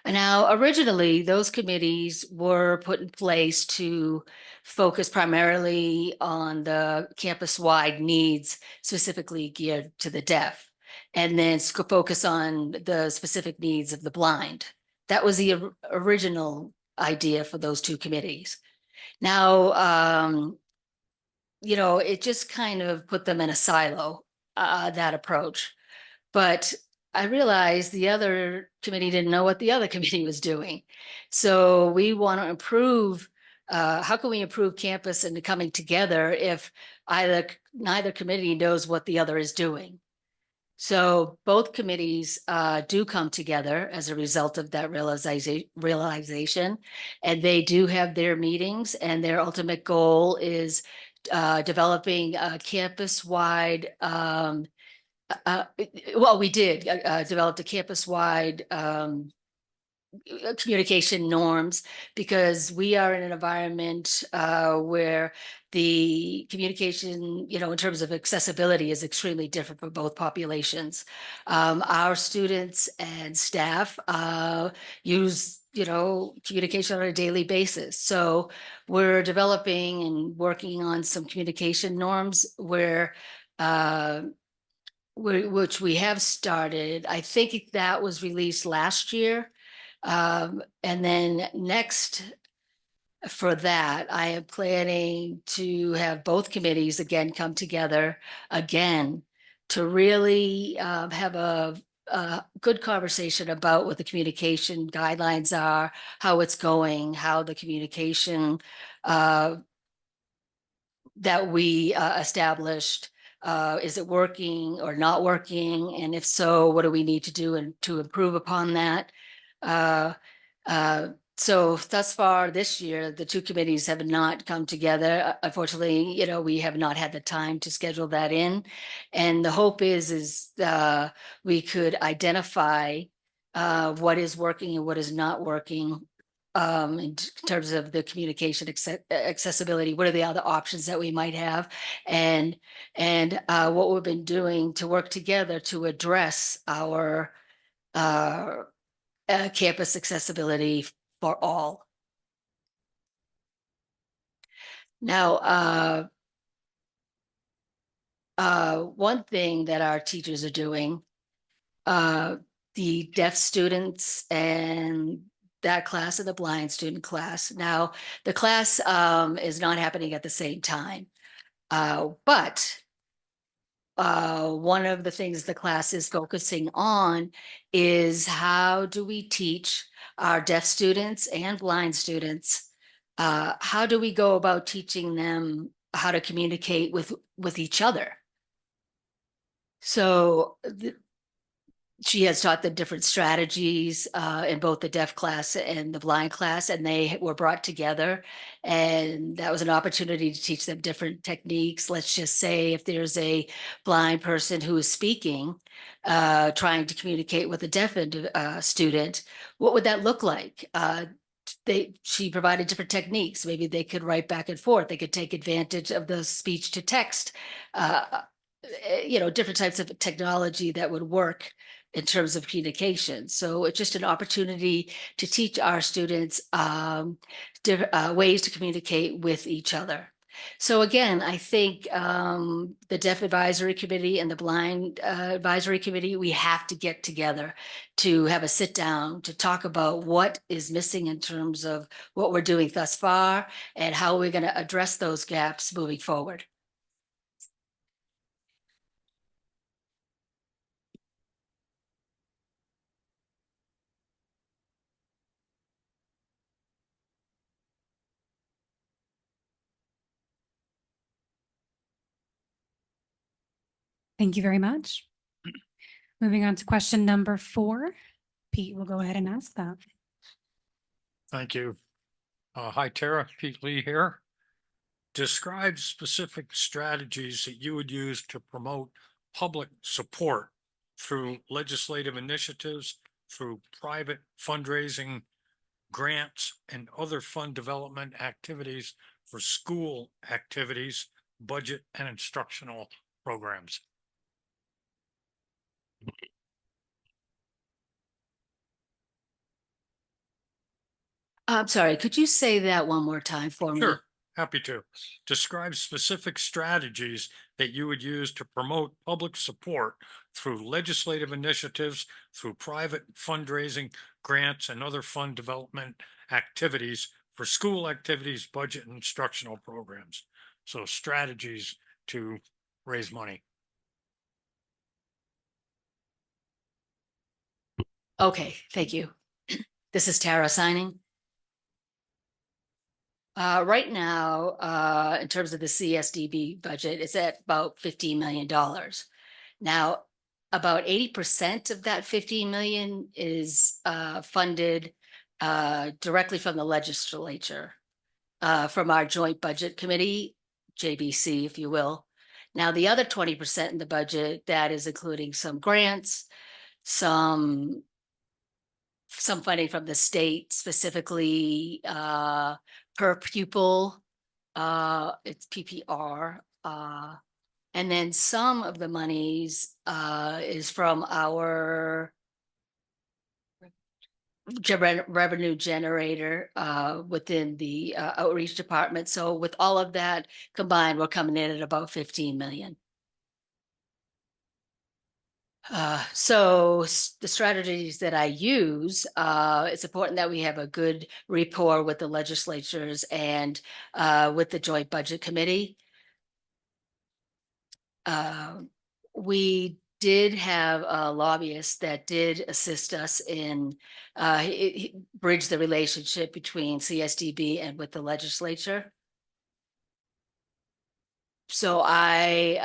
And now, originally, those committees were put in place to focus primarily on the campus-wide needs, specifically geared to the deaf, and then focus on the specific needs of the blind. That was the original idea for those two committees. Now, it just kind of put them in a silo, that approach. But I realized the other committee didn't know what the other committee was doing. So we want to improve, how can we improve campus and coming together if neither committee knows what the other is doing? So both committees do come together as a result of that realization, and they do have their meetings, and their ultimate goal is developing a campus-wide well, we did develop a campus-wide communication norms, because we are in an environment where the communication, in terms of accessibility, is extremely different for both populations. Our students and staff use communication on a daily basis. So we're developing and working on some communication norms where which we have started. I think that was released last year. And then next for that, I am planning to have both committees again come together again to really have a good conversation about what the communication guidelines are, how it's going, how the communication that we established, is it working or not working? And if so, what do we need to do and to improve upon that? So thus far this year, the two committees have not come together. Unfortunately, we have not had the time to schedule that in. And the hope is we could identify what is working and what is not working in terms of the communication accessibility. What are the other options that we might have, and what we've been doing to work together to address our campus accessibility for all. Now, one thing that our teachers are doing, the deaf students and that class and the blind student class. Now, the class is not happening at the same time, but one of the things the class is focusing on is how do we teach our deaf students and blind students? How do we go about teaching them how to communicate with each other? So she has taught them different strategies in both the deaf class and the blind class, and they were brought together. And that was an opportunity to teach them different techniques. Let's just say if there's a blind person who is speaking, trying to communicate with a deaf student, what would that look like? She provided different techniques. Maybe they could write back and forth. They could take advantage of the speech to text, different types of technology that would work in terms of communication. So it's just an opportunity to teach our students ways to communicate with each other. So again, I think the Deaf Advisory Committee and the Blind Advisory Committee, we have to get together to have a sit down to talk about what is missing in terms of what we're doing thus far and how we're going to address those gaps moving forward. Thank you very much. Moving on to question number 4. Pete will go ahead and ask that. Thank you. Hi, Tara. Pete Lee here. Describe specific strategies that you would use to promote public support through legislative initiatives, through private fundraising grants, and other fund development activities for school activities, budget, and instructional programs. I'm sorry, could you say that one more time for me? Sure, happy to. Describe specific strategies that you would use to promote public support through legislative initiatives, through private fundraising, grants, and other fund development activities for school activities, budget, and instructional programs. So strategies to raise money. Okay, thank you. This is Tara signing. Right now, in terms of the CSDB budget, it's at about $15 million. Now, about 80% of that 15 million is funded directly from the legislature, from our joint budget committee, JBC, if you will. Now, the other 20% in the budget, that is including some grants, some funding from the state, specifically per pupil, it's PPR, and then some of the monies is from our revenue generator within the outreach department. So with all of that combined, we're coming in at about 15 million. So the strategies that I use, it's important that we have a good rapport with the legislatures and with the Joint Budget Committee. We did have a lobbyist that did assist us in bridge the relationship between CSDB and with the legislature. So I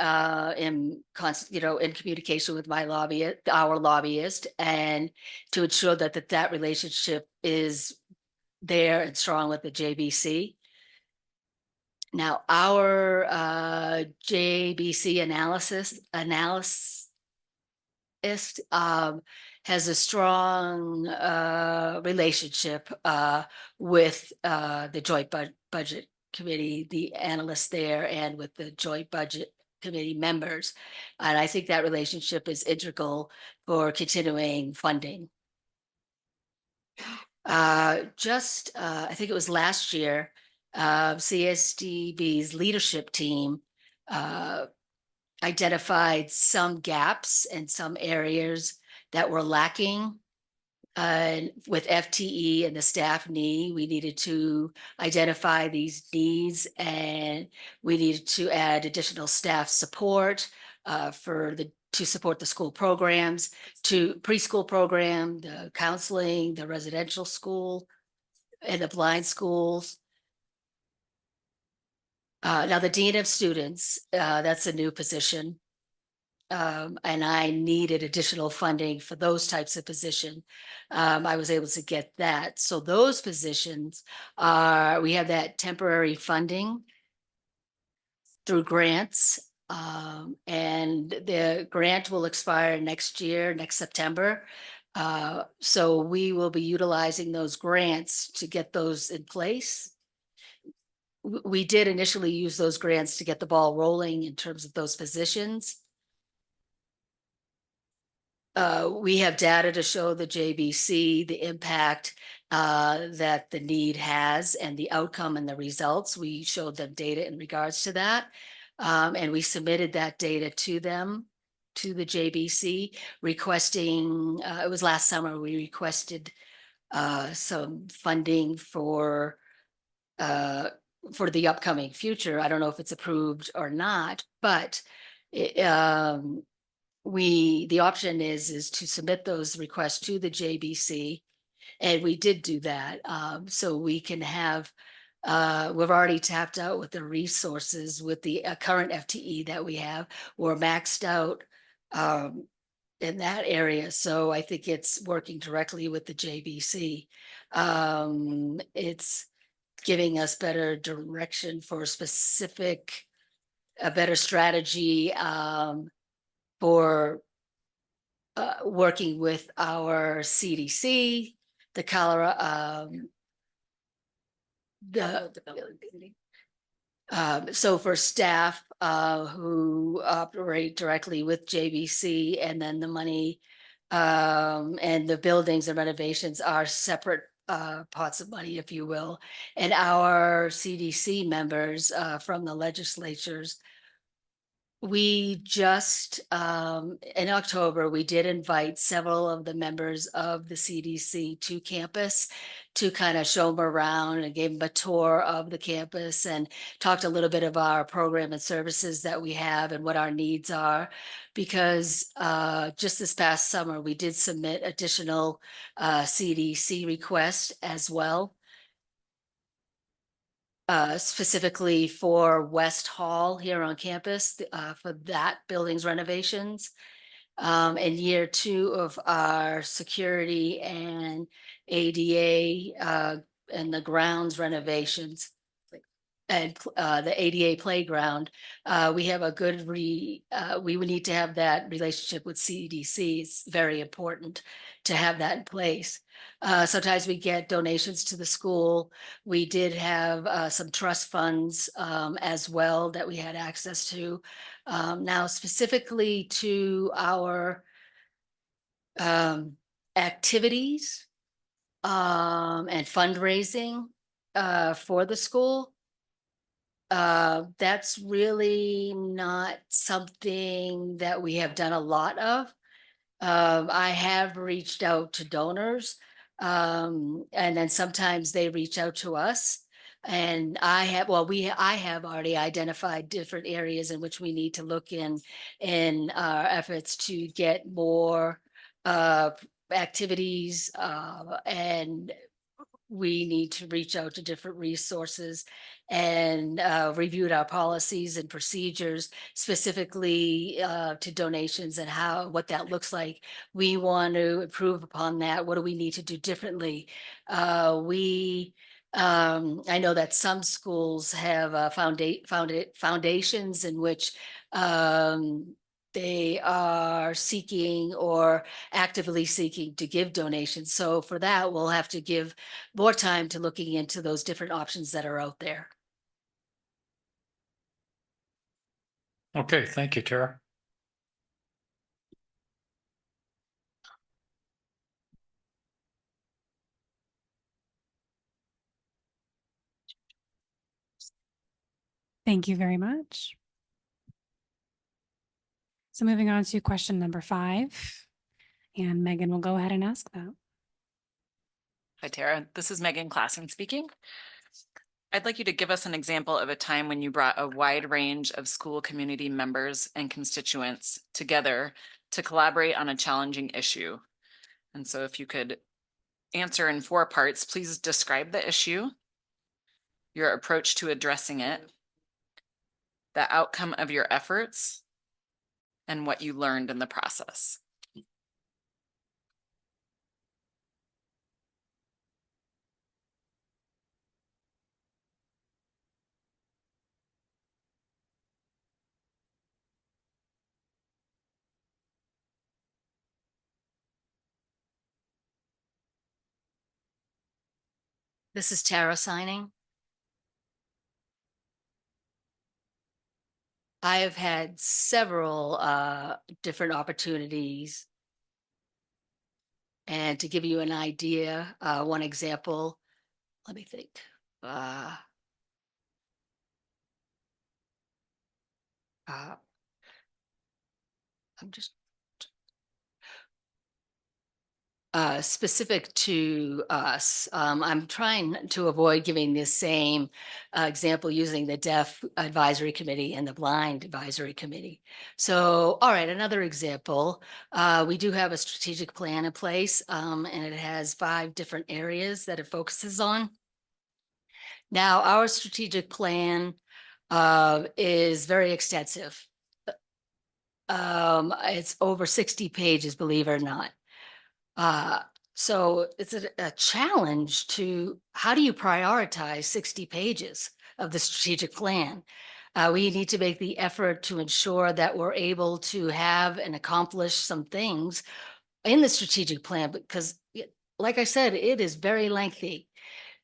am constant, in communication with my lobbyist, our lobbyist, and to ensure that that relationship is there and strong with the JBC. Now, our JBC analyst has a strong relationship with the Joint Budget Committee, the analysts there, and with the Joint Budget Committee members. And I think that relationship is integral for continuing funding. I think it was last year, CSDB's leadership team identified some gaps and some areas that were lacking with FTE and the staff need. We needed to identify these needs, and we needed to add additional staff support to support the school programs, to preschool program, the counseling, the residential school, and the blind schools. Now, the Dean of Students, that's a new position. And I needed additional funding for those types of position. I was able to get that. So those positions we have that temporary funding through grants. And the grant will expire next year, next September. So we will be utilizing those grants to get those in place. We did initially use those grants to get the ball rolling in terms of those positions. We have data to show the JBC, the impact that the need has and the outcome and the results. We showed them data in regards to that. And we submitted that data to them, to the JBC, requesting, it was last summer, we requested some funding for the upcoming future. I don't know if it's approved or not, but the option is to submit those requests to the JBC, and we did do that. So we can have, we've already tapped out with the resources with the current FTE that we have. We're maxed out in that area. So I think it's working directly with the JBC. It's giving us better direction for a better strategy for working with our CDC, the Colorado, the so for staff who operate directly with JBC, and then the money and the buildings and renovations are separate pots of money, if you will. And our CDC members from the legislatures, we just in October, we did invite several of the members of the CDC to campus to kind of show them around, and gave them a tour of the campus and talked a little bit of our program and services that we have and what our needs are. Because just this past summer, we did submit additional CDC requests as well. Specifically for West Hall here on campus, for that building's renovations. And year 2 of our security and ADA and the grounds renovations. And the ADA playground, we have a good we would need to have that relationship with CDC. It's very important to have that in place. Sometimes we get donations to the school. We did have some trust funds as well that we had access to. Now specifically to our activities and fundraising for the school. That's really not something that we have done a lot of. I have reached out to donors, and then sometimes they reach out to us. And I have already identified different areas in which we need to look in our efforts to get more activities, and we need to reach out to different resources, and reviewed our policies and procedures specifically to donations and what that looks like. We want to improve upon that. What do we need to do differently? I know that some schools have foundations in which they are seeking or actively seeking to give donations. So for that, we'll have to give more time to looking into those different options that are out there. Okay, thank you, Tara. Thank you very much. So moving on to question number 5, and Megan will go ahead and ask that. Hi, Tara. This is Megan Klassen speaking. I'd like you to give us an example of a time when you brought a wide range of school community members and constituents together to collaborate on a challenging issue. And so if you could answer in 4 parts, please describe the issue, your approach to addressing it, the outcome of your efforts, and what you learned in the process. This is Tara signing. I have had several different opportunities. And to give you an idea, one example, let me think. I'm just specific to us. I'm trying to avoid giving this same example using the Deaf Advisory Committee and the Blind Advisory Committee. So, all right, another example. We do have a strategic plan in place, and it has 5 different areas that it focuses on. Now, our strategic plan is very extensive. It's over 60 pages, believe it or not. So it's a challenge to how do you prioritize 60 pages of the strategic plan? We need to make the effort to ensure that we're able to have and accomplish some things in the strategic plan, because like I said, it is very lengthy.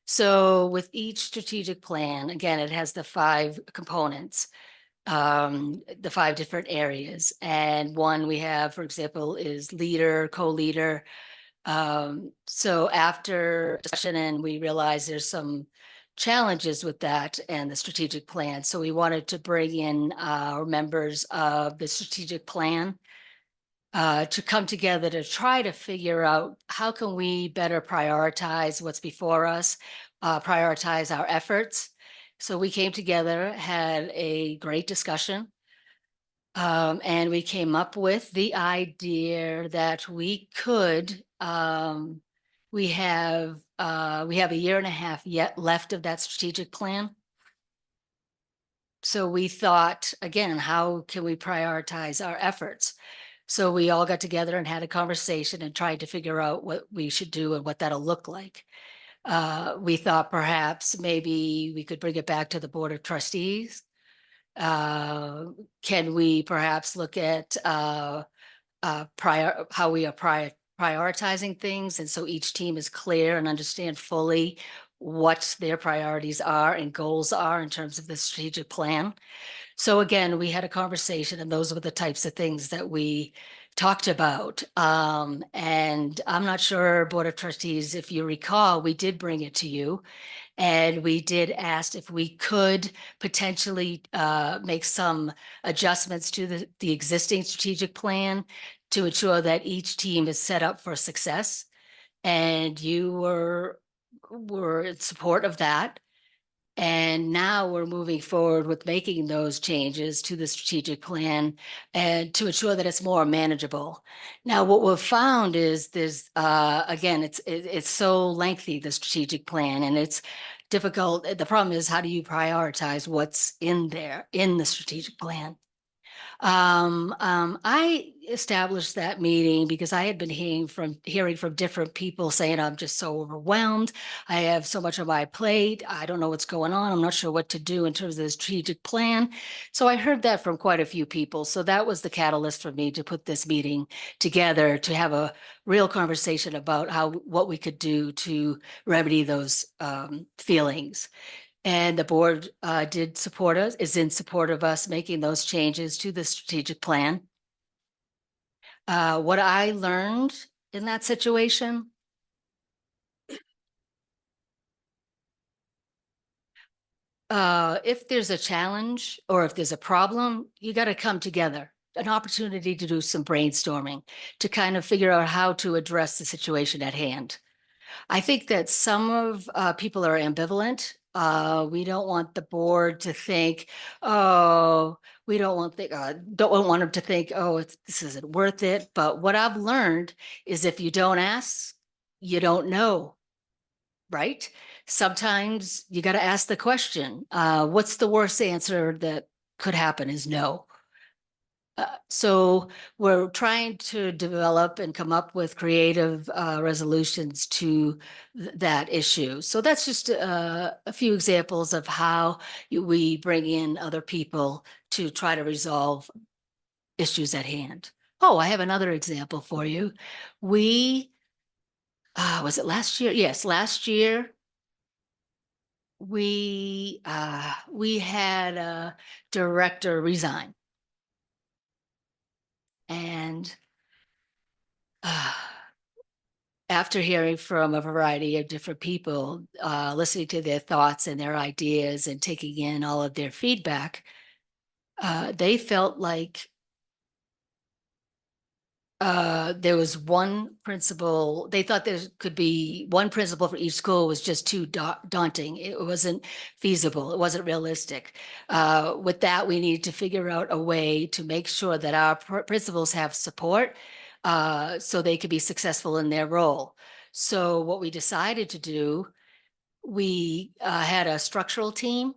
So with each strategic plan, again, it has the 5 components, the 5 different areas. And one we have, for example, is leader, co-leader. So after discussion, and we realized there's some challenges with that and the strategic plan. So we wanted to bring in our members of the strategic plan to come together to try to figure out how can we better prioritize what's before us, prioritize our efforts. So we came together, had a great discussion, and we came up with the idea that we could, we have a year and a half yet left of that strategic plan. So we thought, again, how can we prioritize our efforts? So we all got together and had a conversation and tried to figure out what we should do and what that'll look like. We thought perhaps maybe we could bring it back to the Board of Trustees. Can we perhaps look at how we are prioritizing things, and so each team is clear and understand fully what their priorities are and goals are in terms of the strategic plan. So again, we had a conversation, and those were the types of things that we talked about. And I'm not sure, Board of Trustees, if you recall, we did bring it to you. And we did ask if we could potentially make some adjustments to the existing strategic plan to ensure that each team is set up for success. And you were in support of that. And now we're moving forward with making those changes to the strategic plan and to ensure that it's more manageable. Now, what we've found is there's, again, it's so lengthy, the strategic plan, and it's difficult. The problem is, how do you prioritize what's in there in the strategic plan? I established that meeting because I had been hearing from different people saying, I'm just so overwhelmed. I have so much on my plate. I don't know what's going on. I'm not sure what to do in terms of the strategic plan. So I heard that from quite a few people. So that was the catalyst for me to put this meeting together, to have a real conversation about what we could do to remedy those feelings. And the board did support us, is in support of us making those changes to the strategic plan. What I learned in that situation, if there's a challenge or if there's a problem, you got to come together, an opportunity to do some brainstorming, to kind of figure out how to address the situation at hand. I think that some of people are ambivalent. We don't want the board to think, oh, we don't want them to think, oh, this isn't worth it. But what I've learned is if you don't ask, you don't know, right? Sometimes you got to ask the question. What's the worst answer that could happen is no. So we're trying to develop and come up with creative resolutions to that issue. So that's just a few examples of how we bring in other people to try to resolve issues at hand. Oh, I have another example for you. We, was it last year? Yes, last year we had a director resign. And after hearing from a variety of different people, listening to their thoughts and their ideas and taking in all of their feedback, they felt like there was one principal. They thought there could be one principal for each school was just too daunting. It wasn't feasible. It wasn't realistic. With that, we need to figure out a way to make sure that our principals have support so they could be successful in their role. So what we decided to do, we had a structural team,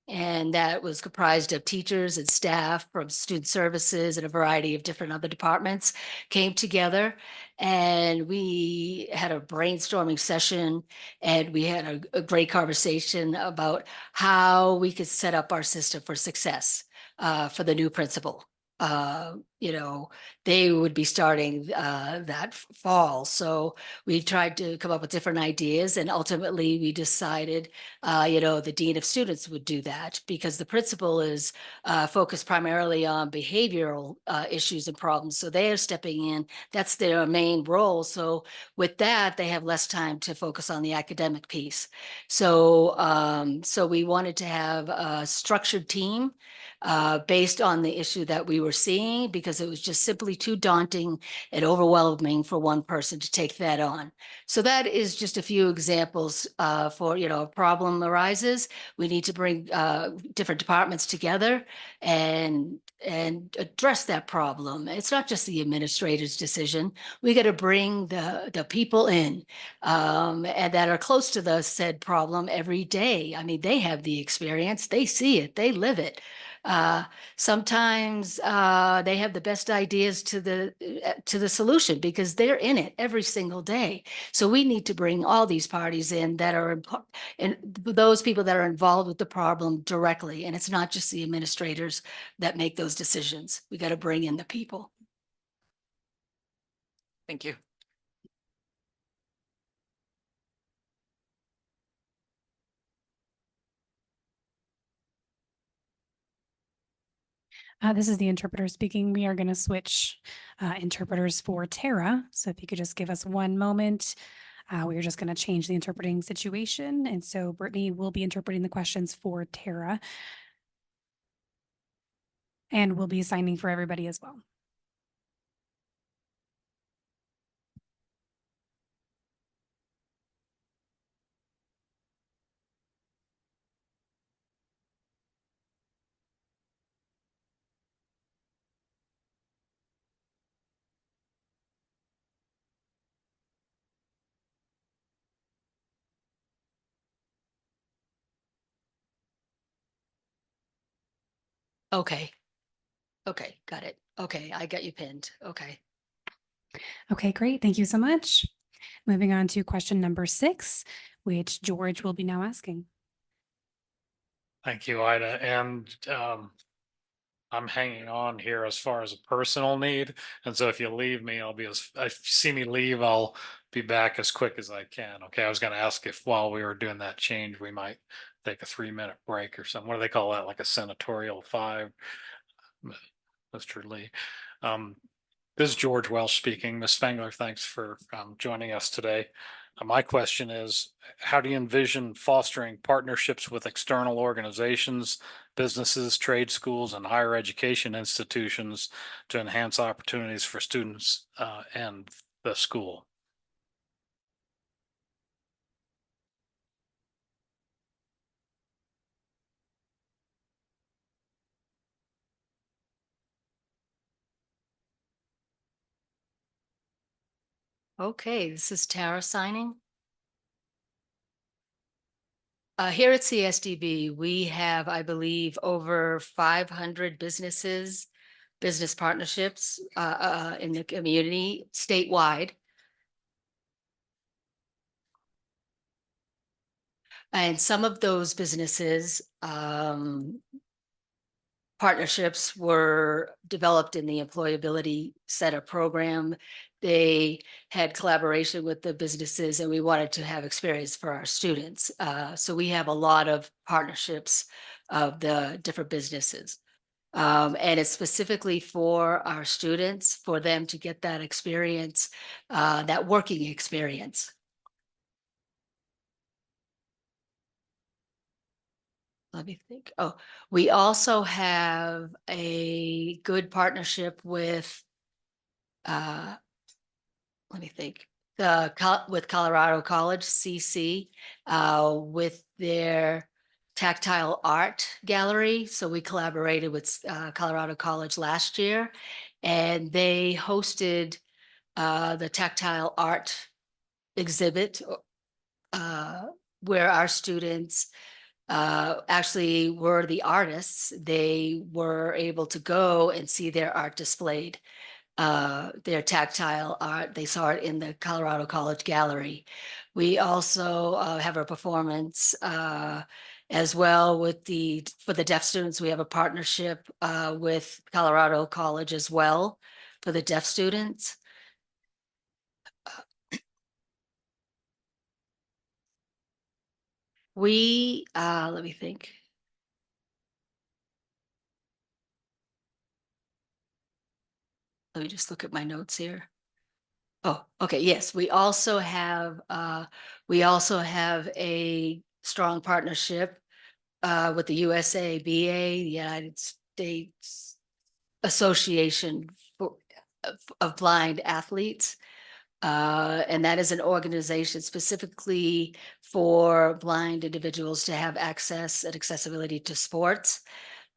and that was comprised of teachers and staff from student services and a variety of different other departments came together, and we had a brainstorming session, and we had a great conversation about how we could set up our system for success for the new principal. you know, they would be starting that fall. So we tried to come up with different ideas, and ultimately we decided, you know, the dean of students would do that because the principal is focused primarily on behavioral issues and problems. So they are stepping in. That's their main role. So with that, they have less time to focus on the academic piece. So, so we wanted to have a structured team based on the issue that we were seeing, because it was just simply too daunting and overwhelming for one person to take that on. So that is just a few examples for, you know, a problem arises. We need to bring different departments together and address that problem. It's not just the administrator's decision. We got to bring the people in and that are close to the said problem every day. I mean, they have the experience, they see it, they live it. Sometimes they have the best ideas to the solution because they're in it every single day. So we need to bring all these parties in that are and those people that are involved with the problem directly. And it's not just the administrators that make those decisions. We got to bring in the people. Thank you. This is the interpreter speaking. We are going to switch interpreters for Tara. So if you could just give us one moment, we are just going to change the interpreting situation. And so Brittany will be interpreting the questions for Tara. And we'll be signing for everybody as well. Okay. Okay, got it. Okay, I got you pinned. Okay. Okay, great. Thank you so much. Moving on to question number 6, which George will be now asking. Thank you, Ida. And I'm hanging on here as far as a personal need. And so if you leave me, if you see me leave, I'll be back as quick as I can. Okay. I was going to ask if while we were doing that change, we might take a 3-minute break or something. What do they call that? Like a senatorial 5, Mr. Lee. This is George Welsh speaking. Ms. Spengler, thanks for joining us today. My question is, how do you envision fostering partnerships with external organizations, businesses, trade schools, and higher education institutions to enhance opportunities for students and the school? Okay, this is Tara signing. Here at CSDB, we have, I believe, over 500 businesses, business partnerships in the community statewide. And some of those businesses partnerships were developed in the Employability Center program. They had collaboration with the businesses, and we wanted to have experience for our students. So we have a lot of partnerships of the different businesses. And it's specifically for our students, for them to get that experience, that working experience. Let me think. Oh, we also have a good partnership with, let me think, with Colorado College, CC, with their tactile art gallery. So we collaborated with Colorado College last year, and they hosted the tactile art exhibit where our students actually were the artists. They were able to go and see their art displayed, their tactile art. They saw it in the Colorado College Gallery. We also have a performance as well for the deaf students. We have a partnership with Colorado College as well for the deaf students. Let me think. Let me just look at my notes here. Oh, okay, yes, we also have a strong partnership with the USABA, the United States Association of Blind Athletes. And that is an organization specifically for blind individuals to have access and accessibility to sports,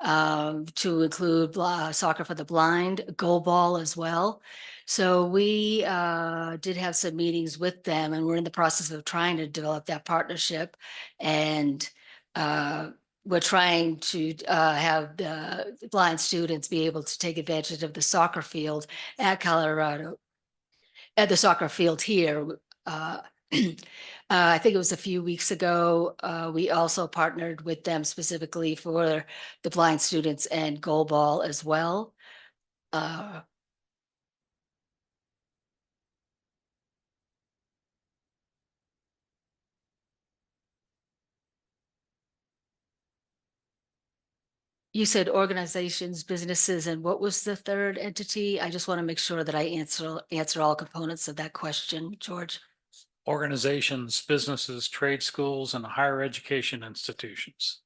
to include soccer for the blind, goalball as well. So we did have some meetings with them, and we're in the process of trying to develop that partnership. And we're trying to have the blind students be able to take advantage of the soccer field at Colorado, at the soccer field here. I think it was a few weeks ago. We also partnered with them specifically for the blind students and goalball as well. You said organizations, businesses, and what was the third entity? I just want to make sure that I answer all components of that question, George. Organizations, businesses, trade schools, and higher education institutions.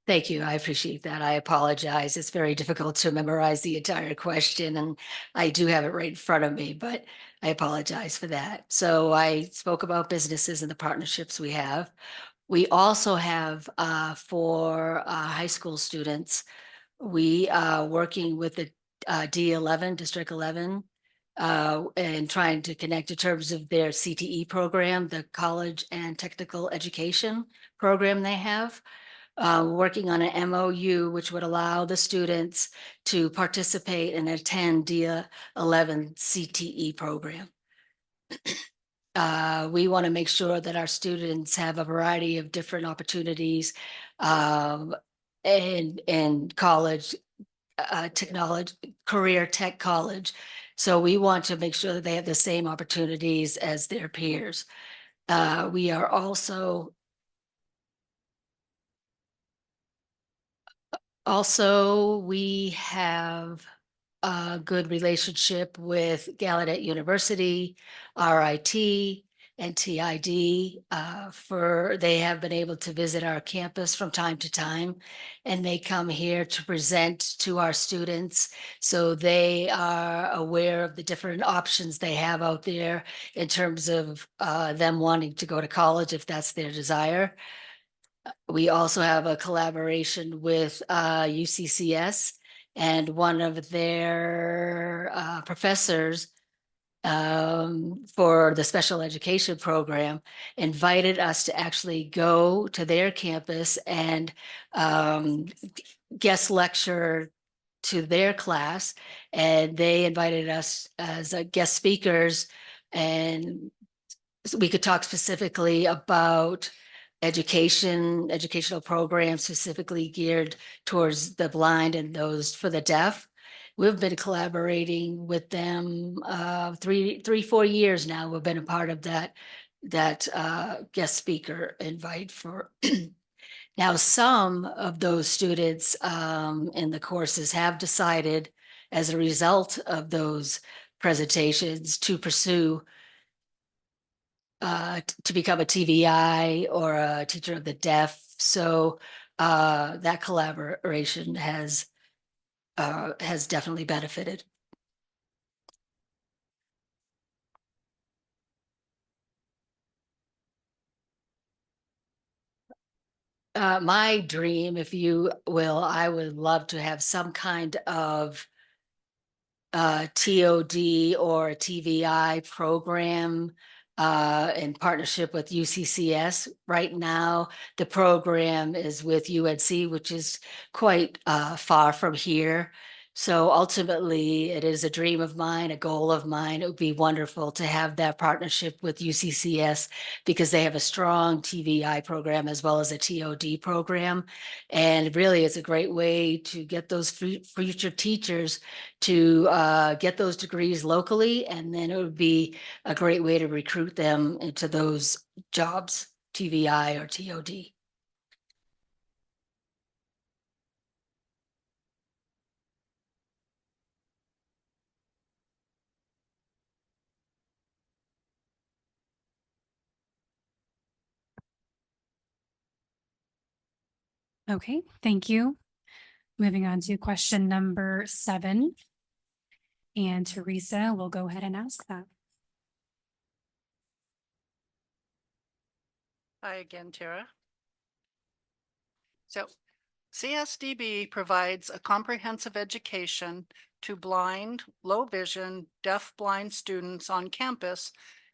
Thank you. I appreciate that. I apologize. It's very difficult to memorize the entire question, and I do have it right in front of me, but I apologize for that. So I spoke about businesses and the partnerships we have. We also have for high school students, we are working with the D11, District 11, and trying to connect in terms of their CTE program, the college and technical education program they have. Working on an MOU, which would allow the students to participate and attend D11 CTE program. We want to make sure that our students have a variety of different opportunities in college, technology, career tech college. So we want to make sure that they have the same opportunities as their peers. We are also, we have a good relationship with Gallaudet University, RIT, and TID. They have been able to visit our campus from time to time, and they come here to present to our students. So they are aware of the different options they have out there in terms of them wanting to go to college if that's their desire. We also have a collaboration with UCCS, and one of their professors for the special education program invited us to actually go to their campus and guest lecture to their class. And they invited us as guest speakers, and we could talk specifically about educational programs specifically geared towards the blind and those for the deaf. We've been collaborating with them 4 years now. We've been a part of that guest speaker invite for. Now, some of those students in the courses have decided, as a result of those presentations, to pursue to become a TVI or a teacher of the deaf. So that collaboration has definitely benefited. My dream, if you will, I would love to have some kind of TOD or a TVI program in partnership with UCCS. Right now, the program is with UNC, which is quite far from here. So ultimately, it is a dream of mine, a goal of mine. It would be wonderful to have that partnership with UCCS because they have a strong TVI program as well as a TOD program. And really, it's a great way to get those future teachers to get those degrees locally. And then it would be a great way to recruit them into those jobs, TVI or TOD. Okay, thank you. Moving on to question number 7. And Teresa will go ahead and ask that. Hi again, Tara. So CSDB provides a comprehensive education to blind, low vision, deaf-blind students on campus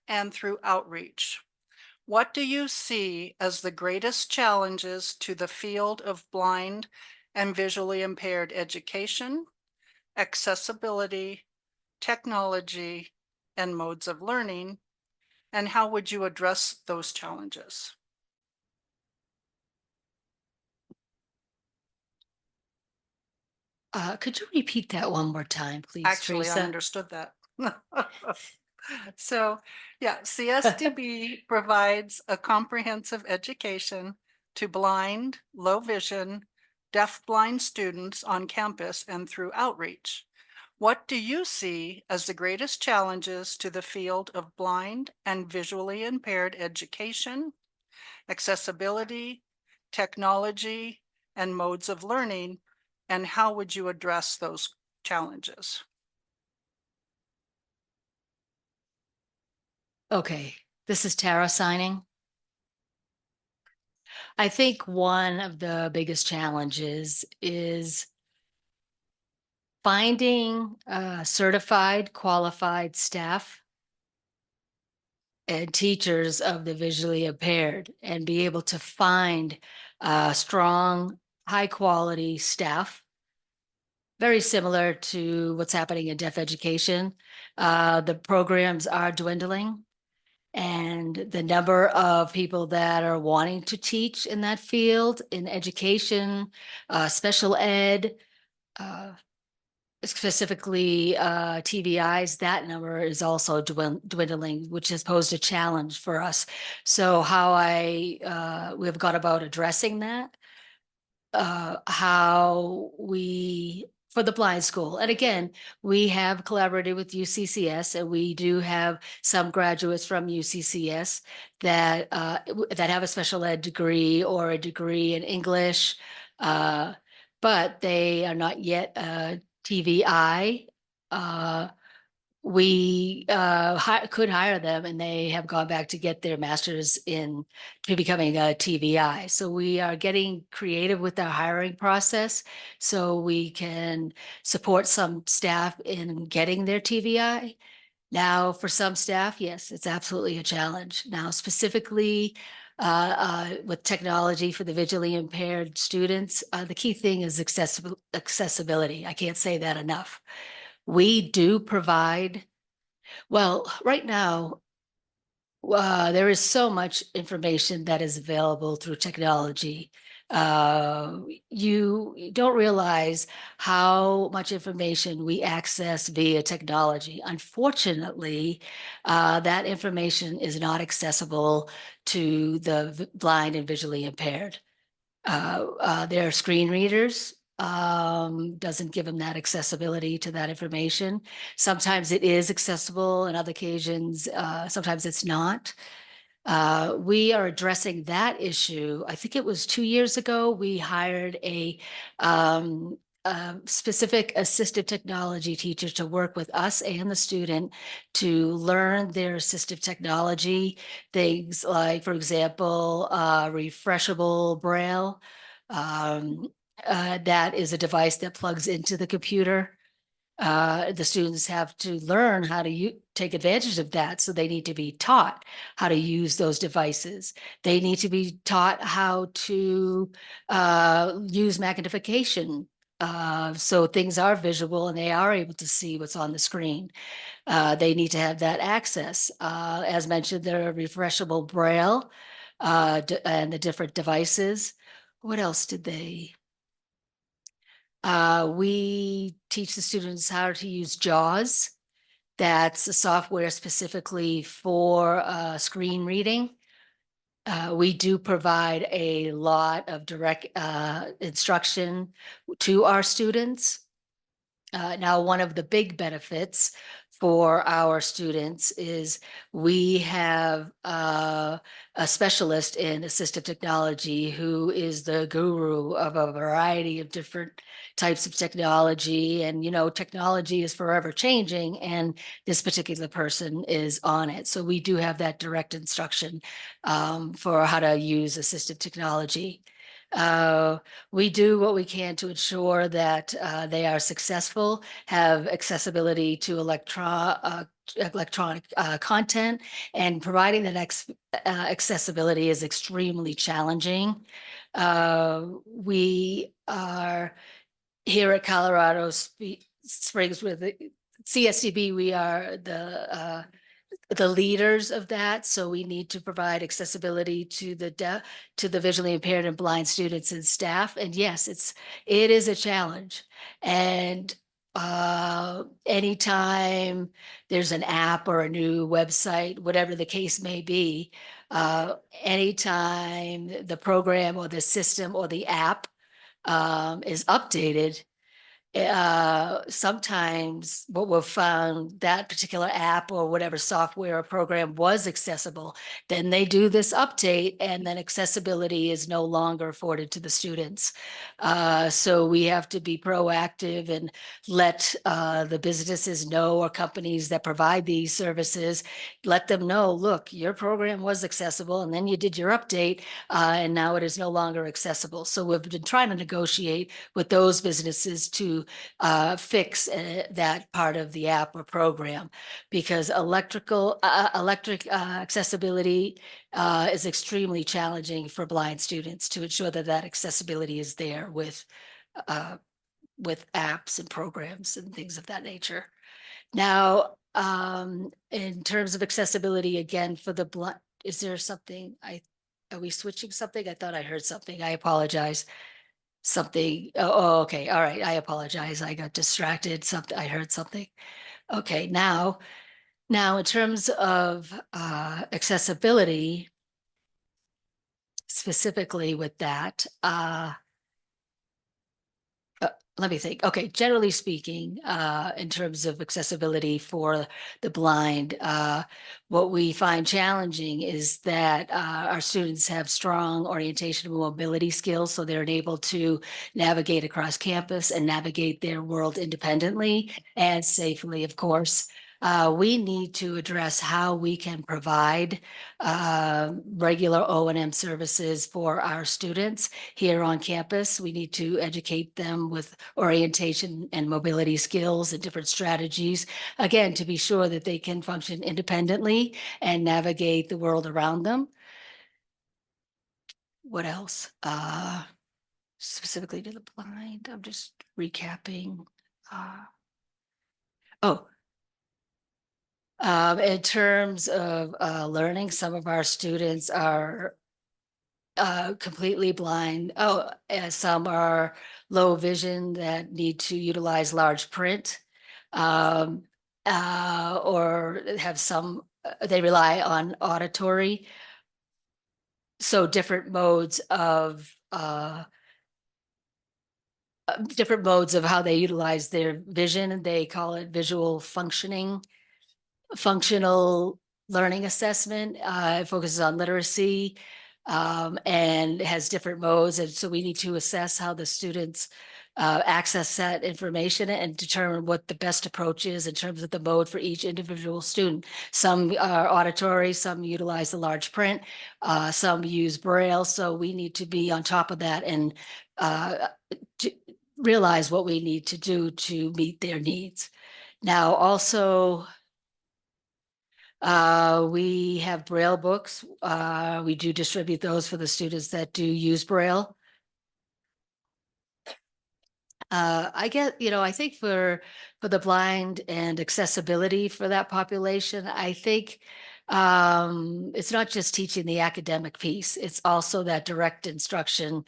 and through outreach. What do you see as the greatest challenges to the field of blind and visually impaired education, accessibility, technology, and modes of learning? And how would you address those challenges? Could you repeat that one more time, please, Actually, I Teresa? understood that. So, yeah, CSDB provides a comprehensive education to blind, low vision, deaf-blind students on campus and through outreach. What do you see as the greatest challenges to the field of blind and visually impaired education, accessibility, technology, and modes of learning? And how would you address those challenges? Okay, this is Tara signing. I think one of the biggest challenges is finding certified, qualified staff and teachers of the visually impaired and be able to find strong, high quality staff. Very similar to what's happening in deaf education. The programs are dwindling. And the number of people that are wanting to teach in that field, in education, special ed, specifically TVIs, that number is also dwindling, which has posed a challenge for us. So how we have gone about addressing that, how we for the blind school. And again, we have collaborated with UCCS, and we do have some graduates from UCCS that that have a special ed degree or a degree in English, but they are not yet TVI. We could hire them, and they have gone back to get their master's in to becoming a TVI. So we are getting creative with our hiring process so we can support some staff in getting their TVI. Now, for some staff, yes, it's absolutely a challenge. Now, specifically with technology for the visually impaired students, the key thing is accessibility. I can't say that enough. We do provide, well, right now, there is so much information that is available through technology. You don't realize how much information we access via technology. Unfortunately, that information is not accessible to the blind and visually impaired. Their screen readers doesn't give them that accessibility to that information. Sometimes it is accessible, and other occasions, sometimes it's not. We are addressing that issue. I think it was 2 years ago, we hired a specific assistive technology teacher to work with us and the student to learn their assistive technology, things like, for example, refreshable braille. That is a device that plugs into the computer. The students have to learn how to take advantage of that. So they need to be taught how to use those devices. They need to be taught how to use magnification So things are visual and they are able to see what's on the screen. They need to have that access. As mentioned, there are refreshable braille and the different devices. What else did they? We teach the students how to use JAWS. That's a software specifically for screen reading. We do provide a lot of direct instruction to our students. Now, one of the big benefits for our students is we have a specialist in assistive technology who is the guru of a variety of different types of technology. And, you know, technology is forever changing, and this particular person is on it. So we do have that direct instruction for how to use assistive technology. We do what we can to ensure that they are successful, have accessibility to electronic content, and providing that accessibility is extremely challenging. We are here at Colorado Springs with the CSDB. We are the leaders of that. So we need to provide accessibility to the visually impaired and blind students and staff. And yes, it is a challenge. And anytime there's an app or a new website, whatever the case may be, anytime the program or the system or the app is updated, sometimes what we've found, that particular app or whatever software or program was accessible, then they do this update and then accessibility is no longer afforded to the students. So we have to be proactive and let the businesses know, or companies that provide these services, let them know, look, your program was accessible and then you did your update and now it is no longer accessible. So we've been trying to negotiate with those businesses to fix that part of the app or program, because electric accessibility is extremely challenging for blind students to ensure that that accessibility is there with apps and programs and things of that nature. Now, in terms of accessibility, again, for the blind, is there something are we switching something? I thought I heard something. I apologize. Something. Oh, okay. All right. I apologize. I got distracted. I heard something. Okay. Now in terms of accessibility, specifically with that, let me think. Okay, generally speaking, in terms of accessibility for the blind, what we find challenging is that our students have strong orientation and mobility skills, so they're able to navigate across campus and navigate their world independently and safely, of course. We need to address how we can provide regular O&M services for our students here on campus. We need to educate them with orientation and mobility skills and different strategies, again, to be sure that they can function independently and navigate the world around them. What else? Specifically to the blind, I'm just recapping. In terms of learning, some of our students are completely blind. Some are low vision that need to utilize large print, or have they rely on auditory. So different modes of how they utilize their vision. They call it visual functional learning assessment. It focuses on literacy and has different modes. And so we need to assess how the students access that information and determine what the best approach is in terms of the mode for each individual student. Some are auditory, some utilize the large print, some use Braille. So we need to be on top of that and to realize what we need to do to meet their needs. Now, also, we have Braille books. We do distribute those for the students that do use Braille. I get, I think for the blind and accessibility for that population, I think it's not just teaching the academic piece, it's also that direct instruction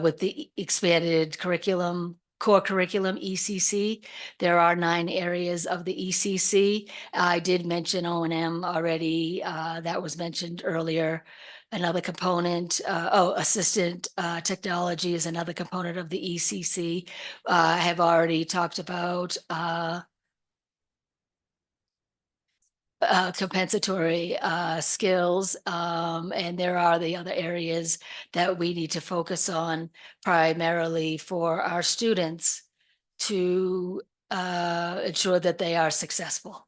with the expanded curriculum, core curriculum, ECC. There are 9 areas of the ECC. I did mention O&M already. That was mentioned earlier. Another component, assistant technology is another component of the ECC. I have already talked about compensatory skills, and there are the other areas that we need to focus on primarily for our students to ensure that they are successful.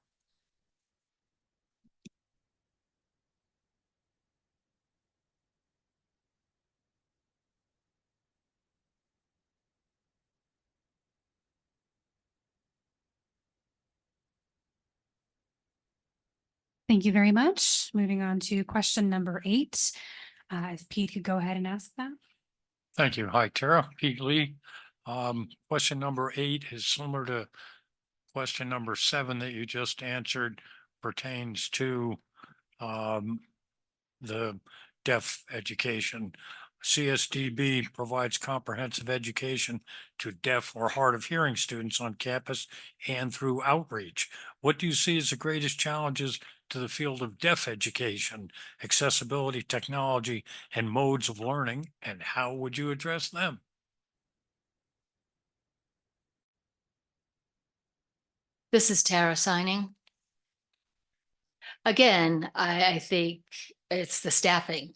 Thank you very much. Moving on to question number 8. If Pete could go ahead and ask that. Thank you. Hi, Tara. Pete Lee. Question number 8 is similar to question number 7 that you just answered, pertains to the deaf education. CSDB provides comprehensive education to deaf or hard of hearing students on campus and through outreach. What do you see as the greatest challenges to the field of deaf education, accessibility, technology, and modes of learning, and how would you address them? This is Tara signing. Again, I think it's the staffing.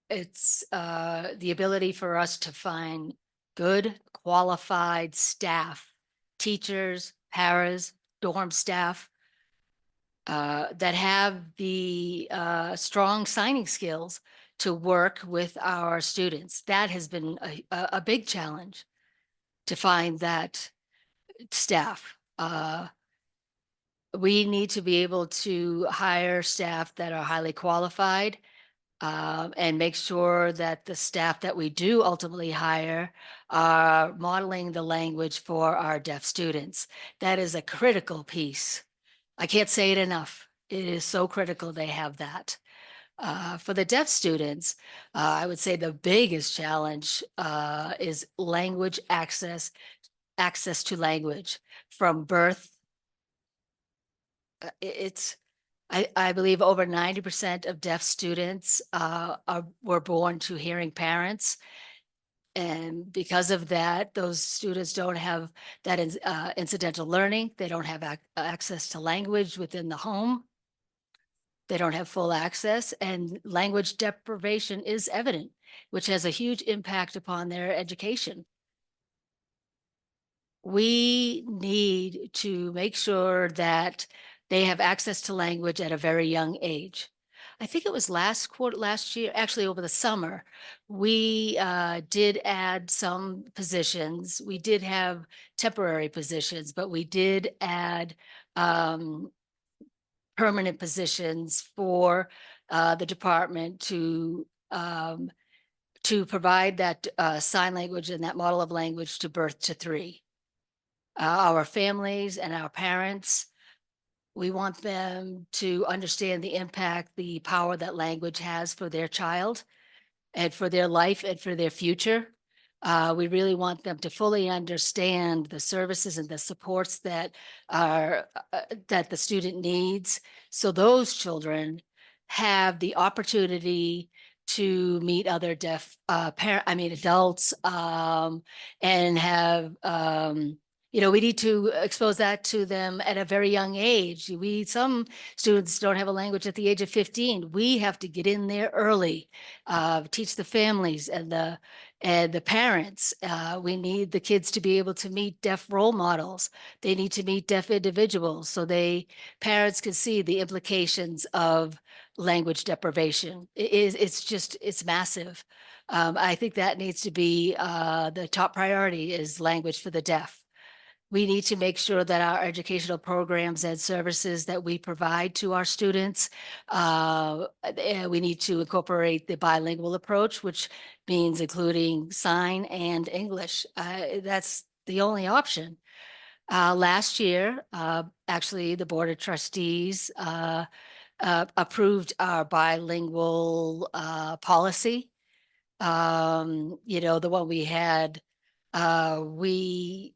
It's the ability for us to find good, qualified staff, teachers, paras, dorm staff that have the strong signing skills to work with our students. That has been a big challenge to find that staff. We need to be able to hire staff that are highly qualified and make sure that the staff that we do ultimately hire are modeling the language for our deaf students. That is a critical piece. I can't say it enough. It is so critical they have that. For the deaf students, I would say the biggest challenge is language access to language from birth. I believe over 90% of deaf students were born to hearing parents. And because of that, those students don't have that incidental learning. They don't have access to language within the home. They don't have full access, and language deprivation is evident, which has a huge impact upon their education. We need to make sure that they have access to language at a very young age. I think it was last year, actually over the summer, we did add some positions. We did have temporary positions, but we did add permanent positions for the department to provide that sign language and that model of language to birth to 3. Our families and our parents, we want them to understand the impact, the power that language has for their child and for their life and for their future. We really want them to fully understand the services and the supports that that the student needs. So those children have the opportunity to meet other deaf adults, and have we need to expose that to them at a very young age. Some students don't have a language at the age of 15. We have to get in there early, teach the families and the parents. We need the kids to be able to meet deaf role models. They need to meet deaf individuals so parents can see the implications of language deprivation. It's massive. I think that needs to be the top priority is language for the deaf. We need to make sure that our educational programs and services that we provide to our students, we need to incorporate the bilingual approach, which means including sign and English. That's the only option. Last year, actually, the Board of Trustees approved our bilingual policy. The one we had, we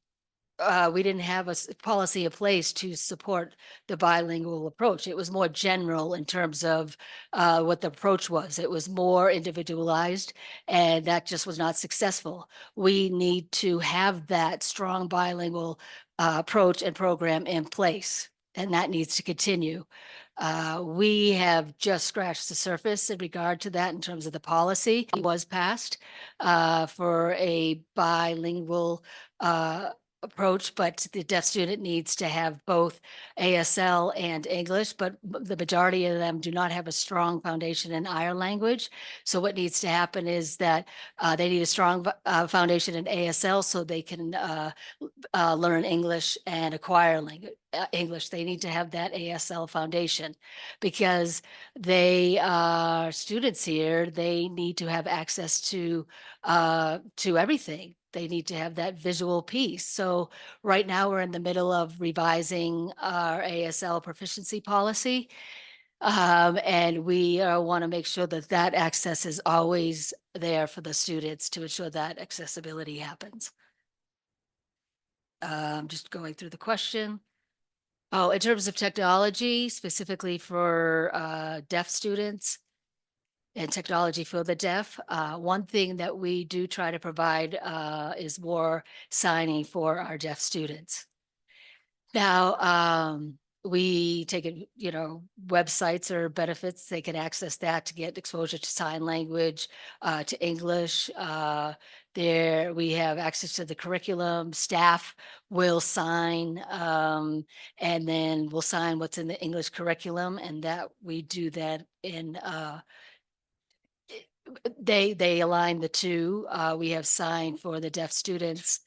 didn't have a policy in place to support the bilingual approach. It was more general in terms of what the approach was. It was more individualized, and that just was not successful. We need to have that strong bilingual approach and program in place, and that needs to continue. We have just scratched the surface in regard to that in terms of the policy. It was passed for a bilingual approach, but the deaf student needs to have both ASL and English, but the majority of them do not have a strong foundation in our language. So what needs to happen is that they need a strong foundation in ASL so they can learn English and acquire English. They need to have that ASL foundation because they are students here. They need to have access to everything. They need to have that visual piece. So right now we're in the middle of revising our ASL proficiency policy. And we want to make sure that that access is always there for the students to ensure that accessibility happens. Just going through the question. Oh, in terms of technology, specifically for deaf students and technology for the deaf, one thing that we do try to provide is more signing for our deaf students. Now, we take it, websites or benefits, they can access that to get exposure to sign language, to English. There we have access to the curriculum. Staff will sign, and then we'll sign what's in the English curriculum, and that we do that in they align the two. We have signed for the deaf students.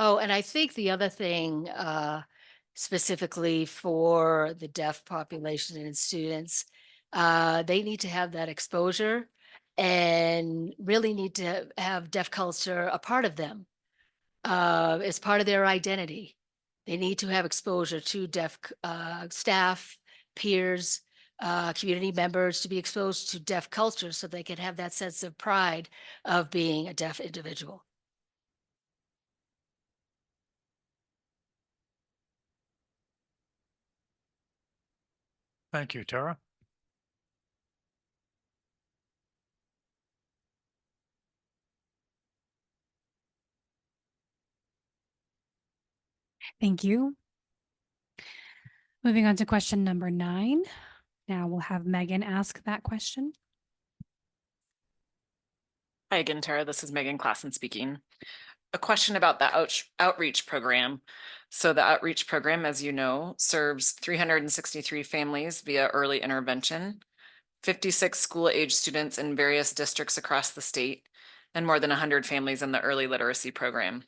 Oh, and I think the other thing, specifically for the deaf population and students, they need to have that exposure and really need to have deaf culture a part of them, as part of their identity. They need to have exposure to deaf staff, peers, community members, to be exposed to deaf culture so they can have that sense of pride of being a deaf individual. Thank you, Tara. Thank you. Moving on to question number 9. Now we'll have Megan ask that question. Hi again, Tara. This is Megan Klassen speaking. A question about the outreach program. So the outreach program, as you know, serves 363 families via early intervention, 56 school-age students in various districts across the state, and more than 100 families in the early literacy program.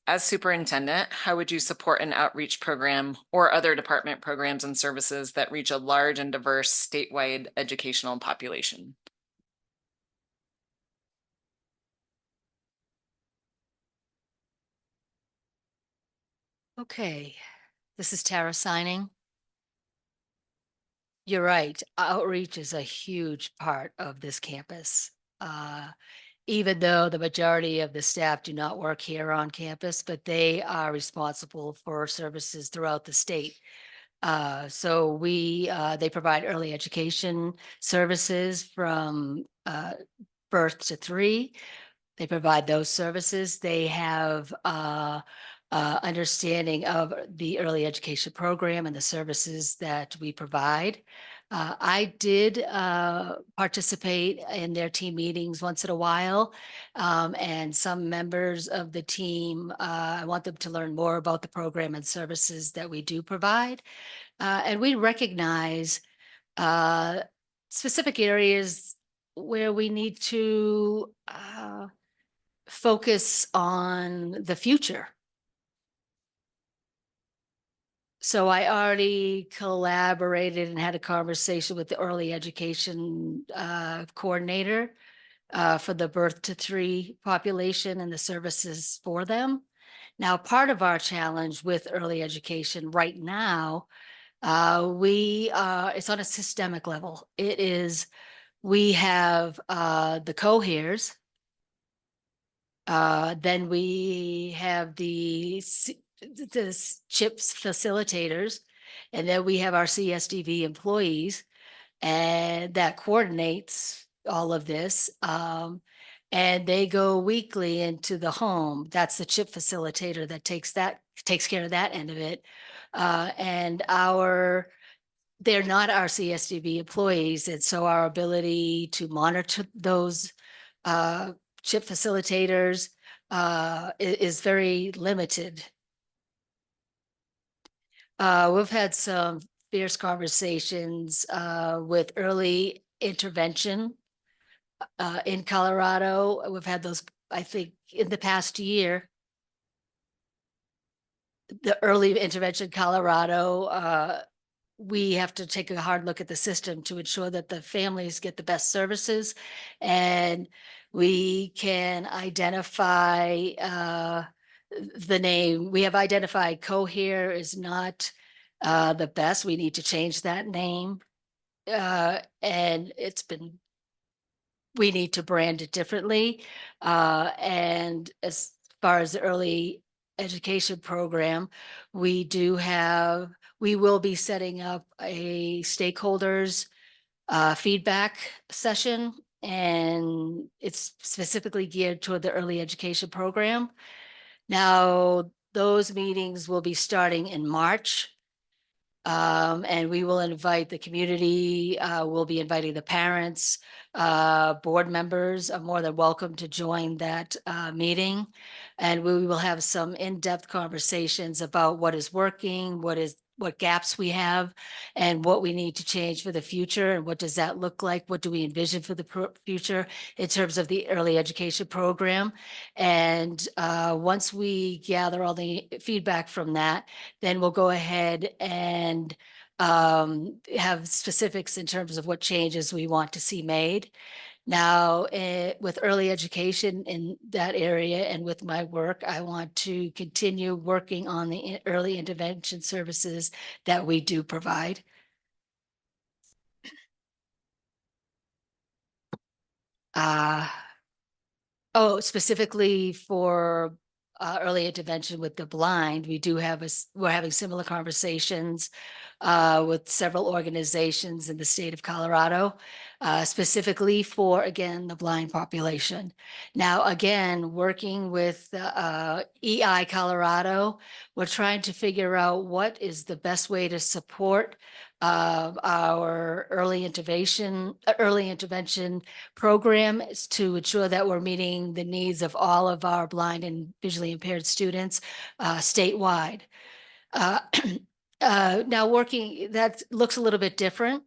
As superintendent, how would you support an outreach program or other department programs and services that reach a large and diverse statewide educational population? Okay, this is Tara signing. You're right. Outreach is a huge part of this campus. Even though the majority of the staff do not work here on campus, but they are responsible for services throughout the state. So they provide early education services from birth to 3. They provide those services. They have understanding of the early education program and the services that we provide. I did participate in their team meetings once in a while, and some members of the team, I want them to learn more about the program and services that we do provide. And we recognize specific areas where we need to focus on the future. So I already collaborated and had a conversation with the early education coordinator for the birth to 3 population and the services for them. Now, part of our challenge with early education right now, it's on a systemic level. We have the coheres. Then we have the CHIPS facilitators, and then we have our CSDB employees, and that coordinates all of this. And they go weekly into the home. That's the CHIP facilitator that takes care of that end of it. And they're not our CSDB employees, and so our ability to monitor those CHIP facilitators is very limited. We've had some fierce conversations with early intervention in Colorado. We've had those, I think, in the past year. The early intervention Colorado, we have to take a hard look at the system to ensure that the families get the best services, and we can identify the name. We have identified Cohere is not the best. We need to change that name. And we need to brand it differently. And as far as the early education program, we will be setting up a stakeholders feedback session, and it's specifically geared toward the early education program. Now, those meetings will be starting in March. And we will invite the community, we'll be inviting the parents, board members are more than welcome to join that meeting. And we will have some in-depth conversations about what is working, what gaps we have, and what we need to change for the future, and what does that look like? What do we envision for the future in terms of the early education program? And once we gather all the feedback from that, then we'll go ahead and have specifics in terms of what changes we want to see made. Now, with early education in that area and with my work, I want to continue working on the early intervention services that we do provide. Specifically for early intervention with the blind, we're having similar conversations with several organizations in the state of Colorado, specifically for, again, the blind population. Now, again, working with EI Colorado, we're trying to figure out what is the best way to support our early intervention program is to ensure that we're meeting the needs of all of our blind and visually impaired students statewide. Now that looks a little bit different.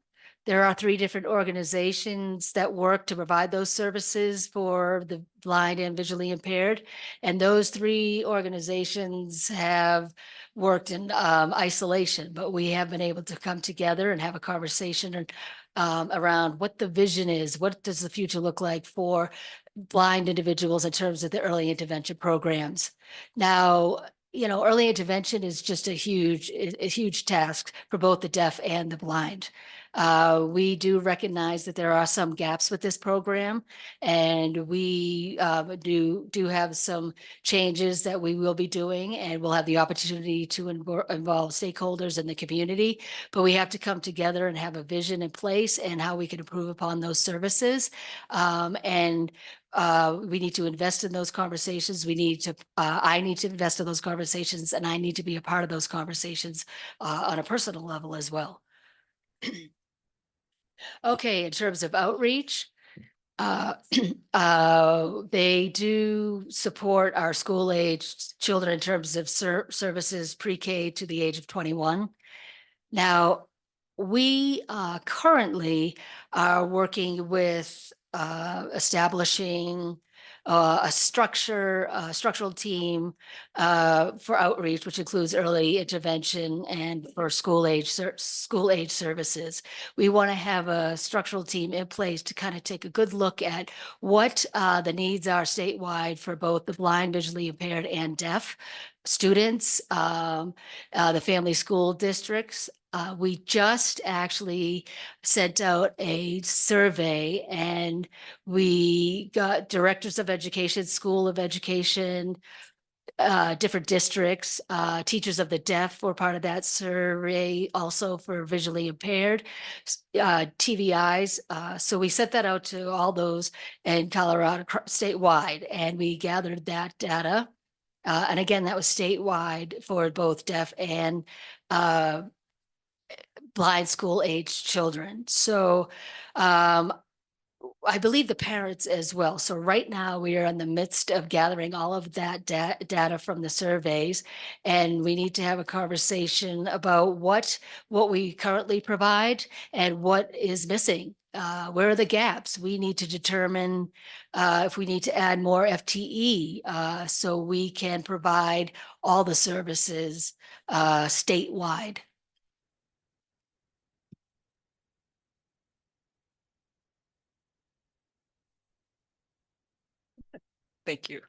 There are 3 different organizations that work to provide those services for the blind and visually impaired. And those 3 organizations have worked in isolation, but we have been able to come together and have a conversation around what the vision is. What does the future look like for blind individuals in terms of the early intervention programs? Now, early intervention is just a huge task for both the deaf and the blind. We do recognize that there are some gaps with this program, and we do have some changes that we will be doing, and we'll have the opportunity to involve stakeholders in the community. But we have to come together and have a vision in place and how we can improve upon those services. We need to invest in those conversations. I need to invest in those conversations, and I need to be a part of those conversations on a personal level as well. Okay, in terms of outreach, they do support our school-aged children in terms of services pre-K to the age of 21. Now, we currently are working with establishing a structural team for outreach, which includes early intervention and for school age services. We want to have a structural team in place to kind of take a good look at what the needs are statewide for both the blind, visually impaired, and deaf students, the family school districts. We just actually sent out a survey and we got directors of education, school of education, different districts, teachers of the deaf were part of that survey, also for visually impaired, TVIs. So we sent that out to all those in Colorado statewide, and we gathered that data. And again, that was statewide for both deaf and blind school age children. So I believe the parents as well. So right now we are in the midst of gathering all of that data from the surveys, and we need to have a conversation about what we currently provide and what is missing. Where are the gaps? We need to determine if we need to add more FTE so we can provide all the services statewide. Thank you.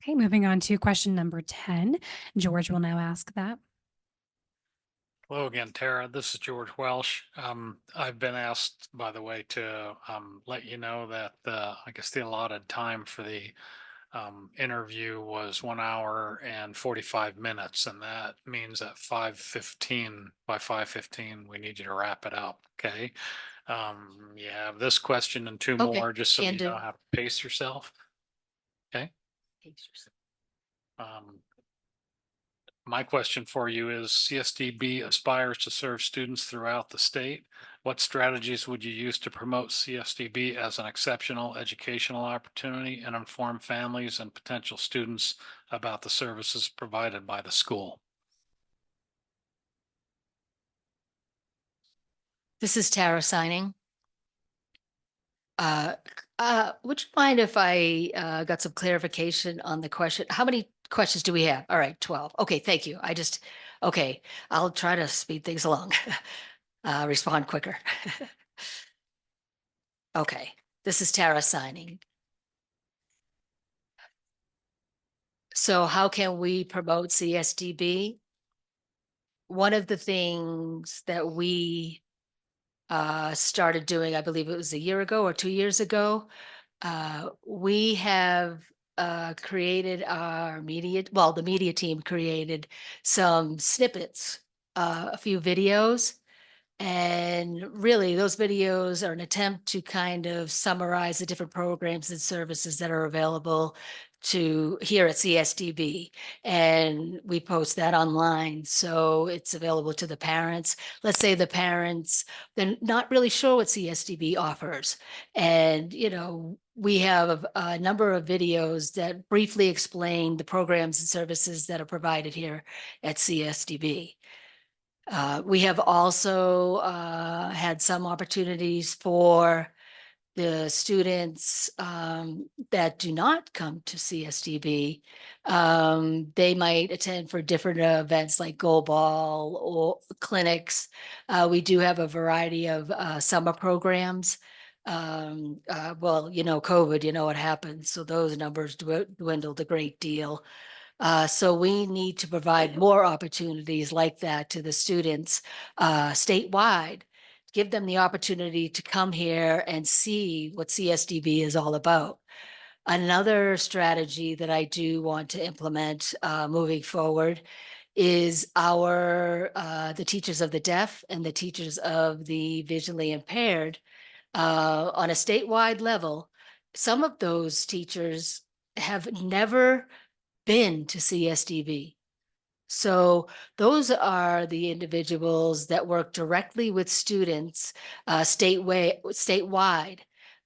Okay, moving on to question number 10. George will now ask that. Hello again, Tara. This is George Welsh. I've been asked, by the way, to let you know that I guess the allotted time for the interview was 1 hour and 45 minutes, and that means at 5:15, by 5:15, we need you to wrap it up. Okay. You have this question and two Okay, more, just so can you do. know how to pace yourself. Okay. My question for you is CSDB aspires to serve students throughout the state. What strategies would you use to promote CSDB as an exceptional educational opportunity and inform families and potential students about the services provided by the school? This is Tara signing. Would you mind if I got some clarification on the question? How many questions do we have? All right, 12. Okay, thank you. Okay, I'll try to speed things along. Respond quicker. Okay, this is Tara signing. So how can we promote CSDB? One of the things that we started doing, I believe it was a year ago or 2 years ago, we have created our the media team created some snippets, a few videos. And really, those videos are an attempt to kind of summarize the different programs and services that are available to here at CSDB. And we post that online. So it's available to the parents. Let's say the parents, they're not really sure what CSDB offers. And, we have a number of videos that briefly explain the programs and services that are provided here at CSDB. We have also had some opportunities for the students that do not come to CSDB. They might attend for different events like Go Ball or clinics. We do have a variety of summer programs. COVID, what happened. So those numbers dwindled a great deal. So we need to provide more opportunities like that to the students statewide. Give them the opportunity to come here and see what CSDB is all about. Another strategy that I do want to implement moving forward is the teachers of the deaf and the teachers of the visually impaired on a statewide level. Some of those teachers have never been to CSDB. So those are the individuals that work directly with students statewide.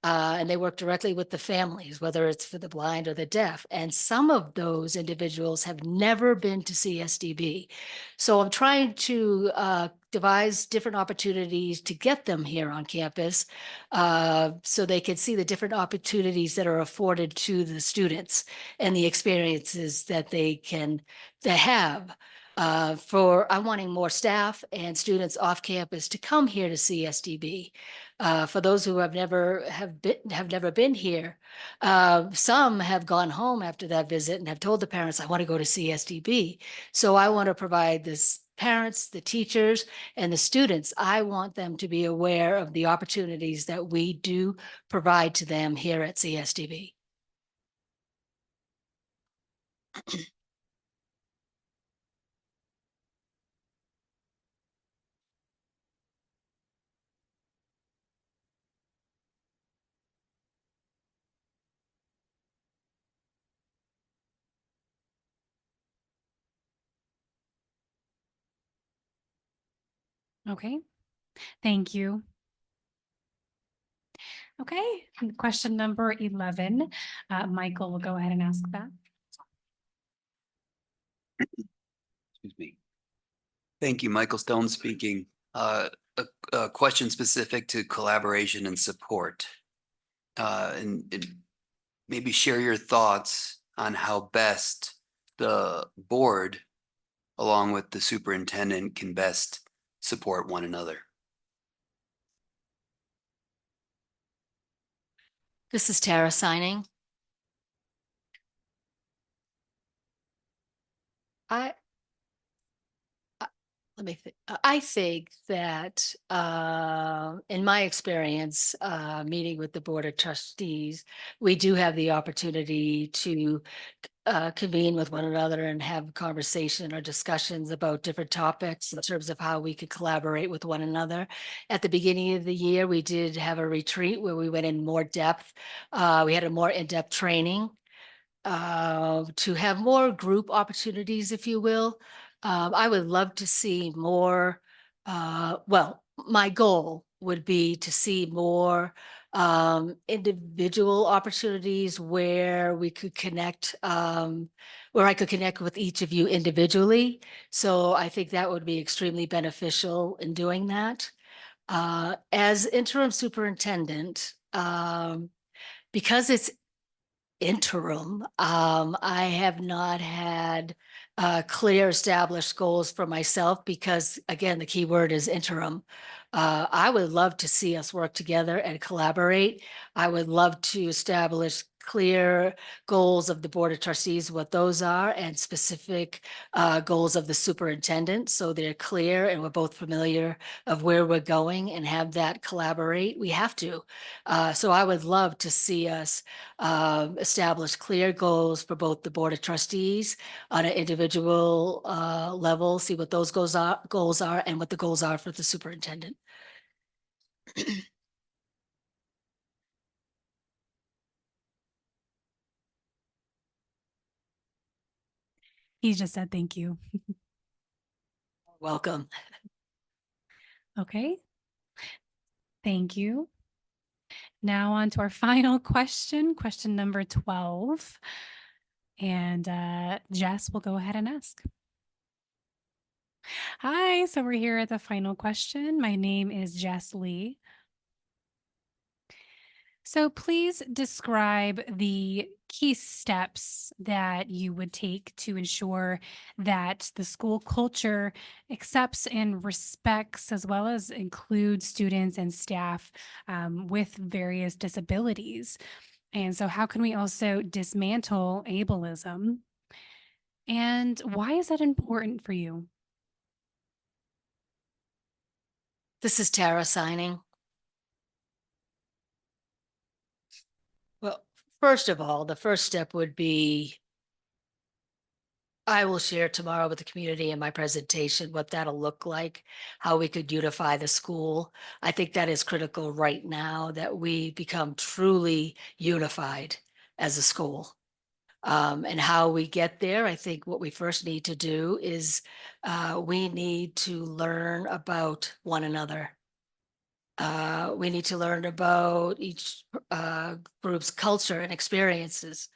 And they work directly with the families, whether it's for the blind or the deaf. And some of those individuals have never been to CSDB. So I'm trying to devise different opportunities to get them here on campus so they can see the different opportunities that are afforded to the students and the experiences that they have. I'm wanting more staff and students off campus to come here to CSDB. For those who have never been here, some have gone home after that visit and have told the parents, "I want to go to CSDB." So I want to provide this parents, the teachers, and the students. I want them to be aware of the opportunities that we do provide to them here at CSDB. Okay, thank you. Okay, and question number 11. Michael will go ahead and ask that. Excuse me. Thank you, Michael Stone speaking. A question specific to collaboration and support. And maybe share your thoughts on how best the board, along with the superintendent, can best support one another. This is Tara signing. I think that in my experience meeting with the Board of Trustees, we do have the opportunity to convene with one another and have conversation or discussions about different topics in terms of how we could collaborate with one another. At the beginning of the year, we did have a retreat where we went in more depth. We had a more in-depth training to have more group opportunities, if you will. I would love to see more, well, my goal would be to see more individual opportunities where we could connect, where I could connect with each of you individually. So I think that would be extremely beneficial in doing that. As interim superintendent, because it's interim, I have not had clear established goals for myself because, again, the key word is interim. I would love to see us work together and collaborate. I would love to establish clear goals of the Board of Trustees, what those are, and specific goals of the superintendent, so they're clear and we're both familiar of where we're going and have that collaborate. We have to. So I would love to see us establish clear goals for both the Board of Trustees on an individual level, see what those goals are and what the goals are for the superintendent. He just said thank you. Welcome. Okay. Thank you. Now on to our final question, question number 12. And Jess will go ahead and ask. Hi, so we're here at the final question. My name is Jess Lee. So please describe the key steps that you would take to ensure that the school culture accepts and respects, as well as includes students and staff with various disabilities. And so how can we also dismantle ableism? And why is that important for you? This is Tara signing. Well, first of all, the first step would be I will share tomorrow with the community in my presentation what that'll look like, how we could unify the school. I think that is critical right now that we become truly unified as a school. And how we get there, I think what we first need to do is we need to learn about one another. We need to learn about each group's culture and experiences.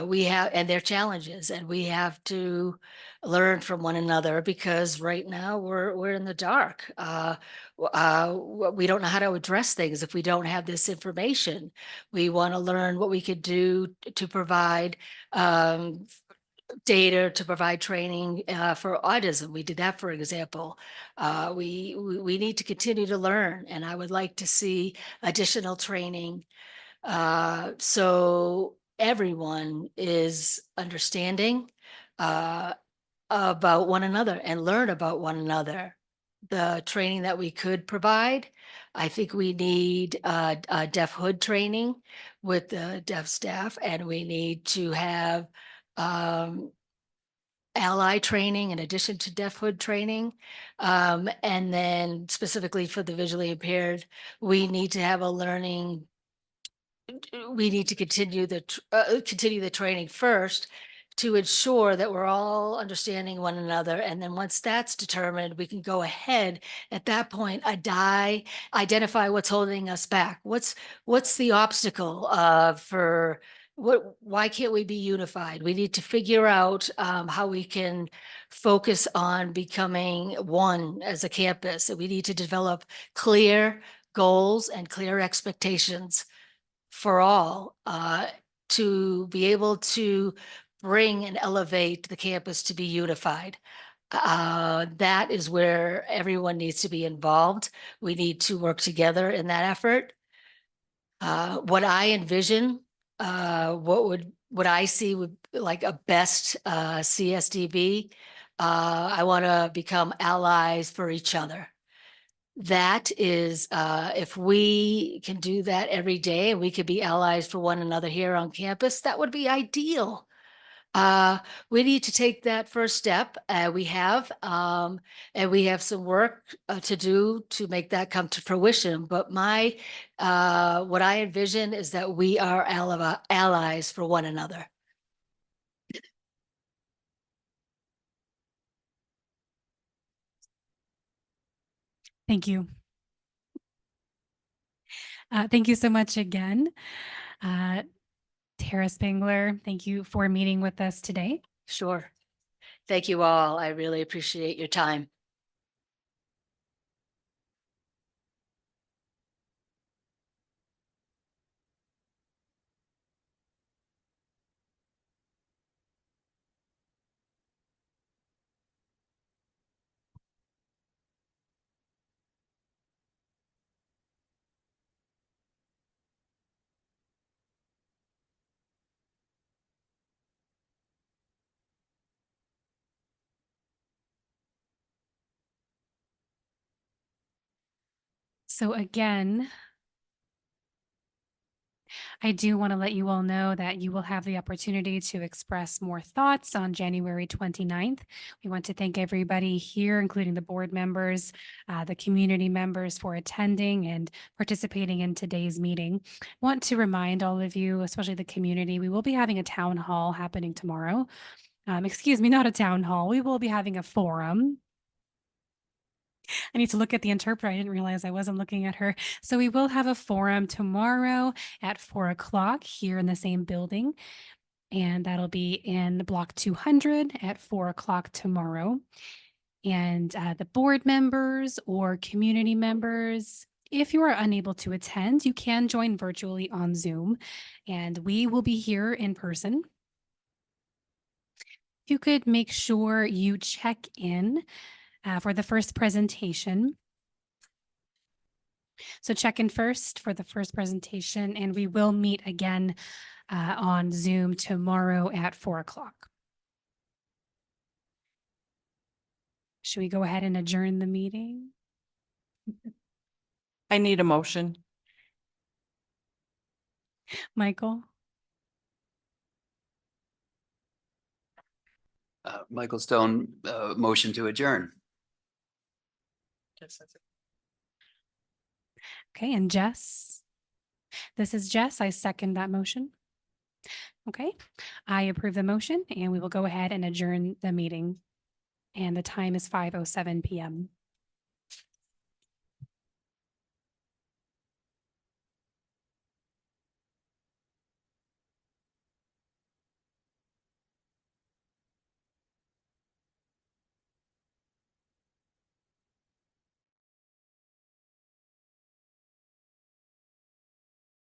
We have, and their challenges, and we have to learn from one another, because right now we're in the dark. We don't know how to address things if we don't have this information. We want to learn what we could do to provide data, to provide training for autism. We did that, for example. We need to continue to learn, and I would like to see additional training so everyone is understanding about one another and learn about one another. The training that we could provide, I think we need a deaf hood training with the deaf staff, and we need to have ally training in addition to deaf hood training. And then specifically for the visually impaired, we need to have a learning, we need to continue the training first to ensure that we're all understanding one another. And then once that's determined, we can go ahead at that point, identify what's holding us back. What's the obstacle for why can't we be unified? We need to figure out how we can focus on becoming one as a campus. And we need to develop clear goals and clear expectations for all to be able to bring and elevate the campus to be unified. That is where everyone needs to be involved. We need to work together in that effort. What I envision, what I see would like a best CSDB. I want to become allies for each other. That is, if we can do that every day and we could be allies for one another here on campus, that would be ideal. We need to take that first step. And we have some work to do to make that come to fruition. But what I envision is that we are allies for one another. Thank you. Thank you so much again. Tara Spangler, thank you for meeting with us today. Sure. Thank you all. I really appreciate your time. So again, I do want to let you all know that you will have the opportunity to express more thoughts on January 29th. We want to thank everybody here, including the board members, the community members, for attending and participating in today's meeting. Want to remind all of you, especially the community, we will be having a town hall happening tomorrow. Excuse me, not a town hall. We will be having a forum. I need to look at the interpreter. I didn't realize I wasn't looking at her. So we will have a forum tomorrow at 4 o'clock here in the same building. And that'll be in block 200 at 4 o'clock tomorrow. And the board members or community members, if you are unable to attend, you can join virtually on Zoom. And we will be here in person. If you could make sure you check in for the first presentation. So check in first for the first presentation, and we will meet again on Zoom tomorrow at 4 o'clock. Should we go ahead and adjourn the meeting? I need a motion. Michael? Michael Stone, motion to adjourn. Okay, and Jess? This is Jess. I second that motion. Okay, I approve the motion and we will go ahead and adjourn the meeting. And the time is 5:07 PM.